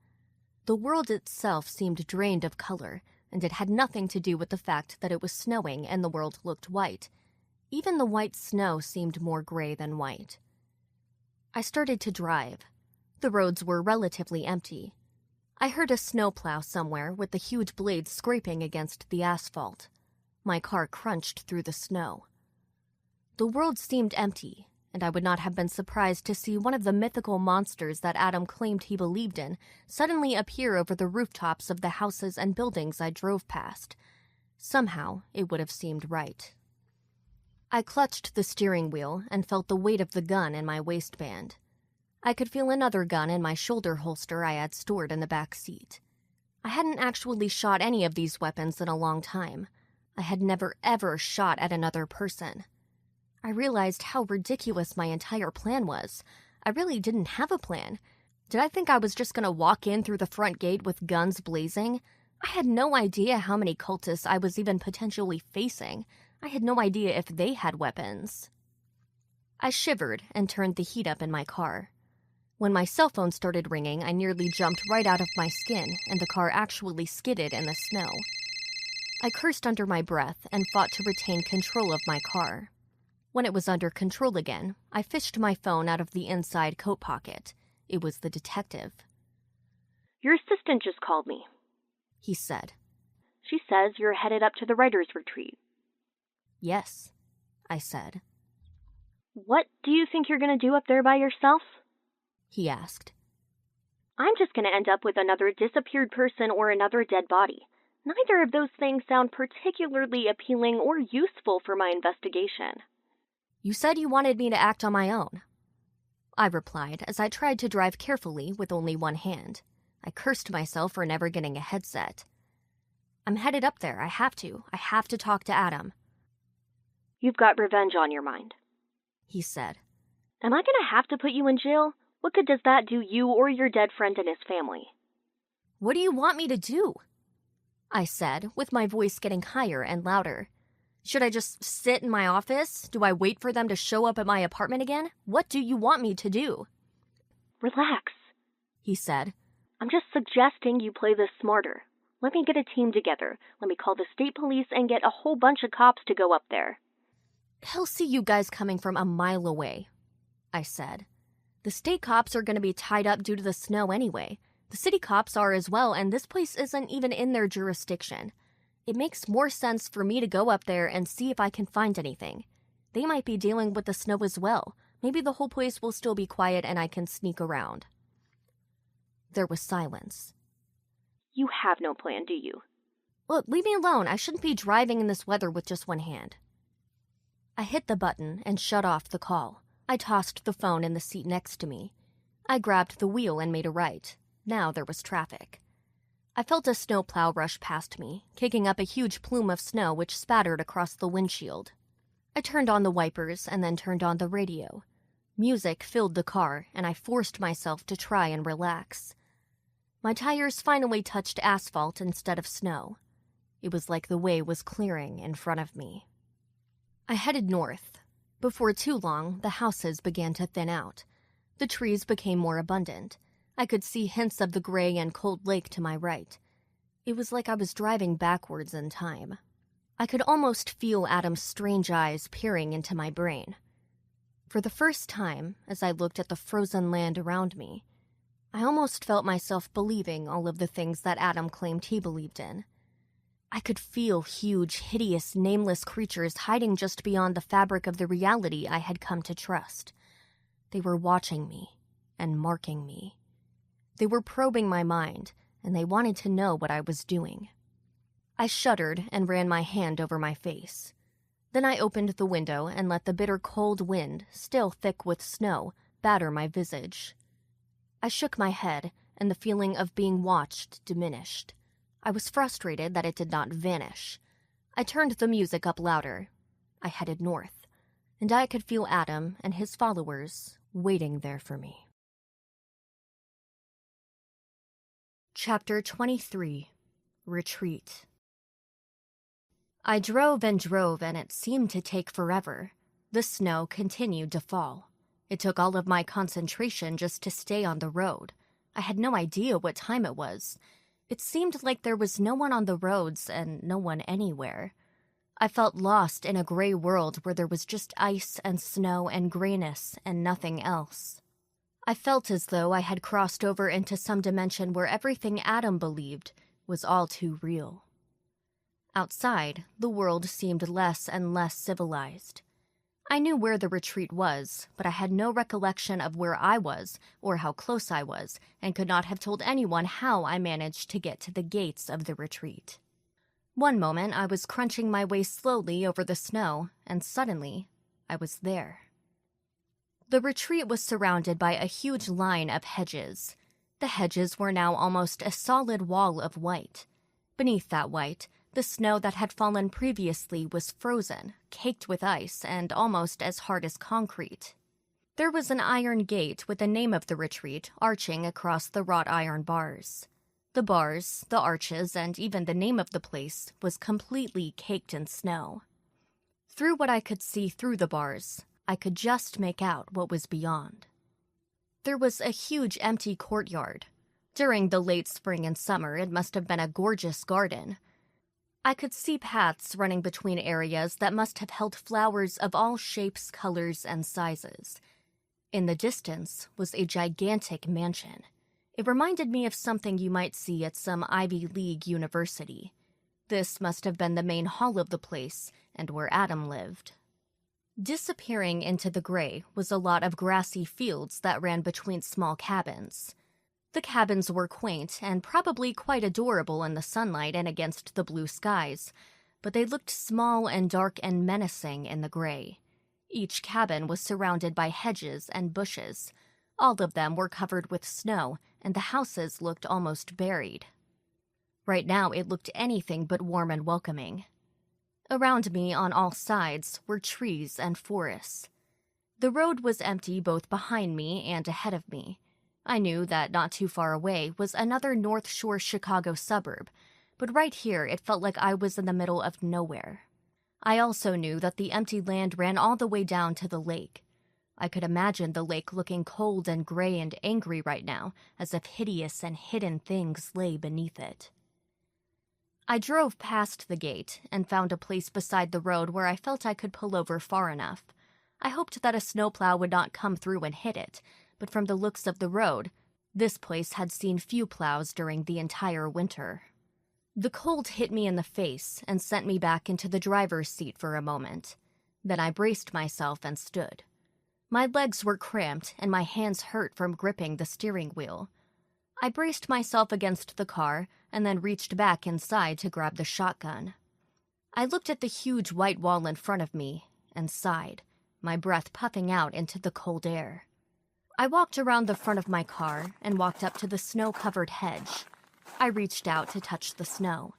The world itself seemed drained of color, and it had nothing to do with the fact that it was snowing and the world looked white. Even the white snow seemed more gray than white. I started to drive. The roads were relatively empty. I heard a snowplow somewhere with the huge blades scraping against the asphalt. My car crunched through the snow. The world seemed empty, and I would not have been surprised to see one of the mythical monsters that Adam claimed he believed in suddenly appear over the rooftops of the houses and buildings I drove past. Somehow, it would have seemed right. I clutched the steering wheel and felt the weight of the gun in my waistband. I could feel another gun in my shoulder holster I had stored in the back seat. I hadn't actually shot any of these weapons in a long time. I had never ever shot at another person. I realized how ridiculous my entire plan was. I really didn't have a plan. Did I think I was just going to walk in through the front gate with guns blazing? I had no idea how many cultists I was even potentially facing. I had no idea if they had weapons. I shivered and turned the heat up in my car. When my cell phone started ringing, I nearly jumped right out of my skin, and the car actually skidded in the snow. I cursed under my breath and fought to retain control of my car. When it was under control again, I fished my phone out of the inside coat pocket. It was the detective. "Your assistant just called me," he said. "She says you're headed up to the writer's retreat." "Yes," I said. "What do you think you're going to do up there by yourself?" he asked. "I'm just going to end up with another disappeared person or another dead body. Neither of those things sound particularly appealing or useful for my investigation." "You said you wanted me to act on my own," I replied as I tried to drive carefully with only one hand. I cursed myself for never getting a headset. "I'm headed up there. I have to. I have to talk to Adam." "You've got revenge on your mind," he said. "Am I going to have to put you in jail? What good does that do you or your dead friend and his family?" "What do you want me to do?" I said, with my voice getting higher and louder. "Should I just sit in my office? Do I wait for them to show up at my apartment again? What do you want me to do?" "Relax," he said. "I'm just suggesting you play this smarter. Let me get a team together. Let me call the state police and get a whole bunch of cops to go up there." "He'll see you guys coming from a mile away," I said. "The state cops are going to be tied up due to the snow anyway. The city cops are as well, and this place isn't even in their jurisdiction. It makes more sense for me to go up there and see if I can find anything. They might be dealing with the snow as well. Maybe the whole place will still be quiet and I can sneak around." There was silence. "You have no plan, do you?" "Look, leave me alone. I shouldn't be driving in this weather with just one hand." I hit the button and shut off the call. I tossed the phone in the seat next to me. I grabbed the wheel and made a right. Now there was traffic. I felt a snowplow rush past me, kicking up a huge plume of snow which spattered across the windshield. I turned on the wipers and then turned on the radio. Music filled the car, and I forced myself to try and relax. My tires finally touched asphalt instead of snow. It was like the way was clearing in front of me. I headed north. Before too long, the houses began to thin out. The trees became more abundant. I could see hints of the gray and cold lake to my right. It was like I was driving backwards in time. I could almost feel Adam's strange eyes peering into my brain. For the first time, as I looked at the frozen land around me, I almost felt myself believing all of the things that Adam claimed he believed in. I could feel huge, hideous, nameless creatures hiding just beyond the fabric of the reality I had come to trust. They were watching me and marking me. They were probing my mind, and they wanted to know what I was doing. I shuddered and ran my hand over my face. Then I opened the window and let the bitter cold wind, still thick with snow, batter my visage. I shook my head, and the feeling of being watched diminished. I was frustrated that it did not vanish. I turned the music up louder. I headed north, and I could feel Adam and his followers waiting there for me. Chapter 23. Retreat. I drove, and it seemed to take forever. The snow continued to fall. It took all of my concentration just to stay on the road. I had no idea what time it was. It seemed like there was no one on the roads and no one anywhere. I felt lost in a gray world where there was just ice and snow and grayness and nothing else. I felt as though I had crossed over into some dimension where everything Adam believed was all too real. Outside, the world seemed less and less civilized. I knew where the retreat was, but I had no recollection of where I was or how close I was, and could not have told anyone how I managed to get to the gates of the retreat. One moment I was crunching my way slowly over the snow, and suddenly I was there. The retreat was surrounded by a huge line of hedges. The hedges were now almost a solid wall of white. Beneath that white, the snow that had fallen previously was frozen, caked with ice, and almost as hard as concrete. There was an iron gate with the name of the retreat arching across the wrought iron bars. The bars, the arches, and even the name of the place was completely caked in snow. Through what I could see through the bars, I could just make out what was beyond. There was a huge empty courtyard. During the late spring and summer, it must have been a gorgeous garden. I could see paths running between areas that must have held flowers of all shapes, colors, and sizes. In the distance was a gigantic mansion. It reminded me of something you might see at some Ivy League university. This must have been the main hall of the place and where Adam lived. Disappearing into the gray was a lot of grassy fields that ran between small cabins. The cabins were quaint and probably quite adorable in the sunlight and against the blue skies, but they looked small and dark and menacing in the gray. Each cabin was surrounded by hedges and bushes. All of them were covered with snow, and the houses looked almost buried. Right now it looked anything but warm and welcoming. Around me on all sides were trees and forests. The road was empty both behind me and ahead of me. I knew that not too far away was another North Shore Chicago suburb, but right here it felt like I was in the middle of nowhere. I also knew that the empty land ran all the way down to the lake. I could imagine the lake looking cold and gray and angry right now, as if hideous and hidden things lay beneath it. I drove past the gate and found a place beside the road where I felt I could pull over far enough. I hoped that a snowplow would not come through and hit it, but from the looks of the road, this place had seen few plows during the entire winter. The cold hit me in the face and sent me back into the driver's seat for a moment. Then I braced myself and stood. My legs were cramped and my hands hurt from gripping the steering wheel. I braced myself against the car and then reached back inside to grab the shotgun. I looked at the huge white wall in front of me and sighed, my breath puffing out into the cold air. I walked around the front of my car and walked up to the snow-covered hedge. I reached out to touch the snow.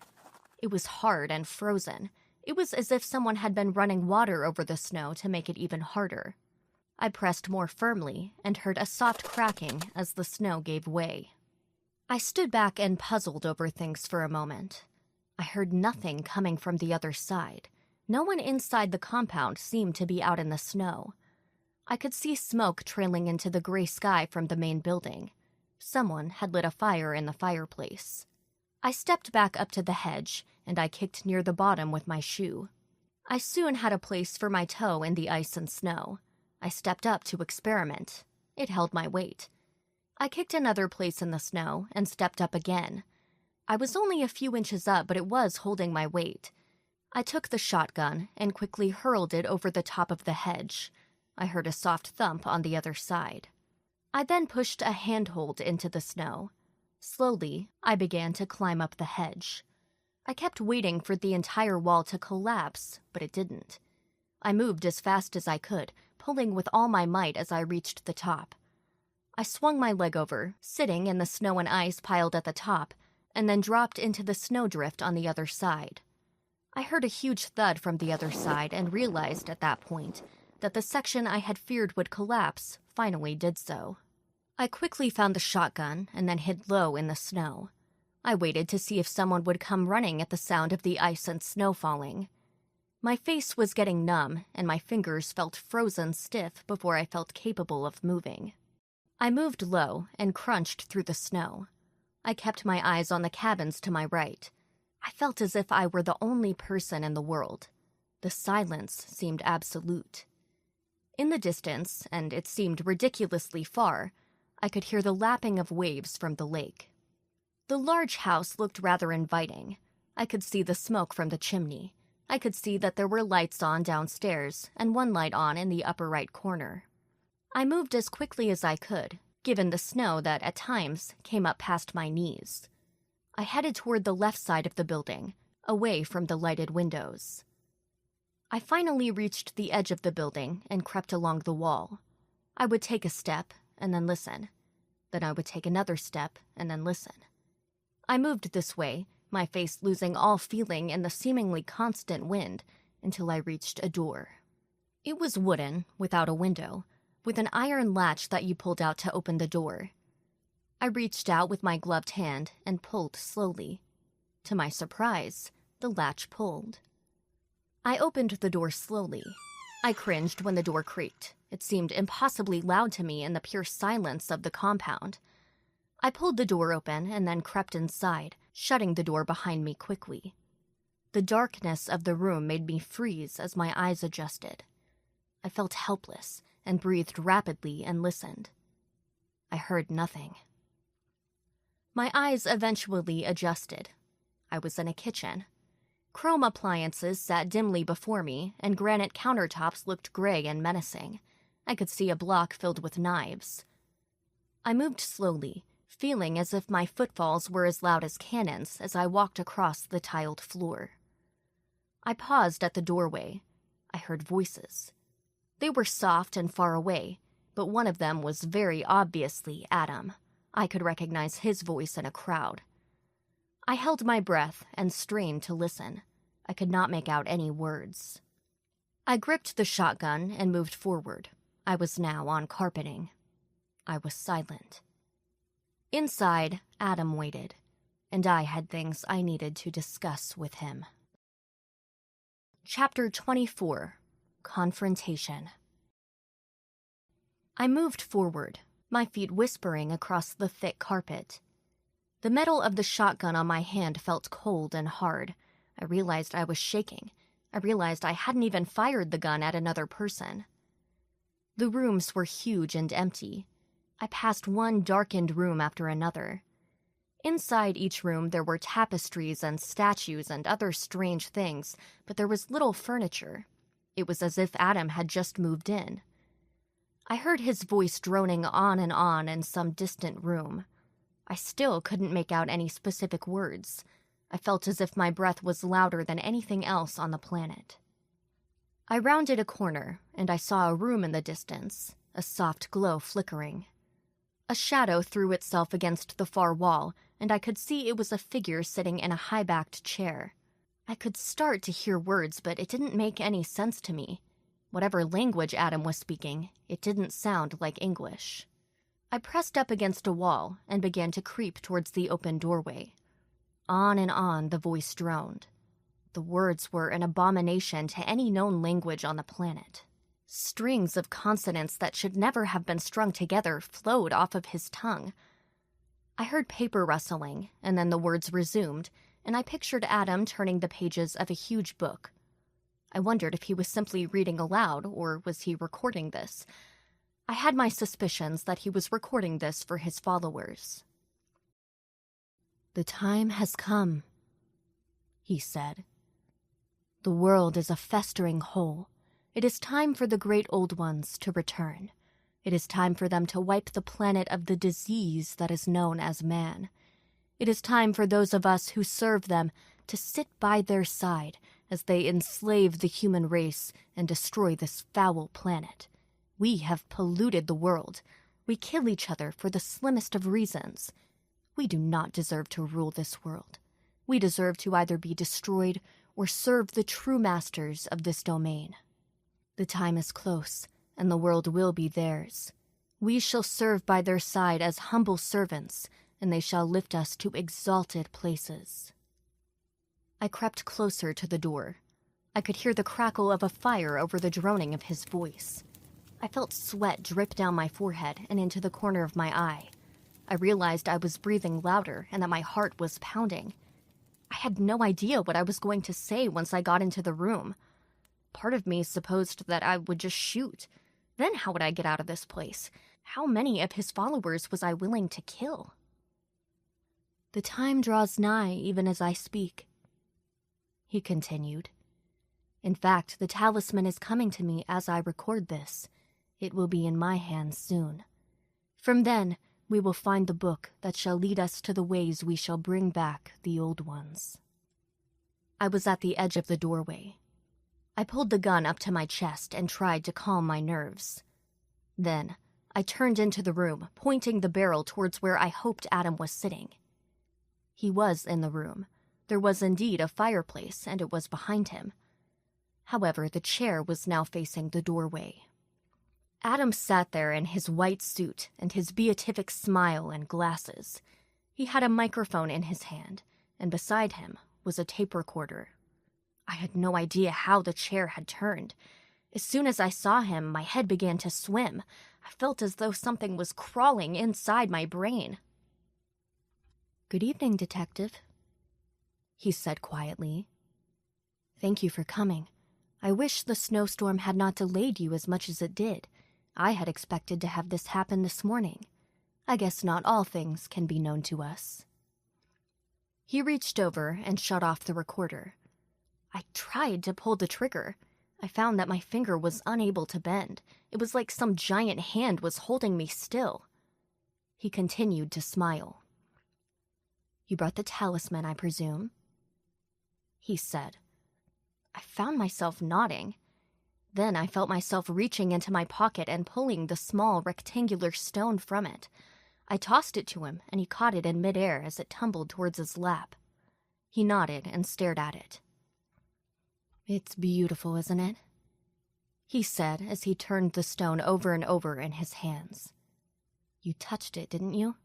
It was hard and frozen. It was as if someone had been running water over the snow to make it even harder. I pressed more firmly and heard a soft cracking as the snow gave way. I stood back and puzzled over things for a moment. I heard nothing coming from the other side. No one inside the compound seemed to be out in the snow. I could see smoke trailing into the gray sky from the main building. Someone had lit a fire in the fireplace. I stepped back up to the hedge, and I kicked near the bottom with my shoe. I soon had a place for my toe in the ice and snow. I stepped up to experiment. It held my weight. I kicked another place in the snow and stepped up again. I was only a few inches up, but it was holding my weight. I took the shotgun and quickly hurled it over the top of the hedge. I heard a soft thump on the other side. I then pushed a handhold into the snow. Slowly, I began to climb up the hedge. I kept waiting for the entire wall to collapse, but it didn't. I moved as fast as I could, pulling with all my might as I reached the top. I swung my leg over, sitting in the snow and ice piled at the top, and then dropped into the snowdrift on the other side. I heard a huge thud from the other side and realized at that point that the section I had feared would collapse finally did so. I quickly found the shotgun and then hid low in the snow. I waited to see if someone would come running at the sound of the ice and snow falling. My face was getting numb, and my fingers felt frozen stiff before I felt capable of moving. I moved low and crunched through the snow. I kept my eyes on the cabins to my right. I felt as if I were the only person in the world. The silence seemed absolute. In the distance, and it seemed ridiculously far, I could hear the lapping of waves from the lake. The large house looked rather inviting. I could see the smoke from the chimney. I could see that there were lights on downstairs and one light on in the upper right corner. I moved as quickly as I could, given the snow that at times came up past my knees. I headed toward the left side of the building, away from the lighted windows. I finally reached the edge of the building and crept along the wall. I would take a step and then listen. Then I would take another step and then listen. I moved this way, my face losing all feeling in the seemingly constant wind, until I reached a door. It was wooden, without a window, with an iron latch that you pulled out to open the door. I reached out with my gloved hand and pulled slowly. To my surprise, the latch pulled. I opened the door slowly. I cringed when the door creaked. It seemed impossibly loud to me in the pure silence of the compound. I pulled the door open and then crept inside, shutting the door behind me quickly. The darkness of the room made me freeze as my eyes adjusted. I felt helpless and breathed rapidly and listened. I heard nothing. My eyes eventually adjusted. I was in a kitchen. Chrome appliances sat dimly before me, and granite countertops looked gray and menacing. I could see a block filled with knives. I moved slowly, feeling as if my footfalls were as loud as cannons as I walked across the tiled floor. I paused at the doorway. I heard voices. They were soft and far away, but one of them was very obviously Adam. I could recognize his voice in a crowd. I held my breath and strained to listen. I could not make out any words. I gripped the shotgun and moved forward. I was now on carpeting. I was silent. Inside, Adam waited, and I had things I needed to discuss with him. Chapter 24: Confrontation. I moved forward, my feet whispering across the thick carpet. The metal of the shotgun on my hand felt cold and hard. I realized I was shaking. I realized I hadn't even fired the gun at another person. The rooms were huge and empty. I passed one darkened room after another. Inside each room there were tapestries and statues and other strange things, but there was little furniture. It was as if Adam had just moved in. I heard his voice droning on in some distant room. I still couldn't make out any specific words. I felt as if my breath was louder than anything else on the planet. I rounded a corner, and I saw a room in the distance, a soft glow flickering. A shadow threw itself against the far wall, and I could see it was a figure sitting in a high-backed chair. I could start to hear words, but it didn't make any sense to me. Whatever language Adam was speaking, it didn't sound like English. I pressed up against a wall and began to creep towards the open doorway. On and on the voice droned. The words were an abomination to any known language on the planet. Strings of consonants that should never have been strung together flowed off of his tongue. I heard paper rustling, and then the words resumed, and I pictured Adam turning the pages of a huge book. I wondered if he was simply reading aloud, or was he recording this? I had my suspicions that he was recording this for his followers. "The time has come," he said. "The world is a festering hole. It is time for the great old ones to return. It is time for them to wipe the planet of the disease that is known as man. It is time for those of us who serve them to sit by their side as they enslave the human race and destroy this foul planet. We have polluted the world. We kill each other for the slimmest of reasons. We do not deserve to rule this world. We deserve to either be destroyed or serve the true masters of this domain. The time is close, and the world will be theirs. We shall serve by their side as humble servants, and they shall lift us to exalted places." I crept closer to the door. I could hear the crackle of a fire over the droning of his voice. I felt sweat drip down my forehead and into the corner of my eye. I realized I was breathing louder and that my heart was pounding. I had no idea what I was going to say once I got into the room. Part of me supposed that I would just shoot. Then how would I get out of this place? How many of his followers was I willing to kill? "The time draws nigh even as I speak," he continued. "In fact, the talisman is coming to me as I record this. It will be in my hands soon. From then, we will find the book that shall lead us to the ways we shall bring back the old ones." I was at the edge of the doorway. I pulled the gun up to my chest and tried to calm my nerves. Then, I turned into the room, pointing the barrel towards where I hoped Adam was sitting. He was in the room. There was indeed a fireplace, and it was behind him. However, the chair was now facing the doorway. Adam sat there in his white suit and his beatific smile and glasses. He had a microphone in his hand, and beside him was a tape recorder. I had no idea how the chair had turned. As soon as I saw him, my head began to swim. I felt as though something was crawling inside my brain. "Good evening, Detective," he said quietly. "Thank you for coming. I wish the snowstorm had not delayed you as much as it did. I had expected to have this happen this morning. I guess not all things can be known to us." He reached over and shut off the recorder. I tried to pull the trigger. I found that my finger was unable to bend. It was like some giant hand was holding me still. He continued to smile. "You brought the talisman, I presume?" he said. I found myself nodding. Then I felt myself reaching into my pocket and pulling the small rectangular stone from it. I tossed it to him, and he caught it in midair as it tumbled towards his lap. He nodded and stared at it. "It's beautiful, isn't it?" he said as he turned the stone over and over in his hands. "You touched it, didn't you?"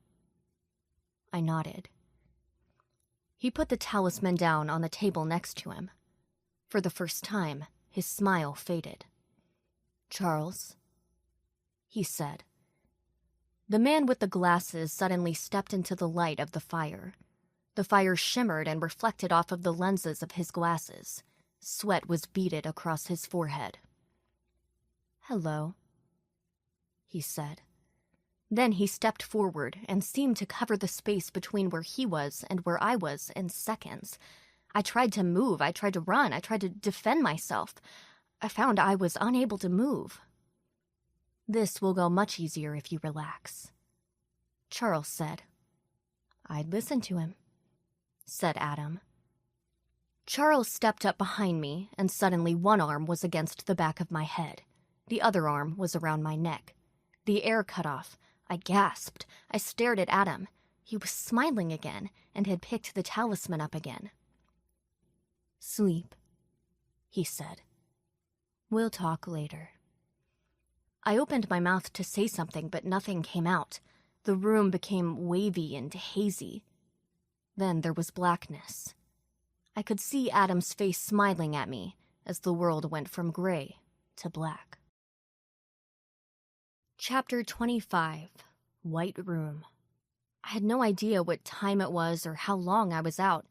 I nodded. He put the talisman down on the table next to him. For the first time, his smile faded. "Charles," he said. The man with the glasses suddenly stepped into the light of the fire. The fire shimmered and reflected off of the lenses of his glasses. Sweat was beaded across his forehead. "Hello," he said. Then he stepped forward and seemed to cover the space between where he was and where I was in seconds. I tried to move, I tried to run, I tried to defend myself. I found I was unable to move. "This will go much easier if you relax," Charles said. "I'd listen to him," said Adam. Charles stepped up behind me, and suddenly one arm was against the back of my head. The other arm was around my neck. The air cut off. I gasped. I stared at Adam. He was smiling again and had picked the talisman up again. "Sleep," he said. "We'll talk later." I opened my mouth to say something, but nothing came out. The room became wavy and hazy. Then there was blackness. I could see Adam's face smiling at me as the world went from gray to black. Chapter 25, White Room. I had no idea what time it was or how long I was out,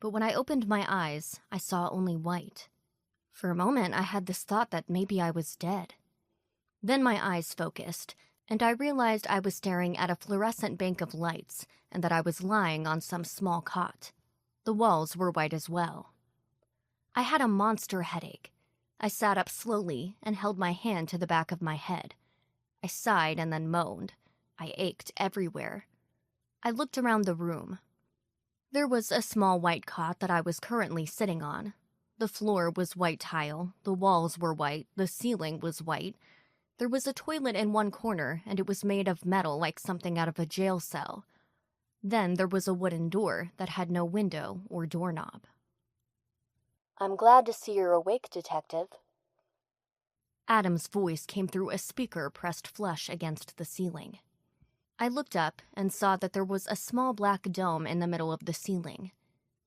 but when I opened my eyes, I saw only white. For a moment, I had this thought that maybe I was dead. Then my eyes focused, and I realized I was staring at a fluorescent bank of lights and that I was lying on some small cot. The walls were white as well. I had a monster headache. I sat up slowly and held my hand to the back of my head. I sighed and then moaned. I ached everywhere. I looked around the room. There was a small white cot that I was currently sitting on. The floor was white tile, the walls were white, the ceiling was white. There was a toilet in one corner, and it was made of metal like something out of a jail cell. Then there was a wooden door that had no window or doorknob. "I'm glad to see you're awake, Detective." Adam's voice came through a speaker pressed flush against the ceiling. I looked up and saw that there was a small black dome in the middle of the ceiling.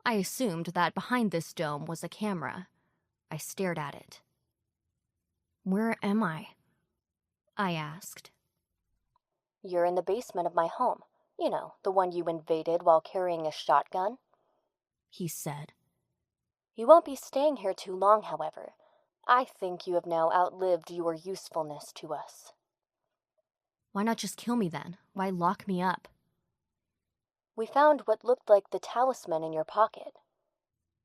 I assumed that behind this dome was a camera. I stared at it. "Where am I?" I asked. "You're in the basement of my home. You know, the one you invaded while carrying a shotgun," he said. "You won't be staying here too long, however. I think you have now outlived your usefulness to us." "Why not just kill me then? Why lock me up?" "We found what looked like the talisman in your pocket,"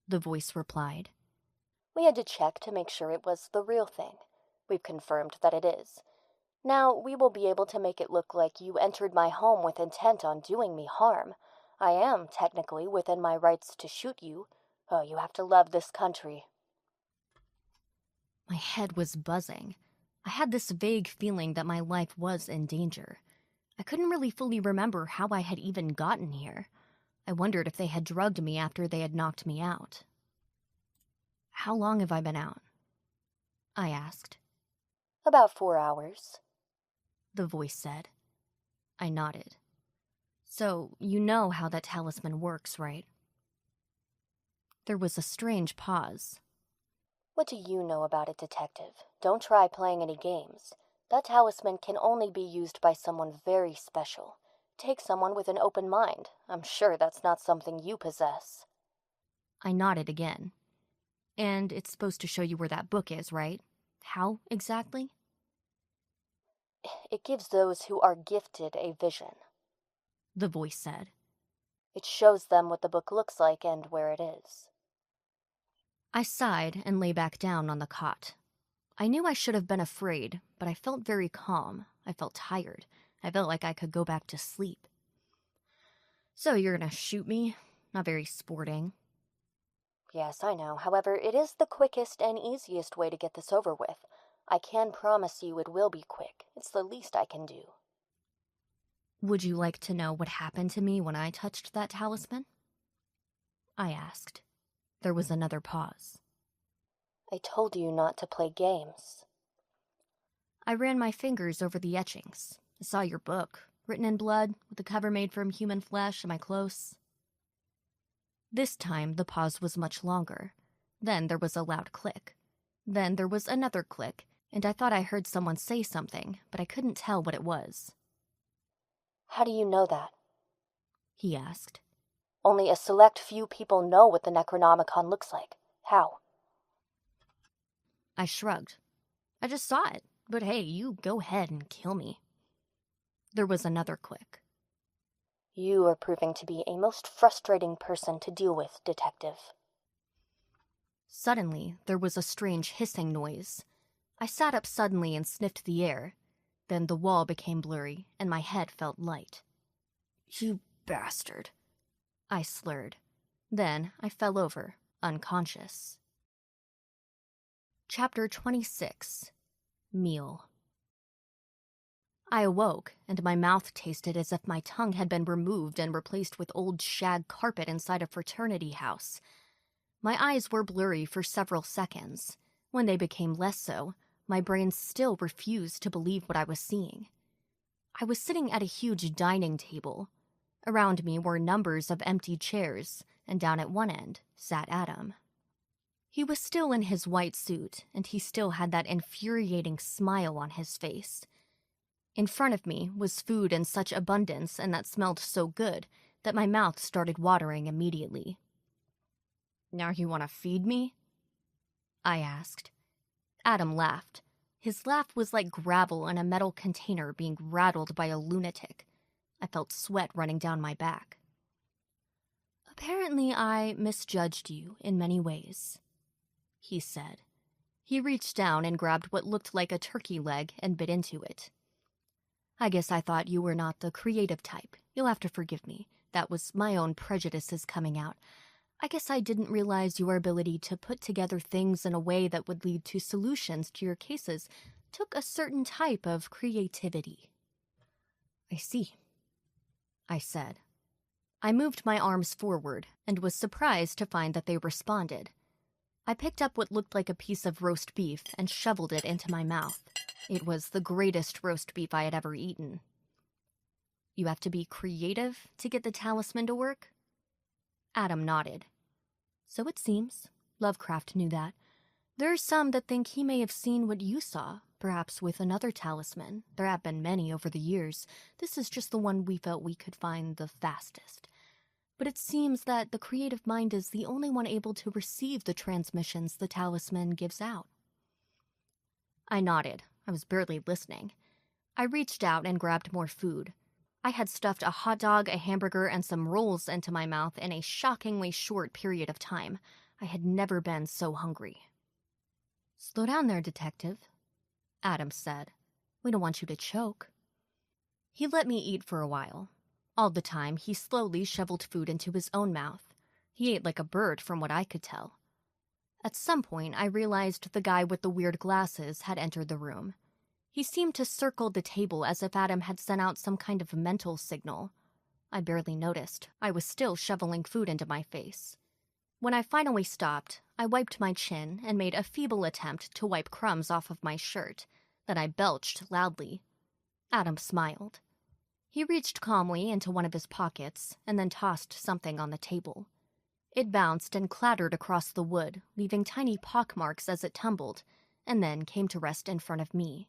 the voice replied. "We had to check to make sure it was the real thing. We've confirmed that it is. Now we will be able to make it look like you entered my home with intent on doing me harm. I am technically within my rights to shoot you. Oh, you have to love this country." My head was buzzing. I had this vague feeling that my life was in danger. I couldn't really fully remember how I had even gotten here. I wondered if they had drugged me after they had knocked me out. "How long have I been out?" I asked. "About 4 hours. The voice said. I nodded. "So, you know how that talisman works, right?" There was a strange pause. "What do you know about it, Detective? Don't try playing any games. That talisman can only be used by someone very special. Take someone with an open mind. I'm sure that's not something you possess." I nodded again. "And it's supposed to show you where that book is, right? How exactly?" "It gives those who are gifted a vision," the voice said. "It shows them what the book looks like and where it is." I sighed and lay back down on the cot. I knew I should have been afraid, but I felt very calm. I felt tired. I felt like I could go back to sleep. "So you're gonna shoot me? Not very sporting." "Yes, I know. However, it is the quickest and easiest way to get this over with. I can promise you it will be quick. It's the least I can do." "Would you like to know what happened to me when I touched that talisman?" I asked. There was another pause. "I told you not to play games." I ran my fingers over the etchings. I saw your book, written in blood, with the cover made from human flesh. Am I close? This time, the pause was much longer. Then there was a loud click. Then there was another click, and I thought I heard someone say something, but I couldn't tell what it was. "How do you know that?" he asked. "Only a select few people know what the Necronomicon looks like. How?" I shrugged. "I just saw it, but hey, you go ahead and kill me." There was another click. "You are proving to be a most frustrating person to deal with, Detective." Suddenly, there was a strange hissing noise. I sat up suddenly and sniffed the air. Then the wall became blurry, and my head felt light. "You bastard," I slurred. Then I fell over, unconscious. Chapter 26. Meal. I awoke, and my mouth tasted as if my tongue had been removed and replaced with old shag carpet inside a fraternity house. My eyes were blurry for several seconds. When they became less so, my brain still refused to believe what I was seeing. I was sitting at a huge dining table. Around me were numbers of empty chairs, and down at one end sat Adam. He was still in his white suit, and he still had that infuriating smile on his face. In front of me was food in such abundance and that smelled so good that my mouth started watering immediately. "Now you want to feed me?" I asked. Adam laughed. His laugh was like gravel in a metal container being rattled by a lunatic. I felt sweat running down my back. "Apparently I misjudged you in many ways," he said. He reached down and grabbed what looked like a turkey leg and bit into it. "I guess I thought you were not the creative type. You'll have to forgive me. That was my own prejudices coming out. I guess I didn't realize your ability to put together things in a way that would lead to solutions to your cases took a certain type of creativity." "I see," I said. I moved my arms forward and was surprised to find that they responded. I picked up what looked like a piece of roast beef and shoveled it into my mouth. It was the greatest roast beef I had ever eaten. "You have to be creative to get the talisman to work?" Adam nodded. "So it seems. Lovecraft knew that. There are some that think he may have seen what you saw, perhaps with another talisman. There have been many over the years. This is just the one we felt we could find the fastest. But it seems that the creative mind is the only one able to receive the transmissions the talisman gives out. I nodded. I was barely listening. I reached out and grabbed more food. I had stuffed a hot dog, a hamburger, and some rolls into my mouth in a shockingly short period of time. I had never been so hungry. "Slow down there, detective," Adam said. "We don't want you to choke." He let me eat for a while. All the time, he slowly shoveled food into his own mouth. He ate like a bird, from what I could tell. At some point, I realized the guy with the weird glasses had entered the room. He seemed to circle the table as if Adam had sent out some kind of mental signal. I barely noticed. I was still shoveling food into my face. When I finally stopped, I wiped my chin and made a feeble attempt to wipe crumbs off of my shirt. Then I belched loudly. Adam smiled. He reached calmly into one of his pockets and then tossed something on the table. It bounced and clattered across the wood, leaving tiny pockmarks as it tumbled, and then came to rest in front of me.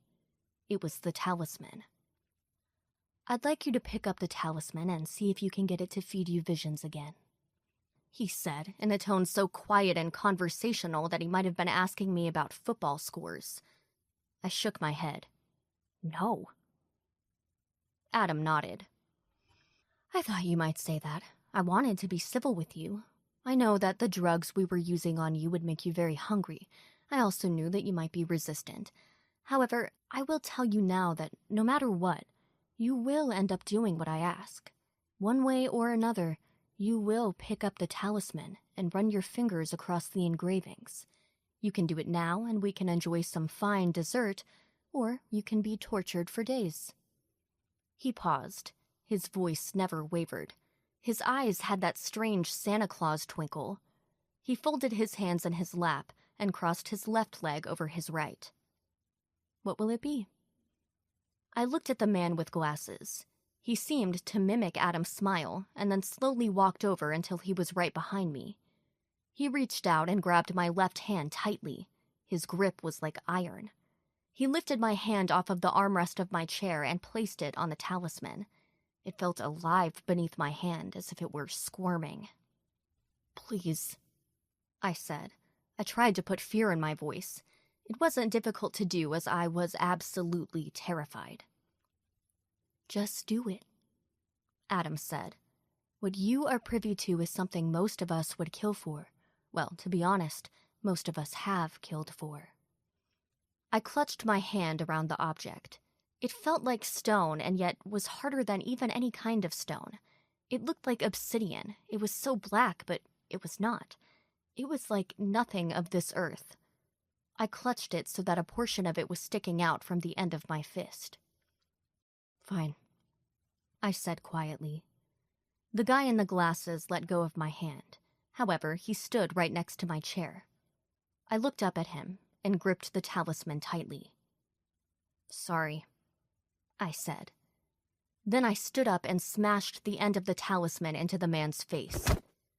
It was the talisman. "I'd like you to pick up the talisman and see if you can get it to feed you visions again," he said, in a tone so quiet and conversational that he might have been asking me about football scores. I shook my head. "No." Adam nodded. "I thought you might say that. I wanted to be civil with you. I know that the drugs we were using on you would make you very hungry. I also knew that you might be resistant. However, I will tell you now that no matter what, you will end up doing what I ask. One way or another, you will pick up the talisman and run your fingers across the engravings. You can do it now and we can enjoy some fine dessert, or you can be tortured for days." He paused. His voice never wavered. His eyes had that strange Santa Claus twinkle. He folded his hands in his lap and crossed his left leg over his right. "What will it be?" I looked at the man with glasses. He seemed to mimic Adam's smile and then slowly walked over until he was right behind me. He reached out and grabbed my left hand tightly. His grip was like iron. He lifted my hand off of the armrest of my chair and placed it on the talisman. It felt alive beneath my hand, as if it were squirming. "Please," I said. I tried to put fear in my voice. It wasn't difficult to do, as I was absolutely terrified. "Just do it," Adam said. "What you are privy to is something most of us would kill for. Well, to be honest, most of us have killed for." I clutched my hand around the object. It felt like stone and yet was harder than even any kind of stone. It looked like obsidian. It was so black, but it was not. It was like nothing of this earth. I clutched it so that a portion of it was sticking out from the end of my fist. "Fine," I said quietly. The guy in the glasses let go of my hand. However, he stood right next to my chair. I looked up at him and gripped the talisman tightly. "Sorry," I said. Then I stood up and smashed the end of the talisman into the man's face.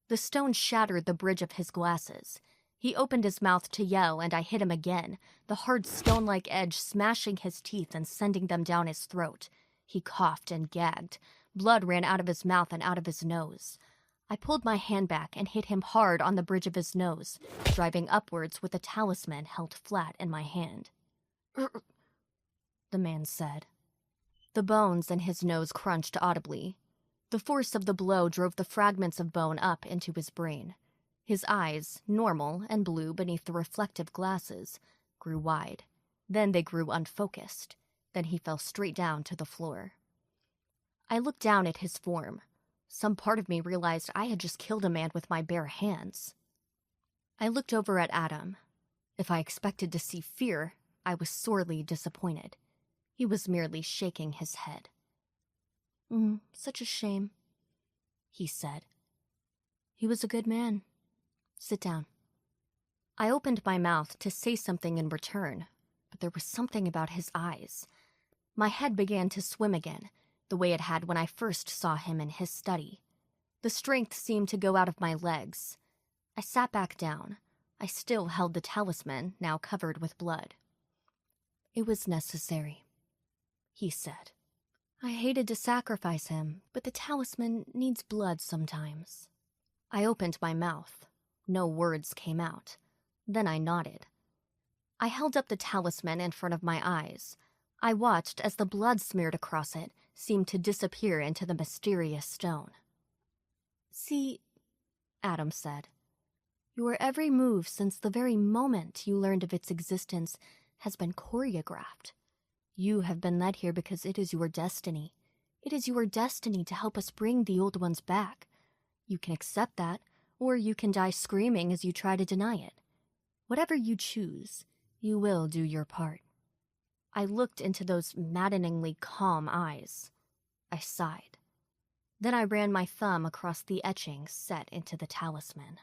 The stone shattered the bridge of his glasses. He opened his mouth to yell, and I hit him again, the hard stone-like edge smashing his teeth and sending them down his throat. He coughed and gagged. Blood ran out of his mouth and out of his nose. I pulled my hand back and hit him hard on the bridge of his nose, driving upwards with the talisman held flat in my hand. The man said. The bones in his nose crunched audibly. The force of the blow drove the fragments of bone up into his brain. His eyes, normal and blue beneath the reflective glasses, grew wide. Then they grew unfocused. Then he fell straight down to the floor. I looked down at his form. Some part of me realized I had just killed a man with my bare hands. I looked over at Adam. If I expected to see fear, I was sorely disappointed. He was merely shaking his head. Such a shame," he said. "He was a good man. Sit down." I opened my mouth to say something in return, but there was something about his eyes. My head began to swim again, the way it had when I first saw him in his study. The strength seemed to go out of my legs. I sat back down. I still held the talisman, now covered with blood. "It was necessary," he said. "I hated to sacrifice him, but the talisman needs blood sometimes." I opened my mouth. No words came out. Then I nodded. I held up the talisman in front of my eyes. I watched as the blood smeared across it seemed to disappear into the mysterious stone. "See," Adam said, "your every move since the very moment you learned of its existence has been choreographed. You have been led here because it is your destiny. It is your destiny to help us bring the old ones back. You can accept that, or you can die screaming as you try to deny it. Whatever you choose, you will do your part." I looked into those maddeningly calm eyes. I sighed. Then I ran my thumb across the etchings set into the talisman.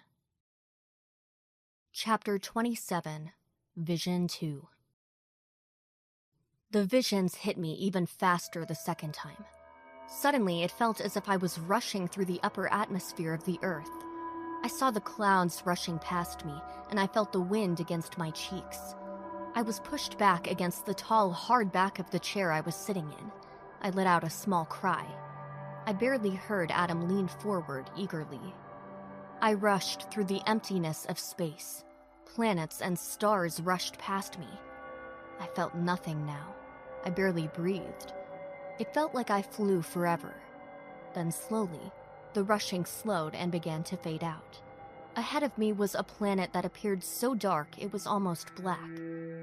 Chapter 27, Vision 2. The visions hit me even faster the second time. Suddenly, it felt as if I was rushing through the upper atmosphere of the earth. I saw the clouds rushing past me, and I felt the wind against my cheeks. I was pushed back against the tall, hard back of the chair I was sitting in. I let out a small cry. I barely heard Adam lean forward eagerly. I rushed through the emptiness of space. Planets and stars rushed past me. I felt nothing now. I barely breathed. It felt like I flew forever. Then slowly, the rushing slowed and began to fade out. Ahead of me was a planet that appeared so dark it was almost black.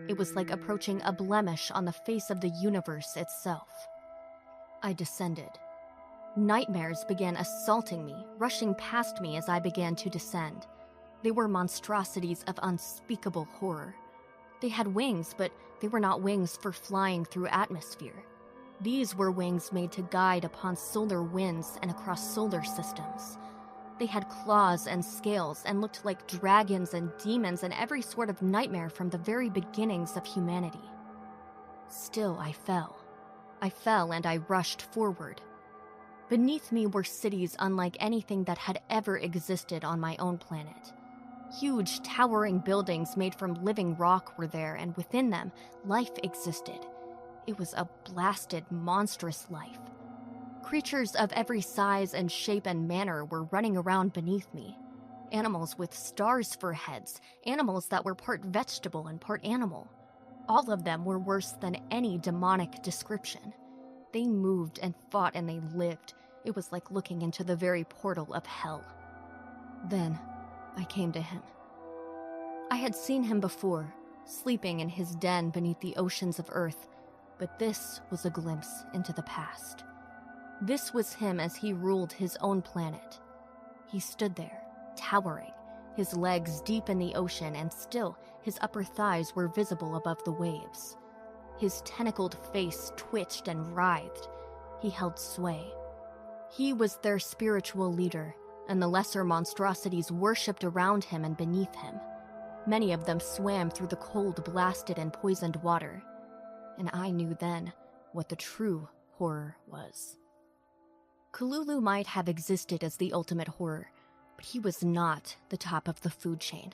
It was like approaching a blemish on the face of the universe itself. I descended. Nightmares began assaulting me, rushing past me as I began to descend. They were monstrosities of unspeakable horror. They had wings, but they were not wings for flying through atmosphere. These were wings made to guide upon solar winds and across solar systems. They had claws and scales and looked like dragons and demons and every sort of nightmare from the very beginnings of humanity. Still, I fell. I fell and I rushed forward. Beneath me were cities unlike anything that had ever existed on my own planet. Huge, towering buildings made from living rock were there, and within them, life existed. It was a blasted, monstrous life. Creatures of every size and shape and manner were running around beneath me. Animals with stars for heads, animals that were part vegetable and part animal. All of them were worse than any demonic description. They moved and fought and they lived. It was like looking into the very portal of hell. Then, I came to him. I had seen him before, sleeping in his den beneath the oceans of Earth, but this was a glimpse into the past. This was him as he ruled his own planet. He stood there, towering, his legs deep in the ocean, and still his upper thighs were visible above the waves. His tentacled face twitched and writhed. He held sway. He was their spiritual leader, and the lesser monstrosities worshipped around him and beneath him. Many of them swam through the cold, blasted, and poisoned water. And I knew then what the true horror was. Kululu might have existed as the ultimate horror, but he was not the top of the food chain.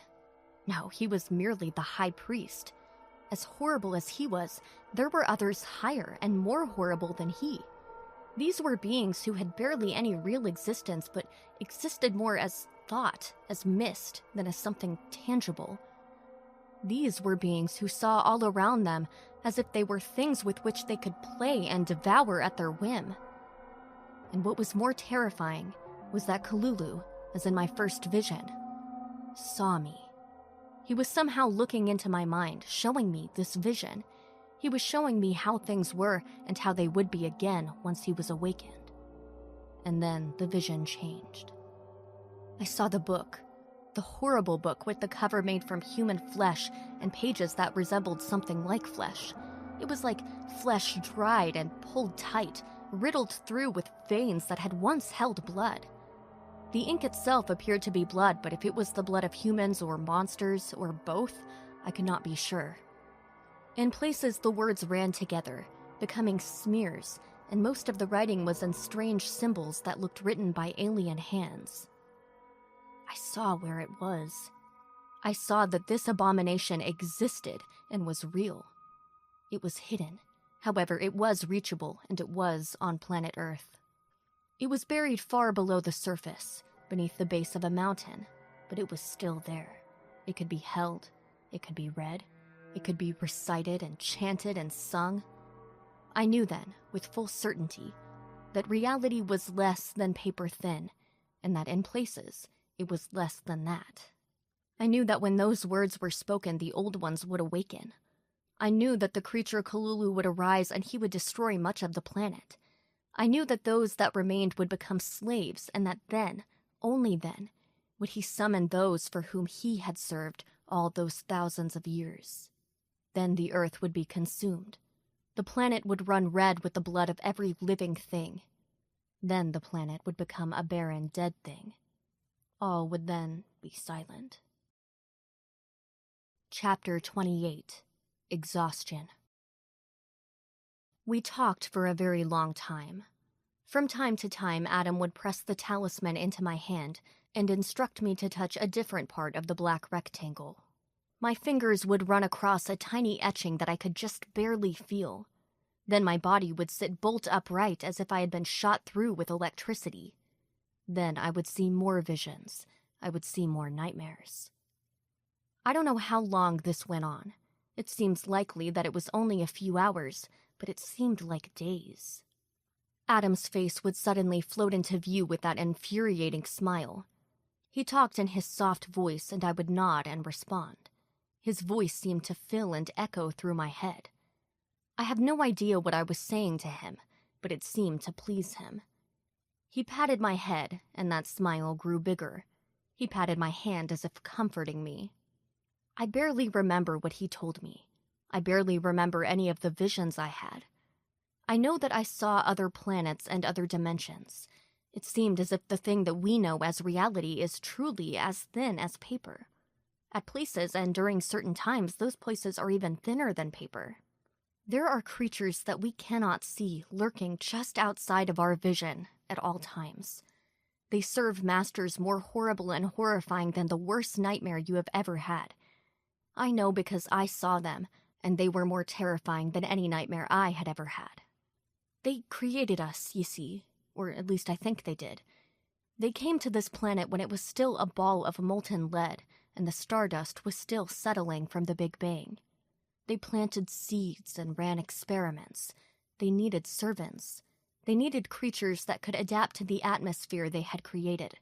No, he was merely the high priest. As horrible as he was, there were others higher and more horrible than he. These were beings who had barely any real existence, but existed more as thought, as mist, than as something tangible. These were beings who saw all around them as if they were things with which they could play and devour at their whim. And what was more terrifying was that Kululu, as in my first vision, saw me. He was somehow looking into my mind, showing me this vision. He was showing me how things were and how they would be again once he was awakened. And then the vision changed. I saw the book, the horrible book with the cover made from human flesh and pages that resembled something like flesh. It was like flesh dried and pulled tight, riddled through with veins that had once held blood. The ink itself appeared to be blood, but if it was the blood of humans or monsters or both, I could not be sure. In places, the words ran together, becoming smears, and most of the writing was in strange symbols that looked written by alien hands. I saw where it was. I saw that this abomination existed and was real. It was hidden. However, it was reachable, and it was on planet Earth. It was buried far below the surface, beneath the base of a mountain, but it was still there. It could be held, it could be read, it could be recited and chanted and sung. I knew then, with full certainty, that reality was less than paper thin, and that in places, it was less than that. I knew that when those words were spoken, the old ones would awaken. I knew that the creature Kalulu would arise and he would destroy much of the planet. I knew that those that remained would become slaves, and that then, only then, would he summon those for whom he had served all those thousands of years. Then the earth would be consumed. The planet would run red with the blood of every living thing. Then the planet would become a barren, dead thing. All would then be silent. Chapter 28. Exhaustion. We talked for a very long time. From time to time, Adam would press the talisman into my hand and instruct me to touch a different part of the black rectangle. My fingers would run across a tiny etching that I could just barely feel. Then my body would sit bolt upright as if I had been shot through with electricity. Then I would see more visions. I would see more nightmares. I don't know how long this went on. It seems likely that it was only a few hours, but it seemed like days. Adam's face would suddenly float into view with that infuriating smile. He talked in his soft voice, and I would nod and respond. His voice seemed to fill and echo through my head. I have no idea what I was saying to him, but it seemed to please him. He patted my head, and that smile grew bigger. He patted my hand as if comforting me. I barely remember what he told me. I barely remember any of the visions I had. I know that I saw other planets and other dimensions. It seemed as if the thing that we know as reality is truly as thin as paper. At places and during certain times, those places are even thinner than paper. There are creatures that we cannot see lurking just outside of our vision at all times. They serve masters more horrible and horrifying than the worst nightmare you have ever had. I know because I saw them, and they were more terrifying than any nightmare I had ever had. They created us, you see, or at least I think they did. They came to this planet when it was still a ball of molten lead, and the stardust was still settling from the Big Bang. They planted seeds and ran experiments. They needed servants. They needed creatures that could adapt to the atmosphere they had created.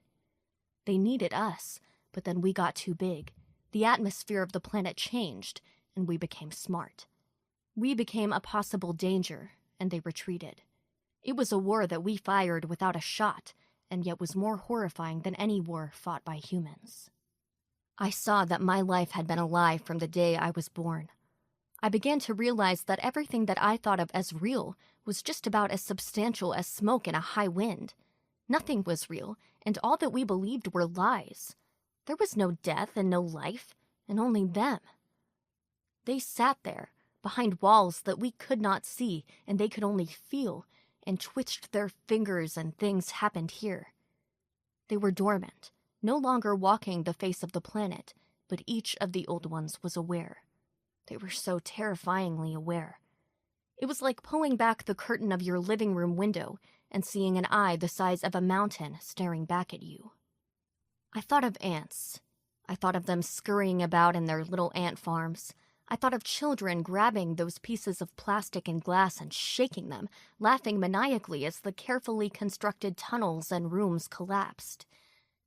They needed us, but then we got too big. The atmosphere of the planet changed, and we became smart. We became a possible danger, and they retreated. It was a war that we fired without a shot, and yet was more horrifying than any war fought by humans. I saw that my life had been a lie from the day I was born. I began to realize that everything that I thought of as real was just about as substantial as smoke in a high wind. Nothing was real, and all that we believed were lies. There was no death and no life, and only them. They sat there, behind walls that we could not see, and they could only feel, and twitched their fingers, and things happened here. They were dormant, no longer walking the face of the planet, but each of the old ones was aware. They were so terrifyingly aware. It was like pulling back the curtain of your living room window and seeing an eye the size of a mountain staring back at you. I thought of ants. I thought of them scurrying about in their little ant farms. I thought of children grabbing those pieces of plastic and glass and shaking them, laughing maniacally as the carefully constructed tunnels and rooms collapsed.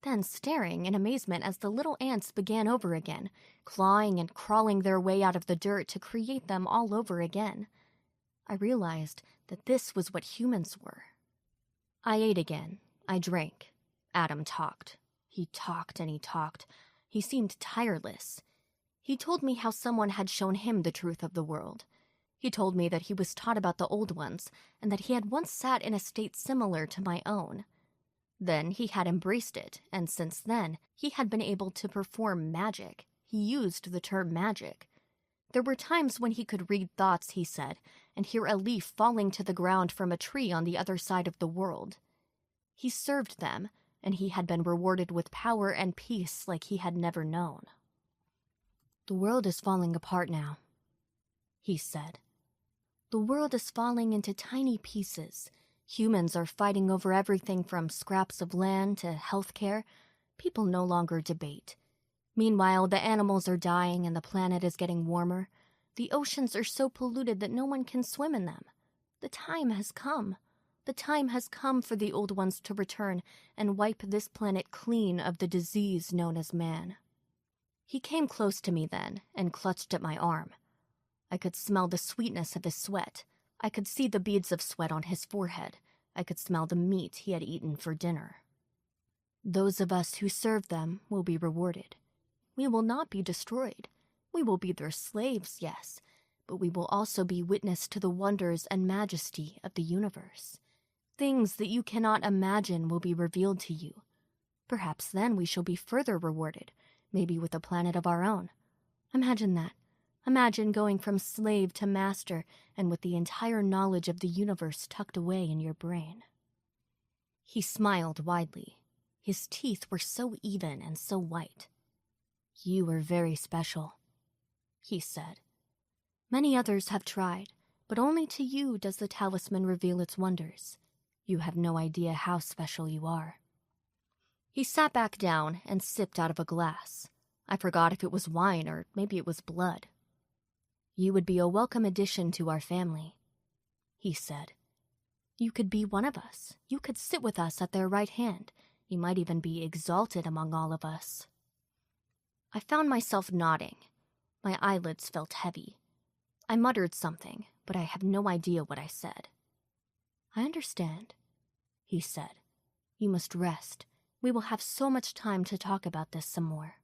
Then staring in amazement as the little ants began over again, clawing and crawling their way out of the dirt to create them all over again. I realized that this was what humans were. I ate again. I drank. Adam talked. He talked and he talked. He seemed tireless. He told me how someone had shown him the truth of the world. He told me that he was taught about the old ones, and that he had once sat in a state similar to my own. Then he had embraced it, and since then, he had been able to perform magic. He used the term magic. There were times when he could read thoughts, he said, and hear a leaf falling to the ground from a tree on the other side of the world. He served them, and he had been rewarded with power and peace like he had never known. "The world is falling apart now," he said. "The world is falling into tiny pieces. Humans are fighting over everything from scraps of land to healthcare. People no longer debate. Meanwhile, the animals are dying and the planet is getting warmer. The oceans are so polluted that no one can swim in them. The time has come. The time has come for the old ones to return and wipe this planet clean of the disease known as man." He came close to me then and clutched at my arm. I could smell the sweetness of his sweat. I could see the beads of sweat on his forehead. I could smell the meat he had eaten for dinner. "Those of us who serve them will be rewarded. We will not be destroyed. We will be their slaves, yes, but we will also be witness to the wonders and majesty of the universe. Things that you cannot imagine will be revealed to you. Perhaps then we shall be further rewarded, maybe with a planet of our own. Imagine that. Imagine going from slave to master and with the entire knowledge of the universe tucked away in your brain." He smiled widely. His teeth were so even and so white. "You are very special," he said. "Many others have tried, but only to you does the talisman reveal its wonders. You have no idea how special you are." He sat back down and sipped out of a glass. I forgot if it was wine or maybe it was blood. "You would be a welcome addition to our family," he said. "You could be one of us. You could sit with us at their right hand. You might even be exalted among all of us." I found myself nodding. My eyelids felt heavy. I muttered something, but I have no idea what I said. "I understand," he said. "You must rest. We will have so much time to talk about this some more."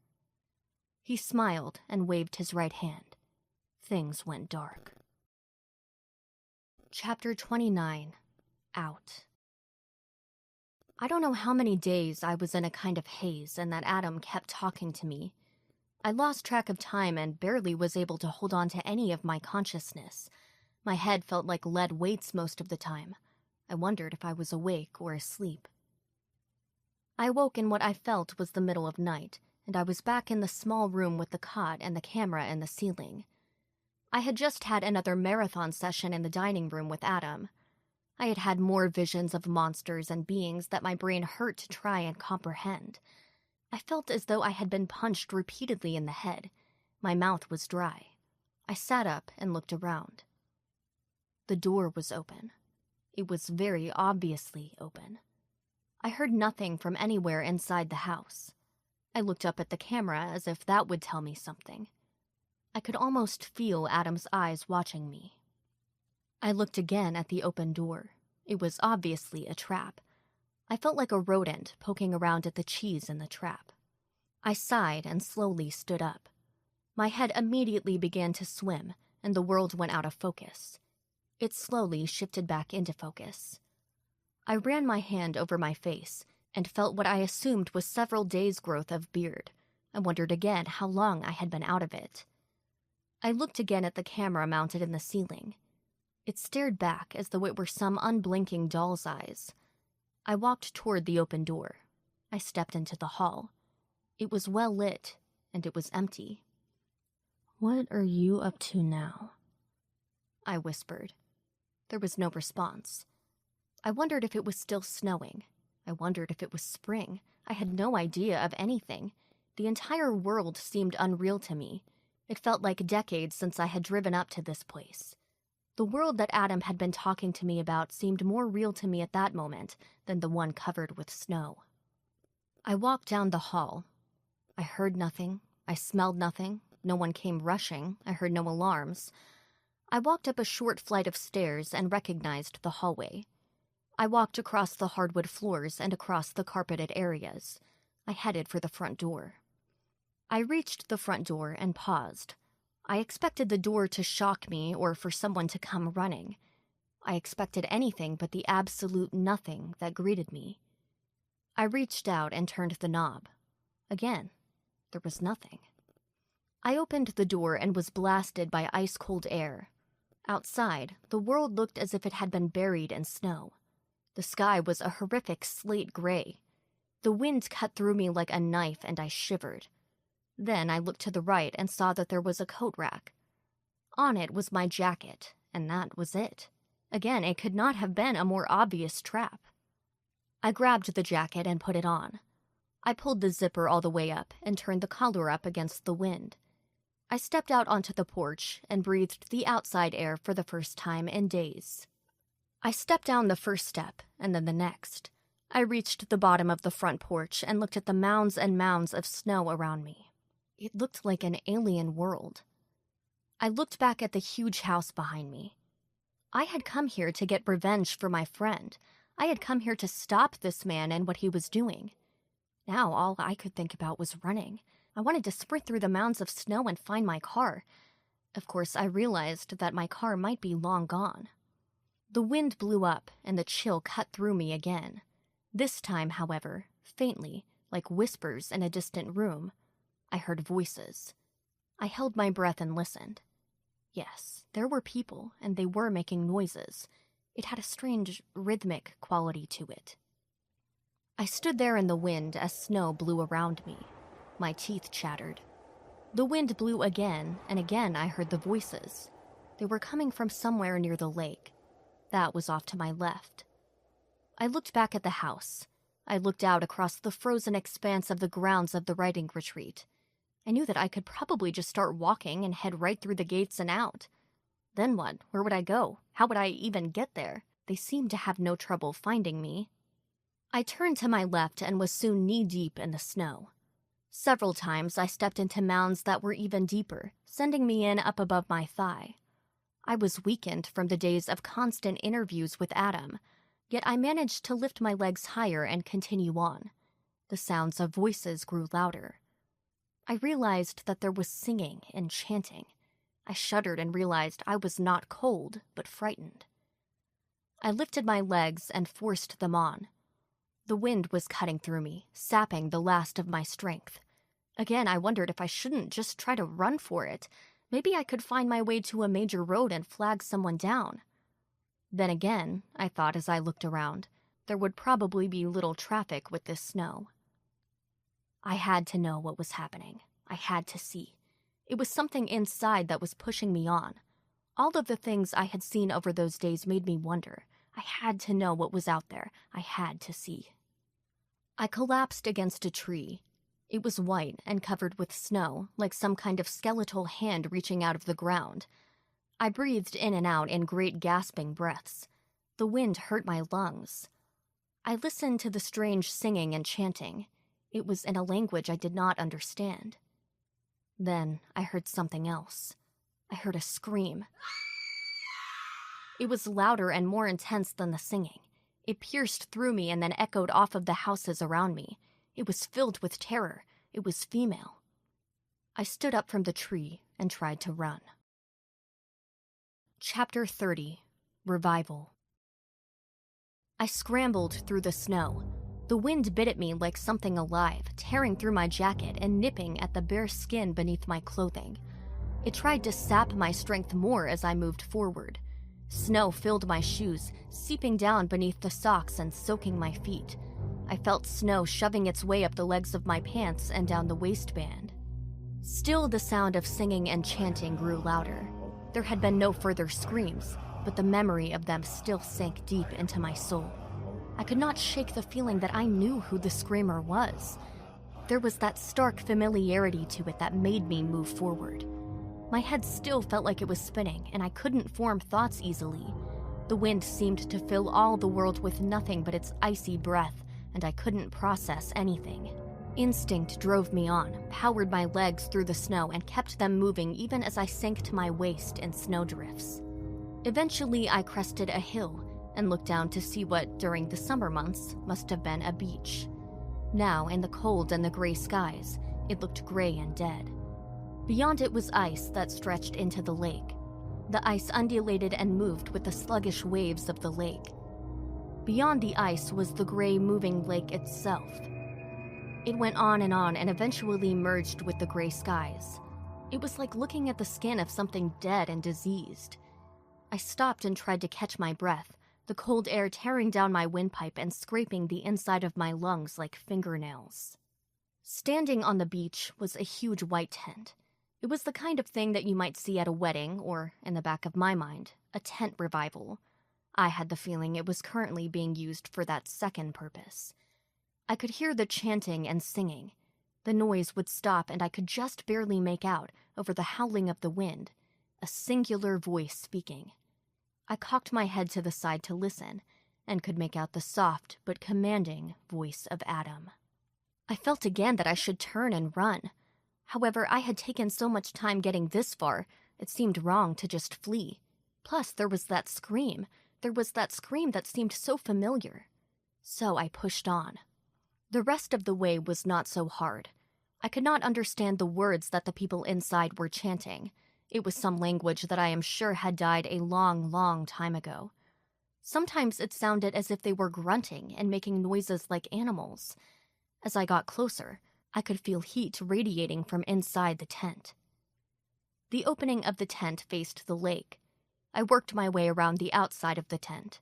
He smiled and waved his right hand. Things went dark. Chapter 29. Out. I don't know how many days I was in a kind of haze and that Adam kept talking to me. I lost track of time and barely was able to hold on to any of my consciousness. My head felt like lead weights most of the time. I wondered if I was awake or asleep. I woke in what I felt was the middle of night, and I was back in the small room with the cot and the camera in the ceiling. I had just had another marathon session in the dining room with Adam. I had had more visions of monsters and beings that my brain hurt to try and comprehend. I felt as though I had been punched repeatedly in the head. My mouth was dry. I sat up and looked around. The door was open. It was very obviously open. I heard nothing from anywhere inside the house. I looked up at the camera as if that would tell me something. I could almost feel Adam's eyes watching me. I looked again at the open door. It was obviously a trap. I felt like a rodent poking around at the cheese in the trap. I sighed and slowly stood up. My head immediately began to swim, and the world went out of focus. It slowly shifted back into focus. I ran my hand over my face and felt what I assumed was several days' growth of beard. I wondered again how long I had been out of it. I looked again at the camera mounted in the ceiling. It stared back as though it were some unblinking doll's eyes. I walked toward the open door. I stepped into the hall. It was well lit, and it was empty. "What are you up to now?" I whispered. There was no response. I wondered if it was still snowing. I wondered if it was spring. I had no idea of anything. The entire world seemed unreal to me. It felt like decades since I had driven up to this place. The world that Adam had been talking to me about seemed more real to me at that moment than the one covered with snow. I walked down the hall. I heard nothing. I smelled nothing. No one came rushing. I heard no alarms. I walked up a short flight of stairs and recognized the hallway. I walked across the hardwood floors and across the carpeted areas. I headed for the front door. I reached the front door and paused. I expected the door to shock me or for someone to come running. I expected anything but the absolute nothing that greeted me. I reached out and turned the knob. Again, there was nothing. I opened the door and was blasted by ice-cold air. Outside, the world looked as if it had been buried in snow. The sky was a horrific slate gray. The wind cut through me like a knife and I shivered. Then I looked to the right and saw that there was a coat rack. On it was my jacket, and that was it. Again, it could not have been a more obvious trap. I grabbed the jacket and put it on. I pulled the zipper all the way up and turned the collar up against the wind. I stepped out onto the porch and breathed the outside air for the first time in days. I stepped down the first step and then the next. I reached the bottom of the front porch and looked at the mounds and mounds of snow around me. It looked like an alien world. I looked back at the huge house behind me. I had come here to get revenge for my friend. I had come here to stop this man and what he was doing. Now all I could think about was running. I wanted to sprint through the mounds of snow and find my car. Of course, I realized that my car might be long gone. The wind blew up and the chill cut through me again. This time, however, faintly, like whispers in a distant room, I heard voices. I held my breath and listened. Yes, there were people, and they were making noises. It had a strange, rhythmic quality to it. I stood there in the wind as snow blew around me. My teeth chattered. The wind blew again, and again I heard the voices. They were coming from somewhere near the lake. That was off to my left. I looked back at the house. I looked out across the frozen expanse of the grounds of the riding retreat. I knew that I could probably just start walking and head right through the gates and out. Then what? Where would I go? How would I even get there? They seemed to have no trouble finding me. I turned to my left and was soon knee-deep in the snow. Several times I stepped into mounds that were even deeper, sending me in up above my thigh. I was weakened from the days of constant interviews with Adam, yet I managed to lift my legs higher and continue on. The sounds of voices grew louder. I realized that there was singing and chanting. I shuddered and realized I was not cold, but frightened. I lifted my legs and forced them on. The wind was cutting through me, sapping the last of my strength. Again, I wondered if I shouldn't just try to run for it. Maybe I could find my way to a major road and flag someone down. Then again, I thought as I looked around, there would probably be little traffic with this snow. I had to know what was happening. I had to see. It was something inside that was pushing me on. All of the things I had seen over those days made me wonder. I had to know what was out there. I had to see. I collapsed against a tree. It was white and covered with snow, like some kind of skeletal hand reaching out of the ground. I breathed in and out in great gasping breaths. The wind hurt my lungs. I listened to the strange singing and chanting. It was in a language I did not understand. Then I heard something else. I heard a scream. It was louder and more intense than the singing. It pierced through me and then echoed off of the houses around me. It was filled with terror. It was female. I stood up from the tree and tried to run. Chapter 30. Revival. I scrambled through the snow. The wind bit at me like something alive, tearing through my jacket and nipping at the bare skin beneath my clothing. It tried to sap my strength more as I moved forward. Snow filled my shoes, seeping down beneath the socks and soaking my feet. I felt snow shoving its way up the legs of my pants and down the waistband. Still, the sound of singing and chanting grew louder. There had been no further screams, but the memory of them still sank deep into my soul. I could not shake the feeling that I knew who the screamer was. There was that stark familiarity to it that made me move forward. My head still felt like it was spinning, and I couldn't form thoughts easily. The wind seemed to fill all the world with nothing but its icy breath, and I couldn't process anything. Instinct drove me on, powered my legs through the snow, and kept them moving even as I sank to my waist in snowdrifts. Eventually, I crested a hill and looked down to see what, during the summer months, must have been a beach. Now, in the cold and the gray skies, it looked gray and dead. Beyond it was ice that stretched into the lake. The ice undulated and moved with the sluggish waves of the lake. Beyond the ice was the gray, moving lake itself. It went on and eventually merged with the gray skies. It was like looking at the skin of something dead and diseased. I stopped and tried to catch my breath, the cold air tearing down my windpipe and scraping the inside of my lungs like fingernails. Standing on the beach was a huge white tent. It was the kind of thing that you might see at a wedding or, in the back of my mind, a tent revival. I had the feeling it was currently being used for that second purpose. I could hear the chanting and singing. The noise would stop and I could just barely make out, over the howling of the wind, a singular voice speaking. I cocked my head to the side to listen, and could make out the soft but commanding voice of Adam. I felt again that I should turn and run. However, I had taken so much time getting this far, it seemed wrong to just flee. Plus, there was that scream. There was that scream that seemed so familiar. So I pushed on. The rest of the way was not so hard. I could not understand the words that the people inside were chanting. It was some language that I am sure had died a long, long time ago. Sometimes it sounded as if they were grunting and making noises like animals. As I got closer, I could feel heat radiating from inside the tent. The opening of the tent faced the lake. I worked my way around the outside of the tent.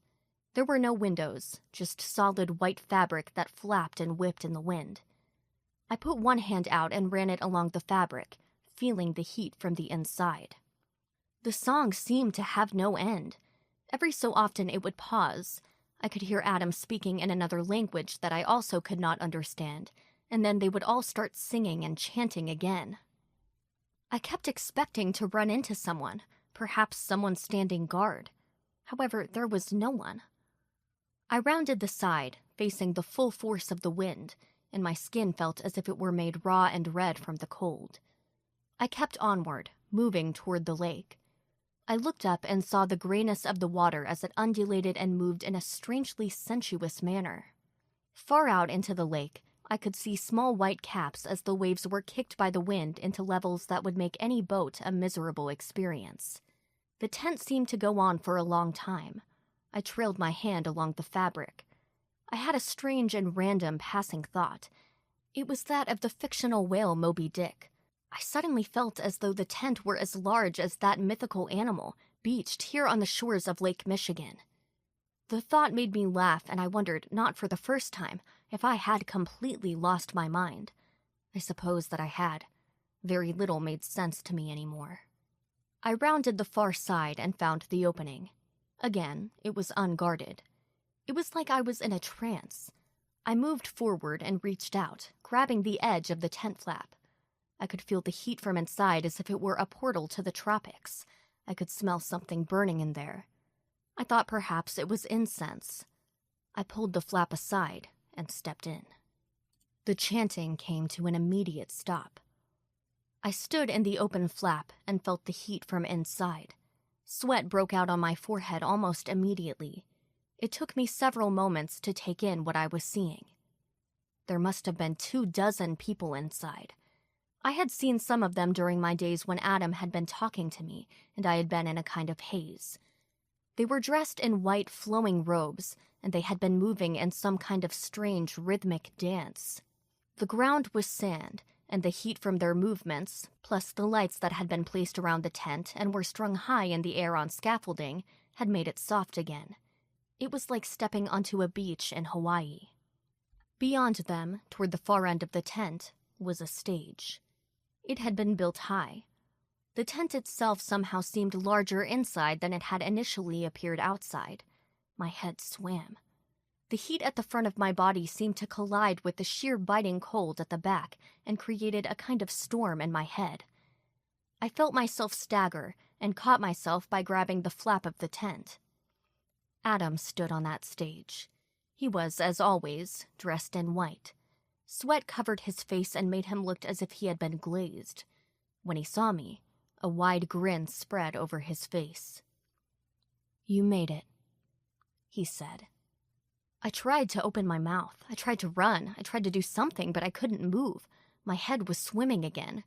There were no windows, just solid white fabric that flapped and whipped in the wind. I put one hand out and ran it along the fabric, feeling the heat from the inside. The song seemed to have no end. Every so often it would pause. I could hear Adam speaking in another language that I also could not understand, and then they would all start singing and chanting again. I kept expecting to run into someone, perhaps someone standing guard. However, there was no one. I rounded the side, facing the full force of the wind, and my skin felt as if it were made raw and red from the cold. I kept onward, moving toward the lake. I looked up and saw the grayness of the water as it undulated and moved in a strangely sensuous manner. Far out into the lake, I could see small white caps as the waves were kicked by the wind into levels that would make any boat a miserable experience. The tent seemed to go on for a long time. I trailed my hand along the fabric. I had a strange and random passing thought. It was that of the fictional whale Moby Dick. I suddenly felt as though the tent were as large as that mythical animal, beached here on the shores of Lake Michigan. The thought made me laugh, and I wondered, not for the first time, if I had completely lost my mind. I suppose that I had. Very little made sense to me anymore. I rounded the far side and found the opening. Again, it was unguarded. It was like I was in a trance. I moved forward and reached out, grabbing the edge of the tent flap. I could feel the heat from inside as if it were a portal to the tropics. I could smell something burning in there. I thought perhaps it was incense. I pulled the flap aside and stepped in. The chanting came to an immediate stop. I stood in the open flap and felt the heat from inside. Sweat broke out on my forehead almost immediately. It took me several moments to take in what I was seeing. There must have been 24 people inside. I had seen some of them during my days when Adam had been talking to me, and I had been in a kind of haze. They were dressed in white flowing robes, and they had been moving in some kind of strange rhythmic dance. The ground was sand, and the heat from their movements, plus the lights that had been placed around the tent and were strung high in the air on scaffolding, had made it soft again. It was like stepping onto a beach in Hawaii. Beyond them, toward the far end of the tent, was a stage. It had been built high. The tent itself somehow seemed larger inside than it had initially appeared outside. My head swam. The heat at the front of my body seemed to collide with the sheer biting cold at the back and created a kind of storm in my head. I felt myself stagger and caught myself by grabbing the flap of the tent. Adam stood on that stage. He was, as always, dressed in white. Sweat covered his face and made him look as if he had been glazed. When he saw me, a wide grin spread over his face. "You made it," he said. I tried to open my mouth. I tried to run. I tried to do something, but I couldn't move. My head was swimming again.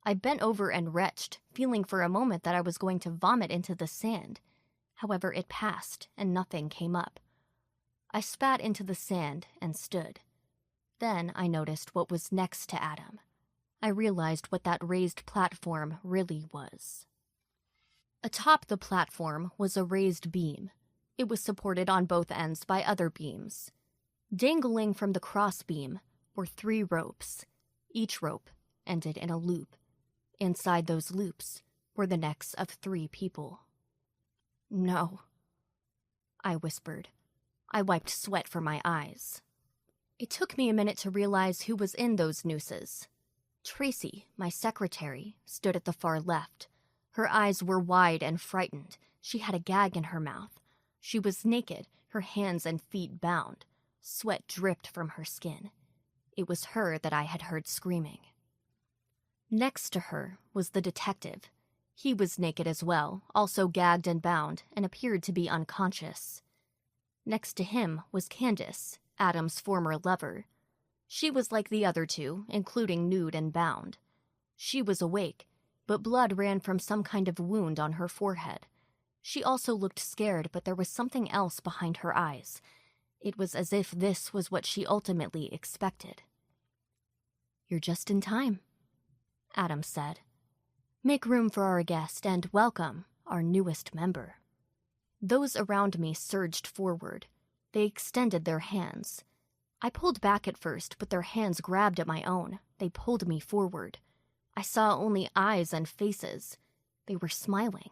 I bent over and retched, feeling for a moment that I was going to vomit into the sand. However, it passed, and nothing came up. I spat into the sand and stood. Then I noticed what was next to Adam. I realized what that raised platform really was. Atop the platform was a raised beam. It was supported on both ends by other beams. Dangling from the crossbeam were 3 ropes. Each rope ended in a loop. Inside those loops were the necks of 3 people. "No," I whispered. I wiped sweat from my eyes. It took me a minute to realize who was in those nooses. Tracy, my secretary, stood at the far left. Her eyes were wide and frightened. She had a gag in her mouth. She was naked, her hands and feet bound. Sweat dripped from her skin. It was her that I had heard screaming. Next to her was the detective. He was naked as well, also gagged and bound, and appeared to be unconscious. Next to him was Candace, Adam's former lover. She was like the other 2, including nude and bound. She was awake, but blood ran from some kind of wound on her forehead. She also looked scared, but there was something else behind her eyes. It was as if this was what she ultimately expected. "You're just in time," Adam said. "Make room for our guest and welcome our newest member." Those around me surged forward. They extended their hands. I pulled back at first, but their hands grabbed at my own. They pulled me forward. I saw only eyes and faces. They were smiling.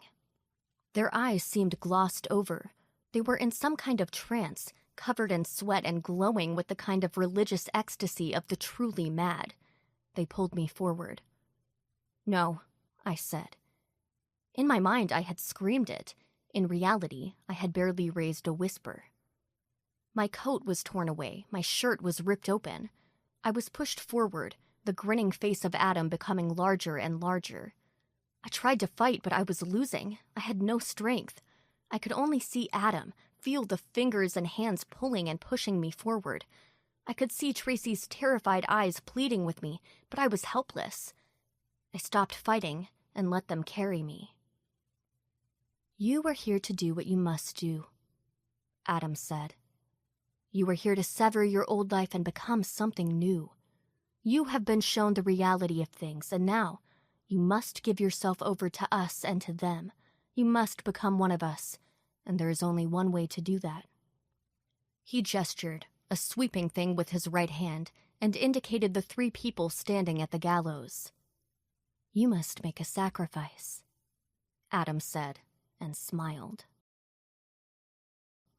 Their eyes seemed glossed over. They were in some kind of trance, covered in sweat and glowing with the kind of religious ecstasy of the truly mad. They pulled me forward. "No," I said. In my mind, I had screamed it. In reality, I had barely raised a whisper. My coat was torn away. My shirt was ripped open. I was pushed forward, the grinning face of Adam becoming larger and larger. I tried to fight, but I was losing. I had no strength. I could only see Adam, feel the fingers and hands pulling and pushing me forward. I could see Tracy's terrified eyes pleading with me, but I was helpless. I stopped fighting and let them carry me. "You are here to do what you must do," Adam said. "You are here to sever your old life and become something new. You have been shown the reality of things, and now you must give yourself over to us and to them. You must become one of us, and there is only one way to do that." He gestured, a sweeping thing with his right hand, and indicated the 3 people standing at the gallows. "You must make a sacrifice," Adam said, and smiled.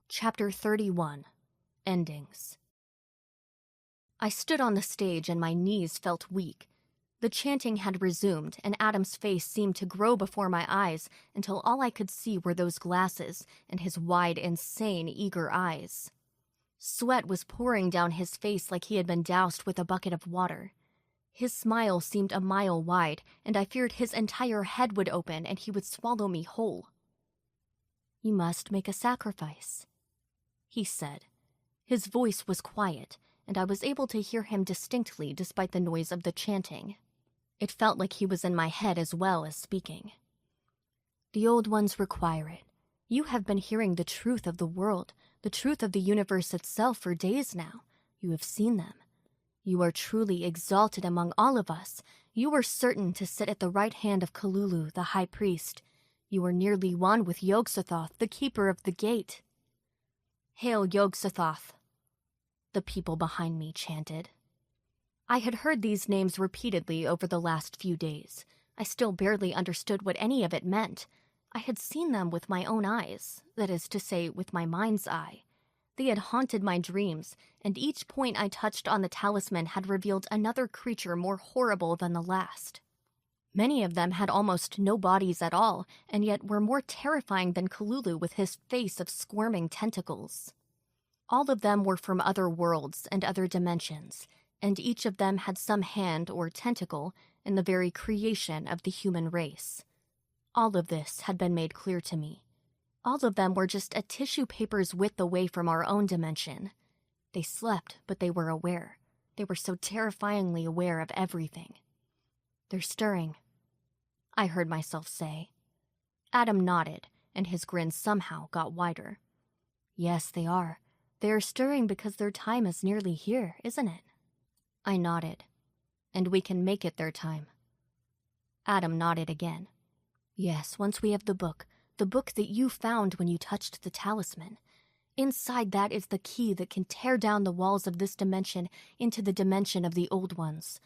Chapter 31. Endings. I stood on the stage and my knees felt weak. The chanting had resumed, and Adam's face seemed to grow before my eyes until all I could see were those glasses and his wide, insane, eager eyes. Sweat was pouring down his face like he had been doused with a bucket of water. His smile seemed a mile wide, and I feared his entire head would open and he would swallow me whole. "You must make a sacrifice," he said. His voice was quiet, and I was able to hear him distinctly despite the noise of the chanting. It felt like he was in my head as well as speaking. "The old ones require it. You have been hearing the truth of the world, the truth of the universe itself for days now. You have seen them. You are truly exalted among all of us. You are certain to sit at the right hand of Kalulu, the high priest. You are nearly one with Yog-Sothoth, the keeper of the gate." "Hail Yog-Sothoth," the people behind me chanted. I had heard these names repeatedly over the last few days. I still barely understood what any of it meant. I had seen them with my own eyes, that is to say, with my mind's eye. They had haunted my dreams, and each point I touched on the talisman had revealed another creature more horrible than the last. Many of them had almost no bodies at all, and yet were more terrifying than Kalulu with his face of squirming tentacles. All of them were from other worlds and other dimensions, and each of them had some hand or tentacle in the very creation of the human race. All of this had been made clear to me. All of them were just a tissue paper's width away from our own dimension. They slept, but they were aware. They were so terrifyingly aware of everything. "They're stirring," I heard myself say. Adam nodded, and his grin somehow got wider. "Yes, they are. They are stirring because their time is nearly here, isn't it?" I nodded. "And we can make it their time." Adam nodded again. "Yes, once we have the book that you found when you touched the talisman. Inside that is the key that can tear down the walls of this dimension into the dimension of the old ones.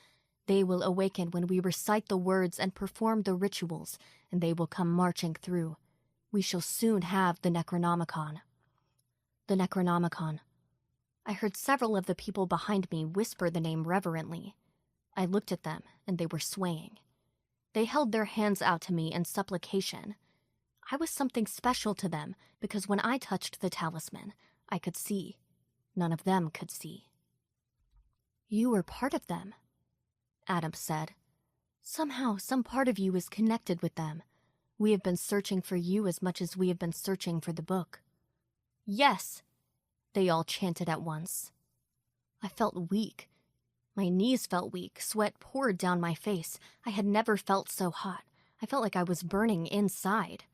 They will awaken when we recite the words and perform the rituals, and they will come marching through. We shall soon have the Necronomicon. The Necronomicon. I heard several of the people behind me whisper the name reverently. I looked at them, and they were swaying. They held their hands out to me in supplication. I was something special to them, because when I touched the talisman, I could see. None of them could see. You were part of them, Adam said. Somehow, some part of you is connected with them. We have been searching for you as much as we have been searching for the book. Yes, they all chanted at once. I felt weak. My knees felt weak, sweat poured down my face. I had never felt so hot. I felt like I was burning inside.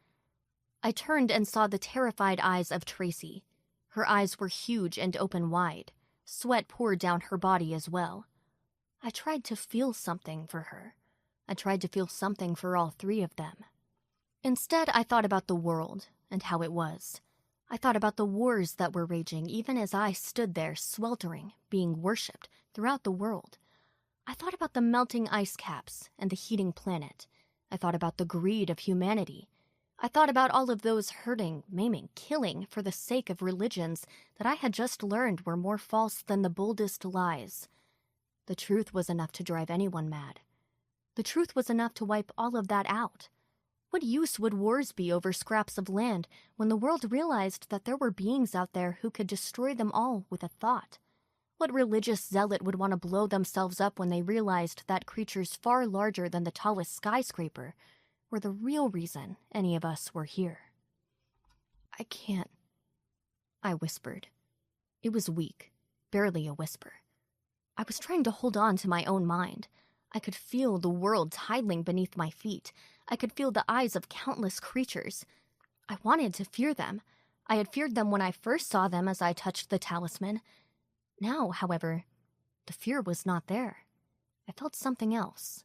I turned and saw the terrified eyes of Tracy. Her eyes were huge and open wide. Sweat poured down her body as well. I tried to feel something for her. I tried to feel something for all three of them. Instead, I thought about the world and how it was. I thought about the wars that were raging even as I stood there sweltering, being worshipped throughout the world. I thought about the melting ice caps and the heating planet. I thought about the greed of humanity. I thought about all of those hurting, maiming, killing for the sake of religions that I had just learned were more false than the boldest lies. The truth was enough to drive anyone mad. The truth was enough to wipe all of that out. What use would wars be over scraps of land when the world realized that there were beings out there who could destroy them all with a thought? What religious zealot would want to blow themselves up when they realized that creatures far larger than the tallest skyscraper were the real reason any of us were here? I can't, I whispered. It was weak, barely a whisper. I was trying to hold on to my own mind. I could feel the world tidling beneath my feet. I could feel the eyes of countless creatures. I wanted to fear them. I had feared them when I first saw them as I touched the talisman. Now, however, the fear was not there. I felt something else.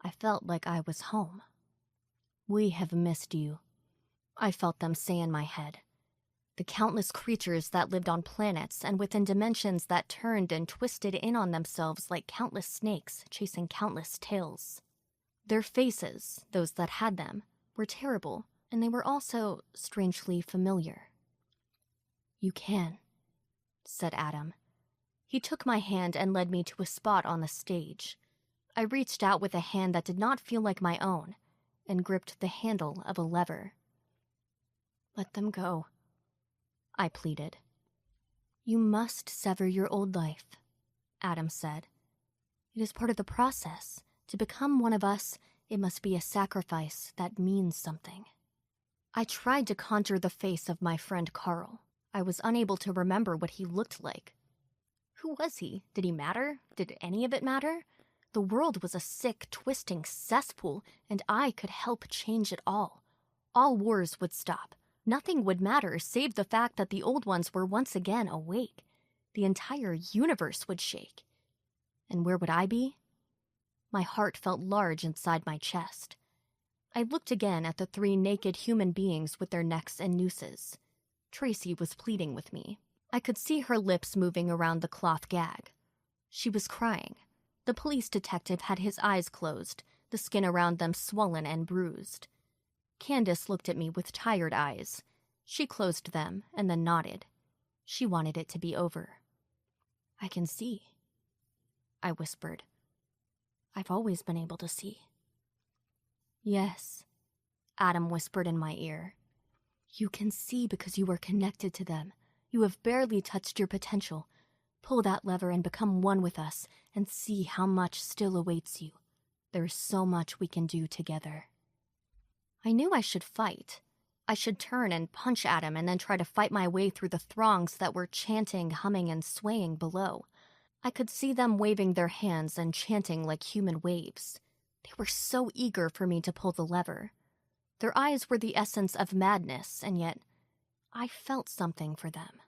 I felt like I was home. We have missed you, I felt them say in my head. The countless creatures that lived on planets and within dimensions that turned and twisted in on themselves like countless snakes chasing countless tails. Their faces, those that had them, were terrible, and they were also strangely familiar. You can, said Adam. He took my hand and led me to a spot on the stage. I reached out with a hand that did not feel like my own, and gripped the handle of a lever. Let them go, I pleaded. You must sever your old life, Adam said. It is part of the process. To become one of us, it must be a sacrifice that means something. I tried to conjure the face of my friend Carl. I was unable to remember what he looked like. Who was he? Did he matter? Did any of it matter? The world was a sick, twisting cesspool, and I could help change it all. All wars would stop. Nothing would matter save the fact that the old ones were once again awake. The entire universe would shake. And where would I be? My heart felt large inside my chest. I looked again at the three naked human beings with their necks and nooses. Tracy was pleading with me. I could see her lips moving around the cloth gag. She was crying. The police detective had his eyes closed, the skin around them swollen and bruised. Candace looked at me with tired eyes. She closed them and then nodded. She wanted it to be over. I can see, I whispered. I've always been able to see. Yes, Adam whispered in my ear. You can see because you are connected to them. You have barely touched your potential. Pull that lever and become one with us, and see how much still awaits you. There is so much we can do together. I knew I should fight. I should turn and punch Adam and then try to fight my way through the throngs that were chanting, humming, and swaying below. I could see them waving their hands and chanting like human waves. They were so eager for me to pull the lever. Their eyes were the essence of madness, and yet I felt something for them.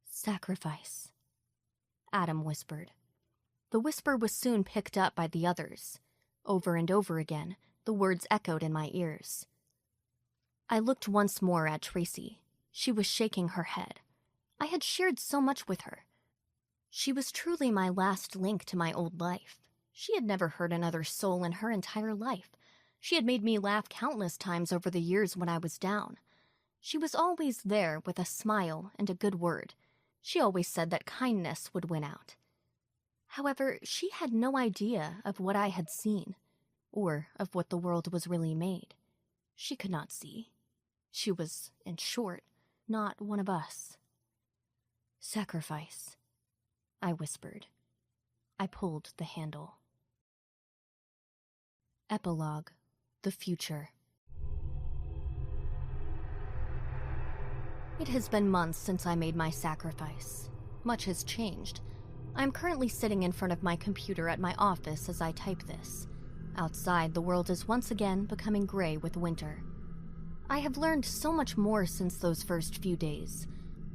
Sacrifice, Adam whispered. The whisper was soon picked up by the others. Over and over again, the words echoed in my ears. I looked once more at Tracy. She was shaking her head. I had shared so much with her. She was truly my last link to my old life. She had never hurt another soul in her entire life. She had made me laugh countless times over the years when I was down. She was always there with a smile and a good word. She always said that kindness would win out. However, she had no idea of what I had seen, or of what the world was really made. She could not see. She was, in short, not one of us. "Sacrifice," I whispered. I pulled the handle. Epilogue: The Future. It has been months since I made my sacrifice. Much has changed. I'm currently sitting in front of my computer at my office as I type this. Outside, the world is once again becoming gray with winter. I have learned so much more since those first few days.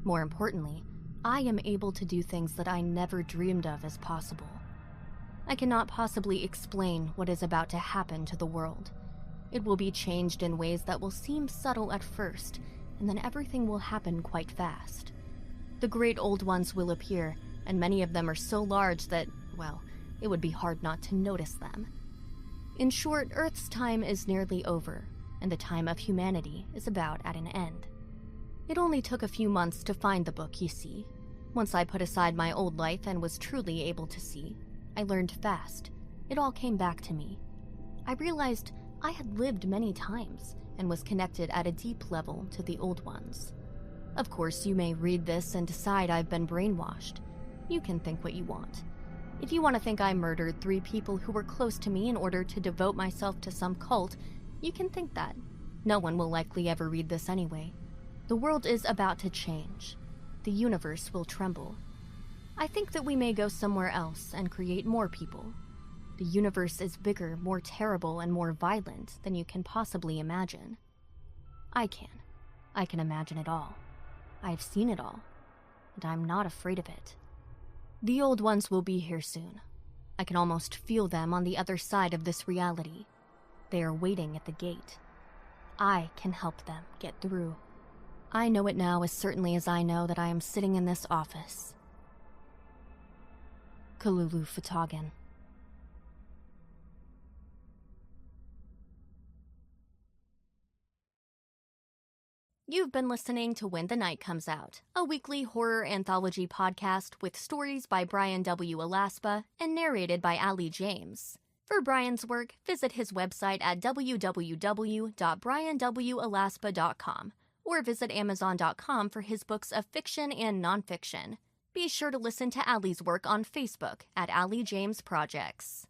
More importantly, I am able to do things that I never dreamed of as possible. I cannot possibly explain what is about to happen to the world. It will be changed in ways that will seem subtle at first, and then everything will happen quite fast. The great old ones will appear, and many of them are so large that, well, it would be hard not to notice them. In short, Earth's time is nearly over, and the time of humanity is about at an end. It only took a few months to find the book, you see. Once I put aside my old life and was truly able to see, I learned fast. It all came back to me. I realized I had lived many times and was connected at a deep level to the old ones. Of course, you may read this and decide I've been brainwashed. You can think what you want. If you want to think I murdered 3 people who were close to me in order to devote myself to some cult, you can think that. No one will likely ever read this anyway. The world is about to change. The universe will tremble. I think that we may go somewhere else and create more people. The universe is bigger, more terrible, and more violent than you can possibly imagine. I can imagine it all. I've seen it all, and I'm not afraid of it. The old ones will be here soon. I can almost feel them on the other side of this reality. They are waiting at the gate. I can help them get through. I know it now as certainly as I know that I am sitting in this office. Kalulu Fatagan. You've been listening to When the Night Comes Out, a weekly horror anthology podcast with stories by Brian W. Alaspa and narrated by Ali James. For Brian's work, visit his website at www.brianwalaspa.com or visit amazon.com for his books of fiction and nonfiction. Be sure to listen to Ali's work on Facebook at Ali James Projects.